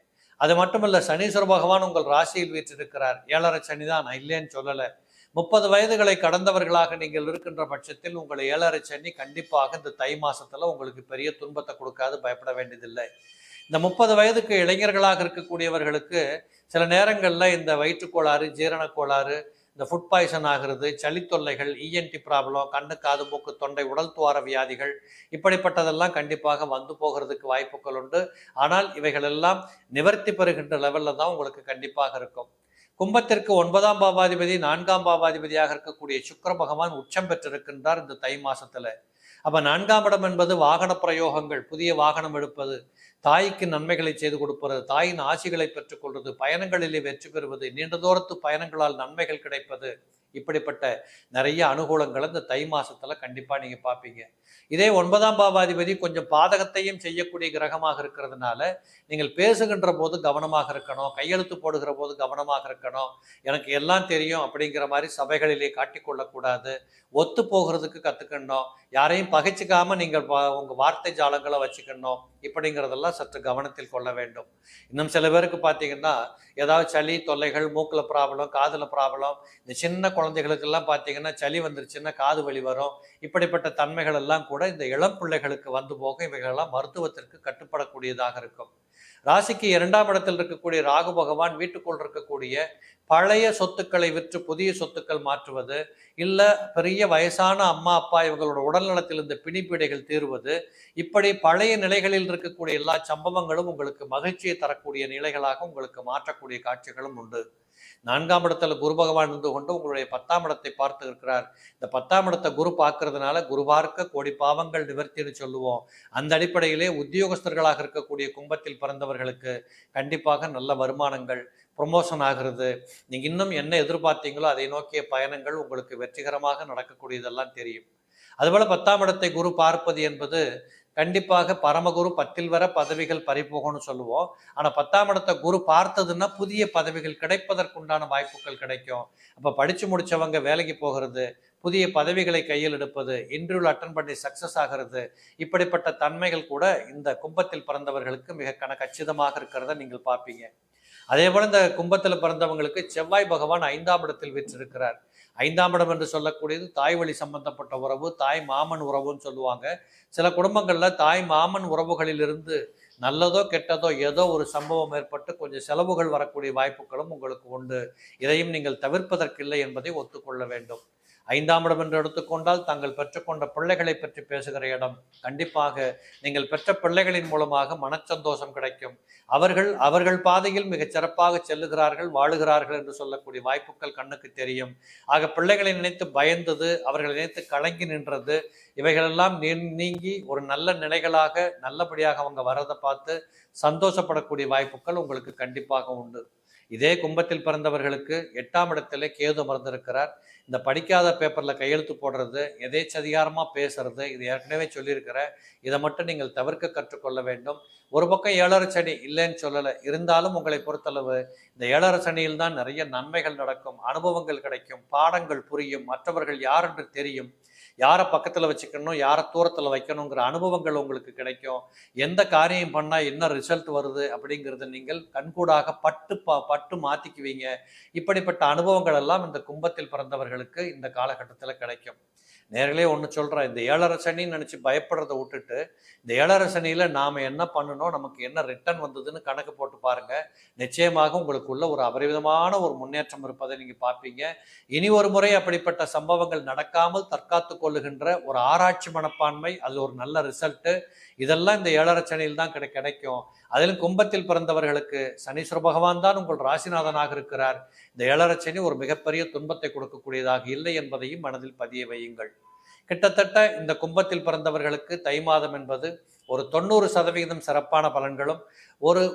அது மட்டுமல்ல, சனீஸ்வர பகவான் உங்கள் ராசியில் வீற்றிருக்கிறார். 7.5 சனி தான், நான் இல்லைன்னு சொல்லல. 30 வயதுகளை கடந்தவர்களாக நீங்கள் இருக்கின்ற பட்சத்தில் உங்கள் 7.5 சனி கண்டிப்பாக இந்த தை மாசத்துல உங்களுக்கு பெரிய துன்பத்தை கொடுக்காது, பயப்பட வேண்டியதில்லை. இந்த 30 வயதுக்கு இளைஞர்களாக இருக்கக்கூடியவர்களுக்கு சில நேரங்கள்ல இந்த வயிற்றுக்கோளாறு, ஜீரண கோளாறு, இந்த ஃபுட் பாய்சன் ஆகிறது, சளி தொல்லைகள், இஎன்டி ப்ராப்ளம், கண்ணு, காது, மூக்கு, தொண்டை, உடல் துவார வியாதிகள், இப்படிப்பட்டதெல்லாம் கண்டிப்பாக வந்து போகிறதுக்கு வாய்ப்புகள் உண்டு. ஆனால் இவைகள் எல்லாம் நிவர்த்தி பெறுகின்ற லெவல்ல தான் உங்களுக்கு கண்டிப்பாக இருக்கும். கும்பத்திற்கு 9ஆம் பாவாதிபதி, 4ஆம் பாவாதிபதியாக இருக்கக்கூடிய சுக்கிர பகவான் உச்சம் பெற்றிருக்கின்றார் இந்த தை மாசத்துல. அப்ப 4ஆம் இடம் என்பது வாகன பிரயோகங்கள், புதிய வாகனம் எடுப்பது, தாய்க்கு நன்மைகளை செய்து கொடுப்பது, தாயின் ஆசிகளை பெற்றுக்கொள்வது, பயணங்களிலே வெற்றி பெறுவது, நீண்ட தூரத்து பயணங்களால் நன்மைகள் கிடைப்பது, இப்படிப்பட்ட நிறைய அனுகூலங்களை இந்த தை மாசத்துல கண்டிப்பா நீங்க பார்ப்பீங்க. இதே 9ஆம் பாவாதிபதி கொஞ்சம் பாதகத்தையும் செய்யக்கூடிய கிரகமாக இருக்கிறதுனால நீங்கள் பேசுகின்ற போது கவனமாக இருக்கணும், கையெழுத்து போடுகிற போது கவனமாக இருக்கணும். எனக்கு எல்லாம் தெரியும் அப்படிங்கிற மாதிரி சபைகளிலே காட்டிக்கொள்ளக்கூடாது. ஒத்து போகிறதுக்கு கத்துக்கணும். யாரையும் பகைச்சிக்காம நீங்கள் உங்க வார்த்தை ஜாலங்களை வச்சுக்கணும். இப்படிங்கிறதெல்லாம் சற்று கவனத்தில் கொள்ள வேண்டும். இன்னும் சில பேருக்கு பார்த்தீங்கன்னா, ஏதாவது சளி தொல்லைகள், மூக்குல ப்ராப்ளம், காதுல ப்ராப்ளம், இந்த சின்ன குழந்தைகளுக்கெல்லாம் பார்த்தீங்கன்னா சளி வந்துருச்சுன்னா காது வலி வரும். இப்படிப்பட்ட தன்மைகள் எல்லாம் கூட இந்த இளம் பிள்ளைகளுக்கு வந்து போக இவைகளெல்லாம் மருத்துவத்திற்கு கட்டுப்படக்கூடியதாக இருக்கும். ராசிக்கு 2ஆம் இடத்தில் இருக்கக்கூடிய ராகு பகவான் வீட்டுக்குள் இருக்கக்கூடிய பழைய சொத்துக்களை விற்று புதிய சொத்துக்கள் மாற்றுவது, இல்ல பெரிய வயசான அம்மா அப்பா இவங்களோட உடல் நலத்தில் இந்த பிணிப்பீடைகள் தீர்வது, இப்படி பழைய நிலைகளில் இருக்கக்கூடிய எல்லா சம்பவங்களும் உங்களுக்கு மகிழ்ச்சியை தரக்கூடிய நிலைகளாக உங்களுக்கு மாற்றக்கூடிய காட்சிகளும் உண்டு. 4ஆம் இடத்துல குரு பகவான் இருந்து கொண்டு உங்களுடைய 10ஆம் இடத்தை பார்த்து இருக்கிறார். இந்த 10ஆம் இடத்தை குரு பார்க்கறதுனால குரு பார்க்க கோடி பாவங்கள் நிவர்த்தின்னு சொல்லுவோம். அந்த அடிப்படையிலே உத்தியோகஸ்தர்களாக இருக்கக்கூடிய கும்பத்தில் பிறந்தவர்களுக்கு கண்டிப்பாக நல்ல வருமானங்கள், ப்ரொமோஷன் ஆகிறது. நீங்க இன்னும் என்ன எதிர்பார்த்தீங்களோ அதை நோக்கிய பயணங்கள் உங்களுக்கு வெற்றிகரமாக நடக்கக்கூடியதெல்லாம் தெரியும். அதுபோல 10ஆம் இடத்தை குரு பார்ப்பது என்பது கண்டிப்பாக பரமகுரு 10ல் வர பதவிகள் பறிபோகும்னு சொல்லுவோம். ஆனா 10ஆம் இடத்தை குரு பார்த்ததுன்னா புதிய பதவிகள் கிடைப்பதற்குண்டான வாய்ப்புகள் கிடைக்கும். அப்ப படிச்சு முடிச்சவங்க வேலைக்கு போகிறது, புதிய பதவிகளை கையில் எடுப்பது, இன்டர்வியூ அட்டன் பண்ணி சக்சஸ் ஆகிறது, இப்படிப்பட்ட தன்மைகள் கூட இந்த கும்பத்தில் பிறந்தவர்களுக்கு மிக கச்சிதமாக இருக்கிறத நீங்கள் பார்ப்பீங்க. அதே போல இந்த கும்பத்தில் பிறந்தவங்களுக்கு செவ்வாய் பகவான் 5ஆம் இடத்தில் வீற்றிருக்கிறார். 5ஆம் இடம் என்று சொல்லக்கூடியது தாய் வழி சம்பந்தப்பட்ட உறவு, தாய் மாமன் உறவுன்னு சொல்லுவாங்க. சில குடும்பங்கள்ல தாய் மாமன் உறவுகளிலிருந்து நல்லதோ கெட்டதோ ஏதோ ஒரு சம்பவம் ஏற்பட்டு கொஞ்சம் செலவுகள் வரக்கூடிய வாய்ப்புகளும் உங்களுக்கு உண்டு. இதையும் நீங்கள் தவிர்ப்பதற்கில்லை என்பதை ஒத்துக்கொள்ள வேண்டும். 5ஆம் இடம் என்று எடுத்துக்கொண்டால் தாங்கள் பெற்றுக்கொண்ட பிள்ளைகளை பற்றி பேசுகிற இடம். கண்டிப்பாக நீங்கள் பெற்ற பிள்ளைகளின் மூலமாக மனச்சந்தோஷம் கிடைக்கும். அவர்கள் பாதையில் மிகச் சிறப்பாக செல்லுகிறார்கள், வாழுகிறார்கள் என்று சொல்லக்கூடிய வாய்ப்புகள் கண்ணுக்கு தெரியும். ஆக பிள்ளைகளை நினைத்து பயந்தது, அவர்களை நினைத்து கலங்கி நின்றது, இவைகளெல்லாம் நீங்கி ஒரு நல்ல நிலைகளாக நல்லபடியாக அவங்க வரதை பார்த்து சந்தோஷப்படக்கூடிய வாய்ப்புகள் உங்களுக்கு கண்டிப்பாக உண்டு. இதே கும்பத்தில் பிறந்தவர்களுக்கு 8ஆம் இடத்துல கேது அமர்ந்திருக்கிறார். இந்த படிக்காத பேப்பர்ல கையெழுத்து போடுறது, எதேச்சதிகாரமா பேசுறது, இது ஏற்கனவே சொல்லியிருக்கிறேன். இதை மட்டும் நீங்கள் தவிர்க்க கற்றுக்கொள்ள வேண்டும். ஒரு பக்கம் 7.5 சனி இல்லைன்னு சொல்லலை, இருந்தாலும் உங்களை பொறுத்தளவு இந்த 7.5 சனியில் தான் நிறைய நன்மைகள் நடக்கும், அனுபவங்கள் கிடைக்கும், பாடங்கள் புரியும், மற்றவர்கள் யார் என்று தெரியும், யாரை பக்கத்தில் வச்சுக்கணும், யாரை தூரத்தில் வைக்கணுங்கிற அனுபவங்கள் உங்களுக்கு கிடைக்கும். எந்த காரியம் பண்ணால் என்ன ரிசல்ட் வருது அப்படிங்கிறத நீங்கள் கண்கூடாக பட்டு மாற்றிக்குவீங்க. இப்படிப்பட்ட அனுபவங்கள் எல்லாம் இந்த கும்பத்தில் பிறந்தவர்களுக்கு இந்த காலகட்டத்தில் கிடைக்கும். நேர்களே ஒன்று சொல்கிறேன், இந்த 7.5 சனின்னு நினச்சி பயப்படுறதை விட்டுட்டு இந்த 7.5 சனியில் நாம் என்ன பண்ணணும், நமக்கு என்ன ரிட்டர்ன் வந்ததுன்னு கணக்கு போட்டு பாருங்கள். நிச்சயமாக உங்களுக்குள்ள ஒரு அபரிவிதமான ஒரு முன்னேற்றம் இருப்பதை நீங்கள் பார்ப்பீங்க. இனி ஒரு முறை அப்படிப்பட்ட சம்பவங்கள் நடக்காமல் தற்காத்து கொள்ளுகின்ற ஒரு ஆராய்ச்சி மனப்பான்மை, அது ஒரு நல்ல ரிசல்ட்டு. இதெல்லாம் இந்த 7.5 சனியில் தான் கிடைக்கும். அதிலும் கும்பத்தில் பிறந்தவர்களுக்கு சனீஸ்வர பகவான் தான் உங்கள் ராசிநாதனாக இருக்கிறார். இந்த 7.5 சனி ஒரு மிகப்பெரிய துன்பத்தை கொடுக்கக்கூடியதாக இல்லை என்பதையும் மனதில் பதிய வையுங்கள். கிட்டத்தட்ட இந்த கும்பத்தில் பிறந்தவர்களுக்கு தை மாதம் என்பது ஒரு 90% சிறப்பான பலன்களும்,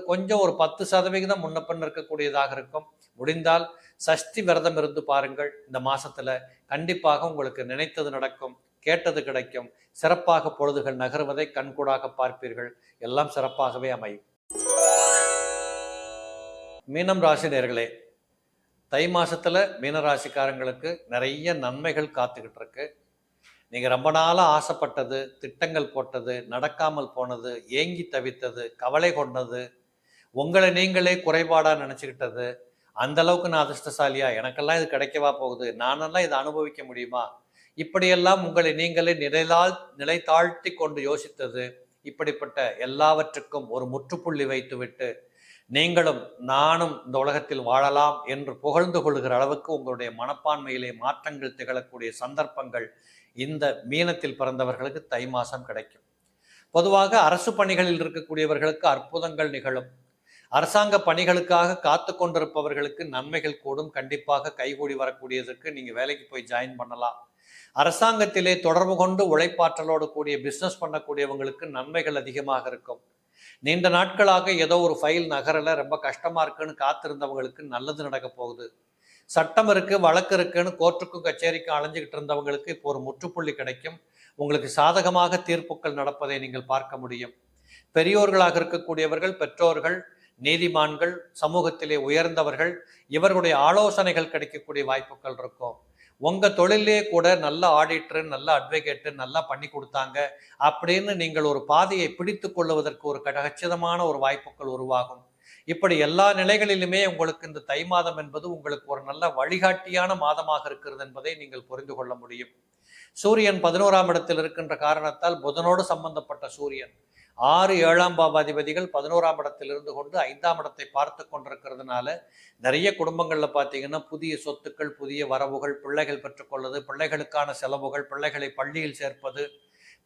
கொஞ்சம் ஒரு 10% முன்னப்பன் இருக்கக்கூடியதாக இருக்கும். முடிந்தால் சஷ்டி விரதம் இருந்து பாருங்கள். இந்த மாசத்துல கண்டிப்பாக உங்களுக்கு நினைத்தது நடக்கும், கேட்டது கிடைக்கும். சிறப்பாக பொழுதுகள் நகருவதை கண்கூடாக பார்ப்பீர்கள். எல்லாம் சிறப்பாகவே அமையும். மீனம் ராசி நேயர்களே, தை மாசத்துல மீனராசிக்காரங்களுக்கு நிறைய நன்மைகள் காத்துக்கிட்டு இருக்கு. நீங்க ரொம்ப நாளா ஆசைப்பட்டது, திட்டங்கள் போட்டது, நடக்காமல் போனது, ஏங்கி தவித்தது, கவலை கொண்டது, உங்களை நீங்களே குறைபாடா நினைச்சுக்கிட்டது, அந்த அளவுக்கு நான் அதிர்ஷ்டசாலியா, எனக்கெல்லாம் இது கிடைக்கவா போகுது, நானெல்லாம் இதை அனுபவிக்க முடியுமா, இப்படியெல்லாம் உங்களை நீங்களே நிலை தாழ்த்தி கொண்டு யோசித்தது, இப்படிப்பட்ட எல்லாவற்றுக்கும் ஒரு முற்றுப்புள்ளி வைத்துவிட்டு நீங்களும் நானும் இந்த உலகத்தில் வாழலாம் என்று புகழ்ந்து கொள்கிற அளவுக்கு உங்களுடைய மனப்பான்மையிலே மாற்றங்கள் திகழக்கூடிய சந்தர்ப்பங்கள் இந்த மீனத்தில் பிறந்தவர்களுக்கு தை மாசம் கிடைக்கும். பொதுவாக அரசு பணிகளில் இருக்கக்கூடியவர்களுக்கு அற்புதங்கள் நிகழும். அரசாங்க பணிகளுக்காக காத்து கொண்டிருப்பவர்களுக்கு நன்மைகள் கூடும். கண்டிப்பாக கைகூடி வரக்கூடியதற்கு நீங்க வேலைக்கு போய் ஜாயின் பண்ணலாம். அரசாங்கத்திலே தொடர்பு கொண்டு உழைப்பாற்றலோடு கூடிய பிசினஸ் பண்ணக்கூடியவங்களுக்கு நன்மைகள் அதிகமாக இருக்கும். நீண்ட நாட்களாக ஏதோ ஒரு ஃபைல் நகரல, ரொம்ப கஷ்டமா இருக்குன்னு காத்திருந்தவங்களுக்கு நல்லது நடக்க போகுது. சட்டம் இருக்கு, வழக்கு இருக்குன்னு கோர்ட்டுக்கும் கச்சேரிக்கும் அலைஞ்சுக்கிட்டு இருந்தவங்களுக்கு இப்போ ஒரு முற்றுப்புள்ளி கிடைக்கும். உங்களுக்கு சாதகமாக தீர்ப்புகள் நடப்பதை நீங்கள் பார்க்க முடியும். பெரியோர்களாக இருக்கக்கூடியவர்கள், பெற்றோர்கள், நீதிமான்கள், சமூகத்திலே உயர்ந்தவர்கள், இவர்களுடைய ஆலோசனைகள் கிடைக்கக்கூடிய வாய்ப்புகள் இருக்கும். உங்க தொழிலே கூட நல்ல ஆடிட்டர், நல்ல அட்வொகேட்டு நல்லா பண்ணி கொடுத்தாங்க அப்படின்னு நீங்கள் ஒரு பாதையை பிடித்து கொள்ளுவதற்கு ஒரு கச்சிதமான ஒரு வாய்ப்புகள் உருவாகும். இப்படி எல்லா நிலைகளிலுமே உங்களுக்கு இந்த தை மாதம் என்பது உங்களுக்கு ஒரு நல்ல வழிகாட்டியான மாதமாக இருக்கிறது என்பதை நீங்கள் புரிந்து கொள்ள முடியும். சூரியன் 11ஆம் இடத்தில் இருக்கின்ற காரணத்தால், புதனோடு சம்பந்தப்பட்ட சூரியன் 6, 7ஆம் பாவாதிபதிகள் 11ஆம் இடத்தில் இருந்து கொண்டு 5ஆம் இடத்தை பார்த்து கொண்டிருக்கிறதுனால நிறைய குடும்பங்கள்ல பார்த்தீங்கன்னா புதிய சொத்துக்கள், புதிய வரவுகள், பிள்ளைகள் பெற்றுக்கொள்வது, பிள்ளைகளுக்கான செலவுகள், பிள்ளைகளை பள்ளியில் சேர்ப்பது,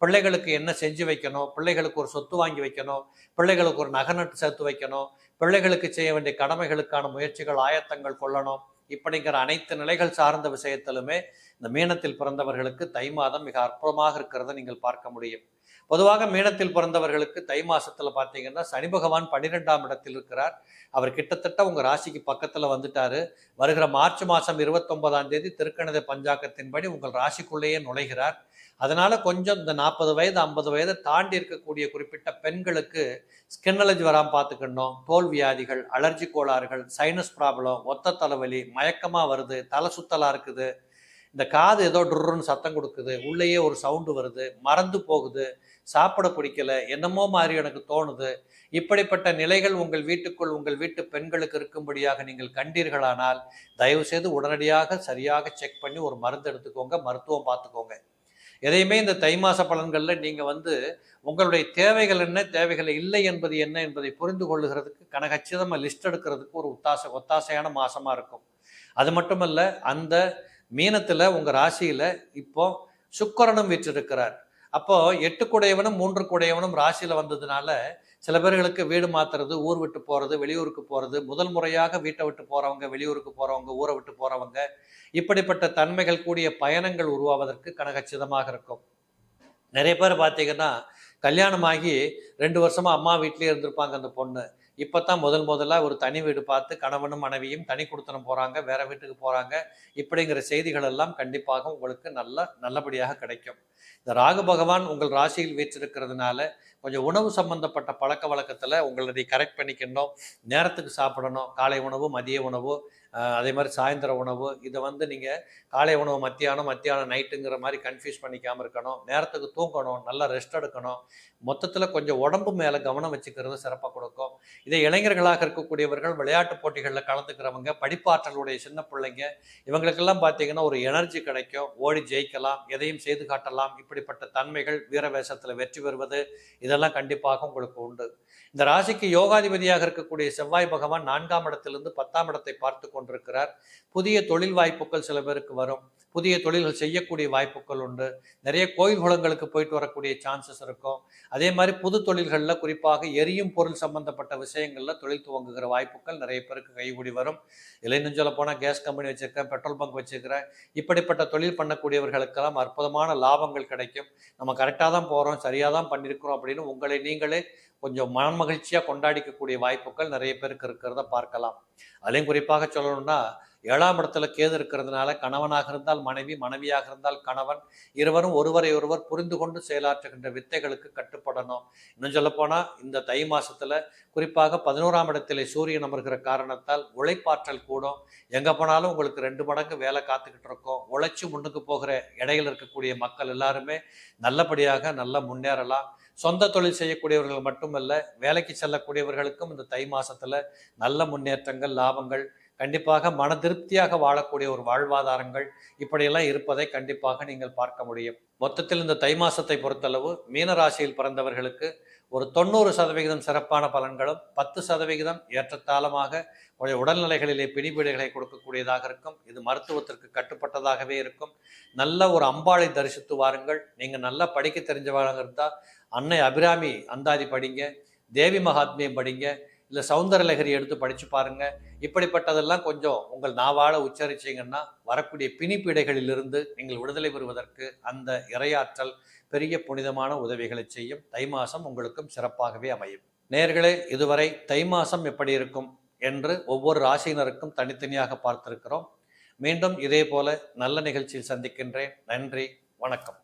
பிள்ளைகளுக்கு என்ன செஞ்சு வைக்கணும், பிள்ளைகளுக்கு ஒரு சொத்து வாங்கி வைக்கணும், பிள்ளைகளுக்கு ஒரு நகை நட்டு சேர்த்து வைக்கணும், பிள்ளைகளுக்கு செய்ய வேண்டிய கடமைகளுக்கான முயற்சிகள், ஆயத்தங்கள் கொள்ளணும். இப்படிங்கிற அனைத்து நிலைகள் சார்ந்த விஷயத்திலுமே இந்த மீனத்தில் பிறந்தவர்களுக்கு தை மாதம் மிக அற்புதமாக இருக்கிறத நீங்கள் பார்க்க முடியும். பொதுவாக மீனத்தில் பிறந்தவர்களுக்கு தை மாசத்துல பார்த்தீங்கன்னா சனி பகவான் 12ஆம் இடத்தில் இருக்கிறார். அவர் கிட்டத்தட்ட உங்க ராசிக்கு பக்கத்துல வந்துட்டாரு. வருகிற மார்ச் மாதம் 29ஆம் தேதி திருக்கணித பஞ்சாங்கத்தின்படி உங்கள் ராசிக்குள்ளேயே நுழைகிறார். அதனால கொஞ்சம் இந்த 40 வயது 50 வயதை தாண்டி இருக்கக்கூடிய குறிப்பிட்ட பெண்களுக்கு ஸ்கின் அலர்ஜி வராமல் பார்த்துக்கணும். தோல் வியாதிகள், அலர்ஜி கோளாறுகள், சைனஸ் ப்ராப்ளம், ஒத்த தலைவலி, மயக்கமா வருது, தலை சுத்தலா இருக்குது, இந்த காது ஏதோ டுர்ன்னு சத்தம் கொடுக்குது, உள்ளேயே ஒரு சவுண்டு வருது, மறந்து போகுது, சாப்பிட பிடிக்கல, என்னமோ மாதிரி எனக்கு தோணுது, இப்படிப்பட்ட நிலைகள் உங்கள் வீட்டுக்குள் உங்கள் வீட்டு பெண்களுக்கு இருக்கும்படியாக நீங்கள் கண்டீர்களானால் தயவு செய்து உடனடியாக சரியாக செக் பண்ணி ஒரு மருந்து எடுத்துக்கோங்க, மருத்துவம் பார்த்துக்கோங்க. எதையுமே இந்த தை மாச பலன்கள்ல நீங்க உங்களுடைய தேவைகள் என்ன, தேவைகள் இல்லை என்பது என்ன என்பதை புரிந்து கொள்ளுகிறதுக்கு கனகச்சிதமா லிஸ்ட் எடுக்கிறதுக்கு ஒரு ஒத்தாசையான மாசமா இருக்கும். அது மட்டுமல்ல, அந்த மீனத்துல உங்க ராசியில இப்போ சுக்கிரனும் வீற்றிருக்கிறார். அப்போ 8 கூடையவனும் 3 கூடையவனும் ராசியில வந்ததுனால சில பேர்களுக்கு வீடு மாத்துறது, ஊர் விட்டு போறது, வெளியூருக்கு போறது, முதல் முறையாக வீட்டை விட்டு போறவங்க, வெளியூருக்கு போறவங்க, ஊரை விட்டு போறவங்க, இப்படிப்பட்ட தன்மைகள் கூடிய பயணங்கள் உருவாவதற்கு கனகச்சிதமாக இருக்கும். நிறைய பேர் பார்த்தீங்கன்னா கல்யாணமாகி 2 வருஷமா அம்மா வீட்டிலேயே இருந்திருப்பாங்க அந்த பொண்ணு. இப்போத்தான் முதல்ல ஒரு தனி வீடு பார்த்து கணவனும் மனைவியும் தனி கொடுத்தனம் போறாங்க, வேற வீட்டுக்கு போறாங்க. இப்படிங்கிற செய்திகள் எல்லாம் கண்டிப்பாக உங்களுக்கு நல்லபடியாக கிடைக்கும். இந்த ராகு பகவான் உங்கள் ராசியில் வீற்றிருக்கிறதுனால கொஞ்சம் உணவு சம்பந்தப்பட்ட பழக்க வழக்கத்தில் உங்களை கரெக்ட் பண்ணிக்கணும். நேரத்துக்கு சாப்பிடணும். காலை உணவு, மதிய உணவு, அதே மாதிரி சாயந்தர உணவு. இதை நீங்கள் காலை உணவு மத்தியானம், மத்தியானம் நைட்டுங்கிற மாதிரி கன்ஃபியூஸ் பண்ணிக்காமல் இருக்கணும். நேரத்துக்கு தூங்கணும், நல்லா ரெஸ்ட் எடுக்கணும். மொத்தத்தில் கொஞ்சம் உடம்பு மேலே கவனம் வச்சுக்கிறது சிறப்பாக கொடுக்கும். இதை இளைஞர்களாக இருக்கக்கூடியவர்கள், விளையாட்டு போட்டிகளில் கலந்துக்கிறவங்க, படிப்பாற்றலுடைய சின்ன பிள்ளைங்க, இவங்களுக்கெல்லாம் பார்த்தீங்கன்னா ஒரு எனர்ஜி கிடைக்கும். ஓடி ஜெயிக்கலாம், எதையும் செய்து காட்டலாம். இப்படிப்பட்ட தன்மைகள், வீரவேசத்தில் வெற்றி பெறுவது, இதெல்லாம் கண்டிப்பாக உங்களுக்கு உண்டு. இந்த ராசிக்கு யோகாதிபதியாக இருக்கக்கூடிய செவ்வாய் பகவான் 4ஆம் இடத்திலிருந்து 10ஆம் இடத்தை பார்த்து கொண்டிருக்கிறார். புதிய தொழில் வாய்ப்புகள் சில பேருக்கு வரும். புதிய தொழில்கள் செய்யக்கூடிய வாய்ப்புகள் உண்டு. நிறைய கோயில் குளங்களுக்கு போயிட்டு வரக்கூடிய சான்சஸ் இருக்கும். அதே மாதிரி புது தொழில்களில், குறிப்பாக எரியும் பொருள் சம்பந்தப்பட்ட விஷயங்களில் தொழில் துவங்குகிற வாய்ப்புகள் நிறைய பேருக்கு கைகூடி வரும். இல்லை இன்னும் சொல்ல போனால் கேஸ் கம்பெனி வச்சுருக்கேன், பெட்ரோல் பங்க் வச்சுருக்கிறேன், இப்படிப்பட்ட தொழில் பண்ணக்கூடியவர்களுக்கெல்லாம் அற்புதமான லாபங்கள் கிடைக்கும். நம்ம கரெக்டாக தான் போகிறோம், சரியாக தான் பண்ணியிருக்கிறோம் அப்படின்னு உங்களை நீங்களே கொஞ்சம் மனமகிழ்ச்சியாக கொண்டாடிக்கக்கூடிய வாய்ப்புகள் நிறைய பேருக்கு இருக்கிறத பார்க்கலாம். அதுலேயும் குறிப்பாக சொல்லணும்னா 7ஆம் இடத்துல கேது இருக்கிறதுனால கணவனாக இருந்தால் மனைவி, மனைவியாக இருந்தால் கணவன், இருவரும் ஒருவரை ஒருவர் புரிந்து கொண்டு செயலாற்றுகின்ற வித்தைகளுக்கு கட்டுப்படணும். இன்னும் சொல்லப்போனால் இந்த தை மாசத்துல குறிப்பாக 11ஆம் இடத்திலே சூரியன் அமர்கிற காரணத்தால் உழைப்பாற்றல் கூடும். எங்கே போனாலும் உங்களுக்கு 2 மடங்கு வேலை காத்துக்கிட்டு இருக்கும். உழைச்சி முன்னுக்கு போகிற இடையில் இருக்கக்கூடிய மக்கள் எல்லாருமே நல்லபடியாக நல்லா முன்னேறலாம். சொந்த தொழில் செய்யக்கூடியவர்கள் மட்டுமல்ல, வேலைக்கு செல்லக்கூடியவர்களுக்கும் இந்த தை மாசத்துல நல்ல முன்னேற்றங்கள், லாபங்கள், கண்டிப்பாக மன திருப்தியாக வாழக்கூடிய ஒரு வாழ்வாதாரங்கள் இப்படியெல்லாம் இருப்பதை கண்டிப்பாக நீங்கள் பார்க்க முடியும். மொத்தத்தில் இந்த தை மாசத்தை பொறுத்தளவு மீனராசியில் பிறந்தவர்களுக்கு ஒரு 90% சிறப்பான பலன்களும் 10% ஏற்றத்தாளமாக உடல்நிலைகளிலே பிடிபீடுகளை கொடுக்கக்கூடியதாக இருக்கும். இது மருத்துவத்திற்கு கட்டுப்பட்டதாகவே இருக்கும். நல்ல ஒரு அம்பாளை தரிசித்து வாருங்கள். நீங்கள் நல்லா படிக்க தெரிஞ்சவங்க இருந்தால் அன்னை அபிராமி அந்தாதி படிங்க, தேவி மகாத்மியம் படிங்க, இல்லை சௌந்தரலகரி எடுத்து படித்து பாருங்க. இப்படிப்பட்டதெல்லாம் கொஞ்சம் உங்கள் நாவால உச்சரிச்சிங்கன்னா வரக்கூடிய பிணிப்பீடைகளிலிருந்து நீங்கள் விடுதலை பெறுவதற்கு அந்த இறையாற்றல் பெரிய புனிதமான உதவிகளை செய்யும். தை மாதம் உங்களுக்கும் சிறப்பாகவே அமையும். நேயர்களே, இதுவரை தை மாதம் எப்படி இருக்கும் என்று ஒவ்வொரு ராசியினருக்கும் தனித்தனியாக பார்த்திருக்கிறோம். மீண்டும் இதே போல நல்ல நிகழ்ச்சியில் சந்திக்கின்றேன். நன்றி, வணக்கம்.